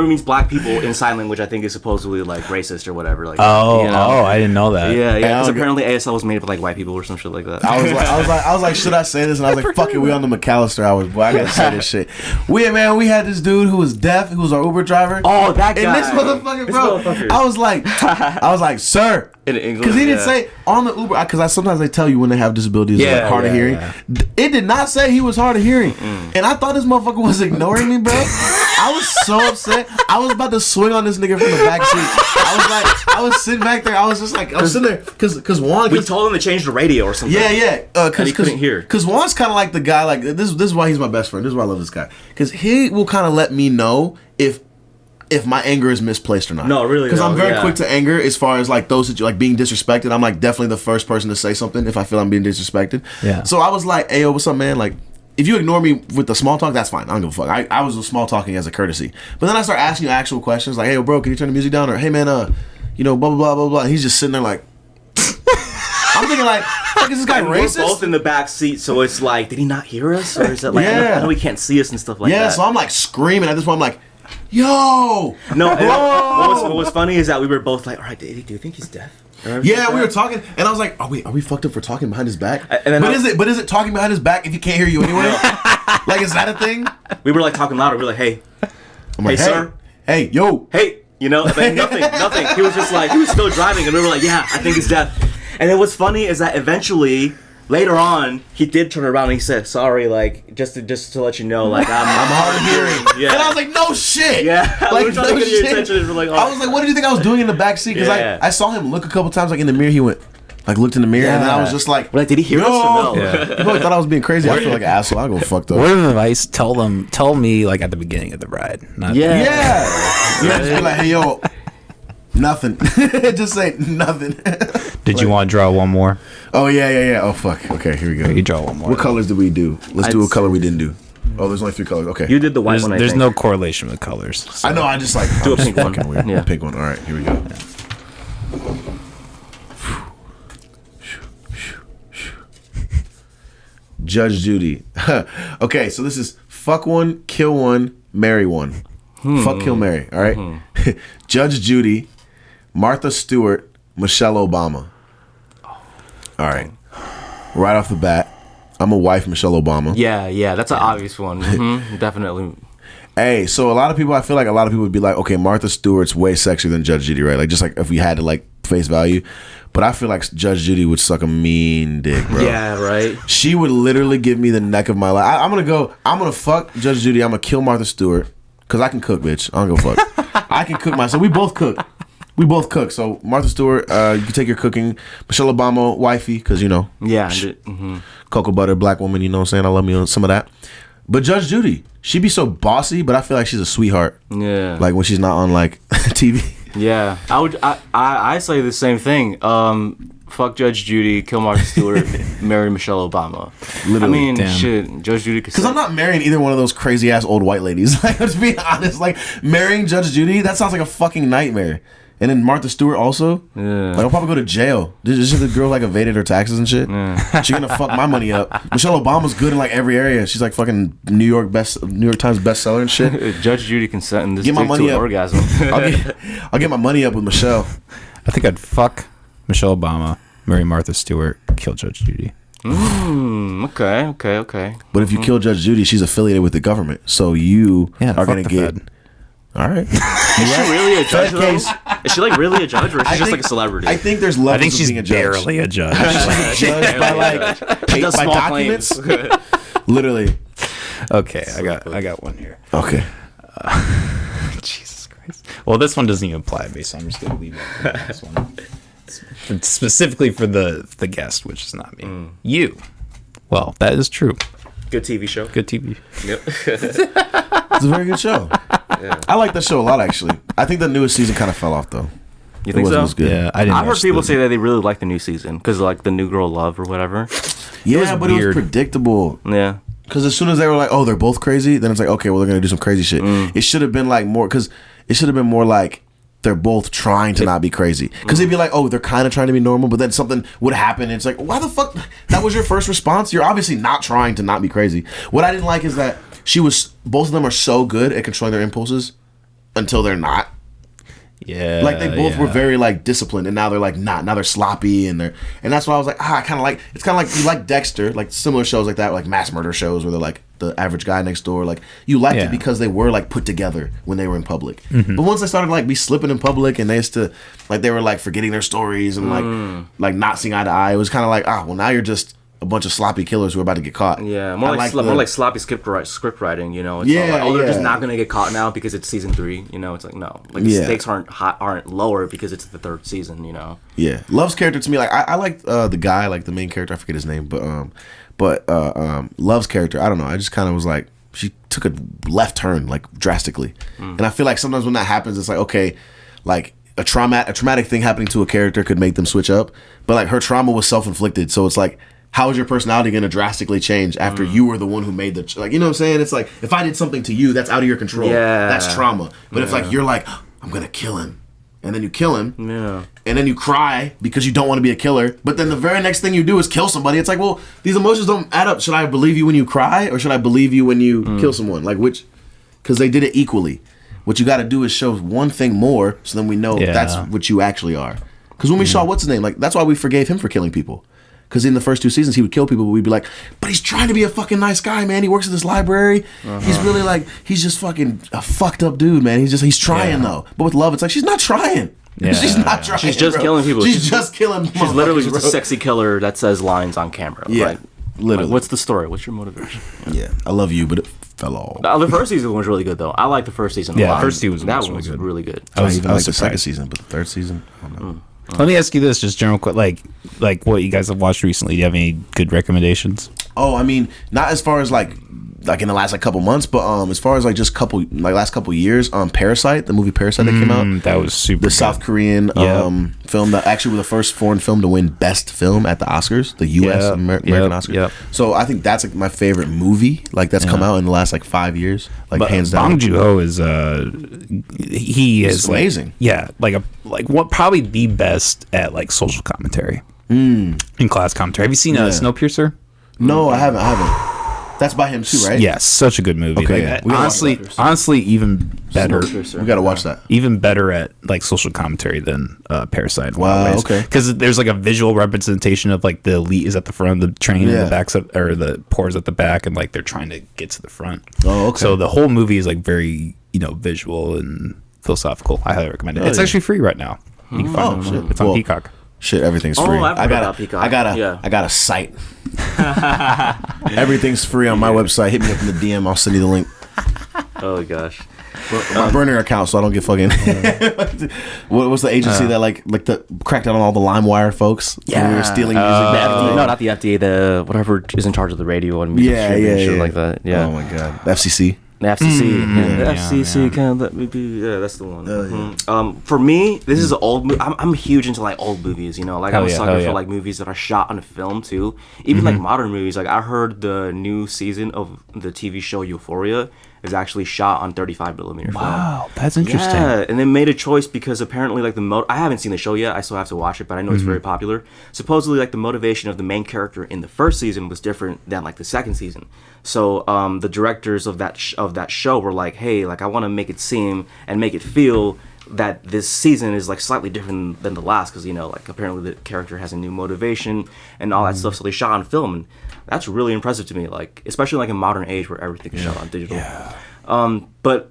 means black people in sign language. I think is supposedly like racist or whatever. Like I didn't know that. Yeah, because apparently ASL was made for like white people or some shit like that. I was like, should I say this? And I was like, fuck it, we on the McAllister hours, boy. I gotta say this shit. We had this dude who was deaf, who was our Uber driver. Oh, that guy. And this motherfucker, bro. I was like, sir. In English. Because he didn't say on the Uber, because sometimes they tell you when they have disabilities, like hard of hearing. Yeah. It did not say he was hard of hearing. And I thought this motherfucker was ignoring me, bro. I was so upset. I was about to swing on this nigga from the back seat. I was sitting back there. I was sitting there, because Juan. We told him to change the radio or something. Yeah. Because he couldn't hear. Because Juan's kind of like the guy, like, this is why he's my best friend. This is why I love this guy. Because he will kind of let me know if my anger is misplaced or not. No, really. Because I'm very quick to anger as far as like those that you like being disrespected. I'm like definitely the first person to say something if I feel I'm being disrespected. Yeah. So I was like, hey, yo, what's up, man? Like, if you ignore me with the small talk, that's fine. I don't give a fuck. I was small talking as a courtesy. But then I start asking you actual questions like, hey, yo, bro, can you turn the music down? Or, hey, man, you know, blah, blah, blah, blah, blah. And he's just sitting there like, I'm thinking like is this guy racist? We're both in the back seat, so it's like, did he not hear us? Or is it like, I know he can't see us and stuff like that. Yeah, so I'm like screaming. At this point, I'm like, yo! No, what was funny is that we were both like, all right, do you think he's deaf? Yeah, we were talking, and I was like, are we fucked up for talking behind his back? But is it talking behind his back if he can't hear you anyway? Like, is that a thing? We were like talking louder. We were like, hey, sir. Hey, yo. Hey, you know, and nothing. He was just like, he was still driving, and we were like, yeah, I think he's deaf. And then what's funny is that eventually later on, he did turn around and he said, "Sorry, like just to let you know, like I'm hard of hearing." Yeah. And I was like, "No shit." Yeah. Like We're trying to get your attention for, like, I was like, "What did you think I was doing in the back seat?" Because I saw him look a couple times, like in the mirror. He went, like looked in the mirror, and then I was just like, did he hear us or no? Yeah. You probably thought I was being crazy. I feel like an asshole. I go fucked up. Word of advice: tell me like at the beginning of the ride. Not Yeah. Just be like, "Hey, yo, nothing." Just say nothing. Did you want to draw one more? Oh yeah. Oh fuck. Okay, here we go. You draw one more. What colors did we do? Let's do a color we didn't do. Oh, there's only 3 colors. Okay. You did the white one. There's no correlation with colors. So. I know. I just like do a pink one. Weird. Yeah. Pink one. All right. Here we go. Judge Judy. Okay, so this is fuck one, kill one, marry one. Fuck, kill, marry. All right. Judge Judy, Martha Stewart, Michelle Obama. All right. Right off the bat, I'm a wife Michelle Obama. Yeah, that's an obvious one. Definitely. Hey, so I feel like a lot of people would be like, okay, Martha Stewart's way sexier than Judge Judy, right? Like, just like if we had to like face value. But I feel like Judge Judy would suck a mean dick, bro. Yeah, right. She would literally give me the neck of my life. I'm gonna fuck Judge Judy. I'm gonna kill Martha Stewart. Because I can cook, bitch. I don't give a fuck. I can cook myself. We both cook. So Martha Stewart, you can take your cooking. Michelle Obama, wifey, because, you know. Yeah. Cocoa butter, black woman, you know what I'm saying? I love me on some of that. But Judge Judy, she'd be so bossy, but I feel like she's a sweetheart. Yeah. Like when she's not on like TV. Yeah. I say the same thing. Fuck Judge Judy, kill Martha Stewart, marry Michelle Obama. Literally. I mean, damn. shit, Judge Judy. Because I'm not marrying either one of those crazy ass old white ladies. Like, let's be honest. Like, marrying Judge Judy, that sounds like a fucking nightmare. And then Martha Stewart also. Yeah. Like, I'll probably go to jail. This is the girl like evaded her taxes and shit. Yeah. She's gonna fuck my money up. Michelle Obama's good in like every area. She's like fucking New York Times bestseller and shit. Judge Judy can send this Get my dick money to an up. orgasm. I'll get my money up with Michelle. I think I'd fuck Michelle Obama, marry Martha Stewart, kill Judge Judy. Okay. But if you kill Judge Judy, she's affiliated with the government, so you are fuck gonna the get. Fed. All right. Is she really a judge? Fed case. Is she like really a judge, or is she just think- like a celebrity? I think there's levels I think of she's being a judge. barely a judge. She's a judge by like She does by small documents. claims. Literally. Okay, I got one here. Okay. Jesus Christ. Well, this one doesn't even apply to me, so I'm just gonna leave it. This one. It's specifically for the guest, which is not me. You. Well, that is true. Good TV show. Good TV. Yep. It's a very good show. Yeah. I like that show a lot, actually. I think the newest season kind of fell off, though. You think so? As good. Yeah, I didn't. I've heard watch people the- say that they really like the new season because like the New Girl Love or whatever. Yeah, but it was weird. predictable. Yeah. Because as soon as they were like, oh, they're both crazy, then it's like, okay, well, they're going to do some crazy shit. It should have been like more, because it should have been more like they're both trying to not be crazy. Because they'd be like, oh, they're kind of trying to be normal, but then something would happen. And it's like, why the fuck? That was your first response? You're obviously not trying to not be crazy. What I didn't like is that both of them are so good at controlling their impulses until they're not. Yeah. Like they both were very like disciplined, and now they're like not. Now they're sloppy, and that's why I was like, I kind of like. It's kind of like you like Dexter, like similar shows like that, like mass murder shows where they're like the average guy next door. Like you liked it because they were like put together when they were in public. But once they started like be slipping in public, and they used to like they were like forgetting their stories and like not seeing eye to eye, it was kind of like well now you're just a bunch of sloppy killers who are about to get caught. Yeah, more like sloppy script writing. You know, it's Yeah, like, they're just yeah. not gonna get caught now because it's season 3. You know, it's like no, like the stakes aren't lower because it's the 3rd season. You know. Yeah, Love's character to me, like I like the guy, like the main character. I forget his name, but Love's character, I don't know. I just kind of was like, she took a left turn like drastically, and I feel like sometimes when that happens, it's like okay, like a traumatic thing happening to a character could make them switch up, but like her trauma was self-inflicted, so it's like, how is your personality going to drastically change after you were the one who made the like, you know what I'm saying? It's like if I did something to you that's out of your control, that's trauma. But if like you're like, I'm gonna kill him, and then you kill him, and then you cry because you don't want to be a killer, but then the very next thing you do is kill somebody. It's like, well, these emotions don't add up. Should I believe you when you cry, or should I believe you when you kill someone? Like which? Because they did it equally. What you got to do is show one thing more, so then we know that's what you actually are. Because when we saw what's his name, like that's why we forgave him for killing people. Because in the first 2 seasons, he would kill people, but we'd be like, but he's trying to be a fucking nice guy, man. He works at this library. He's really like, he's just fucking a fucked up dude, man. He's trying though. But with Love, it's like, she's not trying. Yeah. She's not trying. She's just bro. killing people. She's just killing. She's literally motherfuckers, just a bro. sexy killer that says lines on camera. Yeah, Like, literally. Like, what's the story? What's your motivation? Yeah, I love you, but it fell off. The first season was really good though. I like the first season a Yeah, lot. first season that was one was really good. really good. I even like the second surprised. season, but the third season, I don't know. Let me ask you this, just general, like what you guys have watched recently. Do you have any good recommendations? Oh, I mean, not as far as like in the last like couple months, but as far as like just last couple years, Parasite, the movie Parasite that came out, That was super. the good. South Korean film that actually was the first foreign film to win Best Film at the Oscars, the U.S. Yep. American Oscars. Yep. So I think that's like my favorite movie, like that's come out in the last like 5 years, like But hands Bong down. Joon-ho is he is like, amazing. yeah, like what probably the best at like social commentary and class commentary. Have you seen Snowpiercer? No, I haven't. That's by him too, right? Yes, such a good movie. Okay, Like, yeah. We gotta honestly, even better. We gotta watch that. Even better at like social commentary than Parasite. Wow, okay. Because there's like a visual representation of like the elite is at the front of the train, and the back's at, or the poor's at the back, and like they're trying to get to the front. Oh, okay. So the whole movie is like very visual and philosophical. I highly recommend it. It's actually free right now. You can find it. shit. It's on Well, Peacock. Shit, everything's Oh, free. I've heard about Peacock. I got a site. Everything's free on my website. Hit me up in the DM. I'll send you the link. Oh gosh. My burner account, so I don't get fucking. What was the agency that like the cracked down on all the LimeWire folks? when we were stealing music. The FDA, no, not the FDA. The whatever is in charge of the radio and music streaming and shit like that. Yeah. Oh my god, the FCC. The FCC. The yeah, FCC kind of let me be. Yeah, that's the one. For me, this is an old movie. I'm huge into like old movies. Like I'm a sucker for like movies that are shot on a film too. Even like modern movies. Like I heard the new season of the TV show Euphoria is actually shot on 35 millimeter film. Wow, that's interesting. Yeah, and they made a choice because apparently like I haven't seen the show yet. I still have to watch it, but I know it's very popular. Supposedly like the motivation of the main character in the first season was different than like the second season. So the directors of that show were like, hey, like I want to make it seem and make it feel that this season is like slightly different than the last because like apparently the character has a new motivation and all that stuff. So they shot on film, and that's really impressive to me. Like especially like in modern age where everything is shot on digital. Yeah. But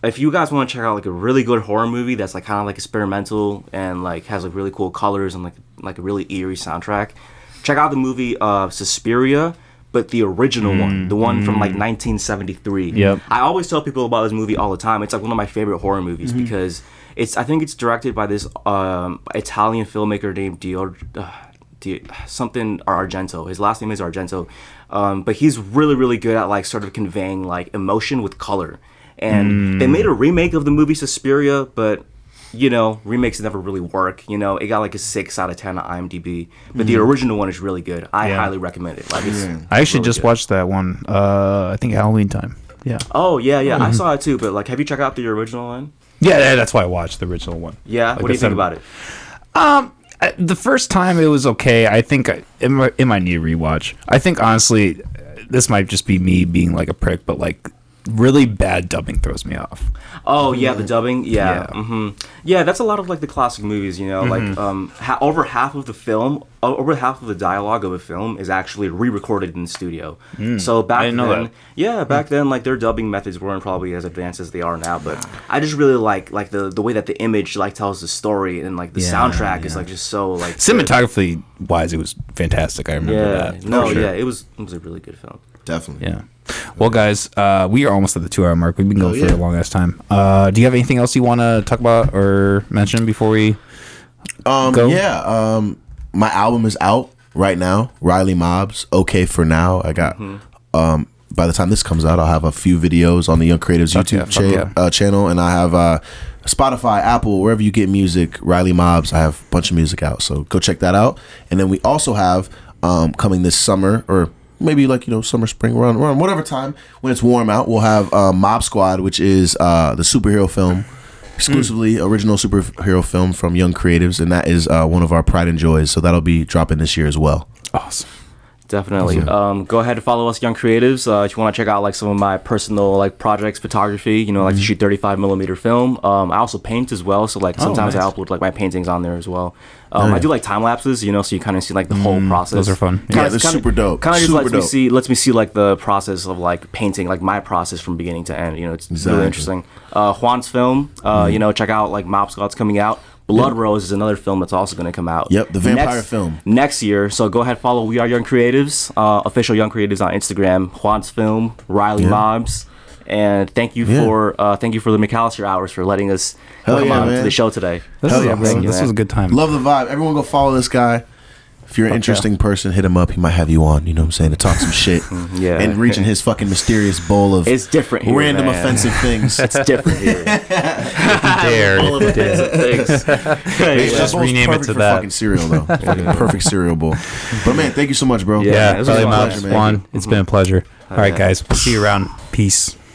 if you guys want to check out like a really good horror movie that's like kind of like experimental and like has like really cool colors and like a really eerie soundtrack, check out the movie Suspiria. But the original one, the one from like 1973. Yep. I always tell people about this movie all the time. It's like one of my favorite horror movies because I think it's directed by this Italian filmmaker named Argento. His last name is Argento. But he's really, really good at like sort of conveying like emotion with color. And they made a remake of the movie Suspiria, but remakes never really work. It got like a 6 out of 10 on IMDb, but the original one is really good. I highly recommend it. Like, it's I actually really just good. watched that one. I think Halloween time. Yeah. Oh yeah, I saw it too. But like, have you checked out the original one? Yeah, that's why I watched the original one. Yeah. Like What do you think about it? The first time it was okay. I think it might need a rewatch. I think honestly, this might just be me being like a prick, but like really bad dubbing throws me off. Oh yeah, the dubbing. Yeah. Yeah. Yeah, that's a lot of like the classic movies. Like over half of the film, over half of the dialogue of a film is actually re-recorded in the studio. So back I didn't know then, that. yeah, back then like their dubbing methods weren't probably as advanced as they are now. But I just really like the way that the image like tells the story and like the soundtrack is like just so like good. Cinematography wise, it was fantastic. I remember Yeah. that. No. for sure. Yeah. It was a really good film. Definitely. Yeah. Well, guys, we are almost at the 2 hour mark. We've been going for yeah. a long ass time. Do you have anything else you want to talk about or mention before we go? Yeah. My album is out right now. Riley Mobz. Okay for now. I got. By the time this comes out, I'll have a few videos on the Young Creatives YouTube channel, and I have Spotify, Apple, wherever you get music. Riley Mobz. I have a bunch of music out, so go check that out. And then we also have coming this summer or maybe like summer, spring, run whatever time when it's warm out, we'll have Mob Squad, which is the superhero film, exclusively original superhero film from Young Creatives, and that is one of our pride and joys. So that'll be dropping this year as well. Awesome. Definitely. Go ahead and follow us, Young Creatives. If you want to check out like some of my personal like projects, photography, I like to shoot 35 millimeter film. I also paint as well, so like sometimes nice. I upload like my paintings on there as well. I do like time lapses, so you kind of see like the whole process. Those are fun. Yeah, they're super dope. Kind of just Super lets me see like the process of like painting, like my process from beginning to end. It's Exactly. really interesting. Juan's film, check out like Mob Squad's coming out. Blood Rose is another film that's also going to come out. Yep, the vampire film. Next year. So go ahead, follow We Are Young Creatives, official Young Creatives on Instagram, Juan's Film, Riley Mobz. And thank you for the McAllister Hours for letting us come on to the show today. This was a good time. Love the vibe. Everyone go follow this guy. If you're an interesting person, hit him up. He might have you on, you know what I'm saying, to talk some shit. And reaching his fucking mysterious bowl of it's different here, random man. offensive things. It's different here. Dare. Just rename it to that. Fucking cereal, though. Fucking perfect cereal bowl. But man, thank you so much, bro. Yeah, it was a Mobz pleasure, Juan. It's been a pleasure. All right, guys. We'll see you around. Peace.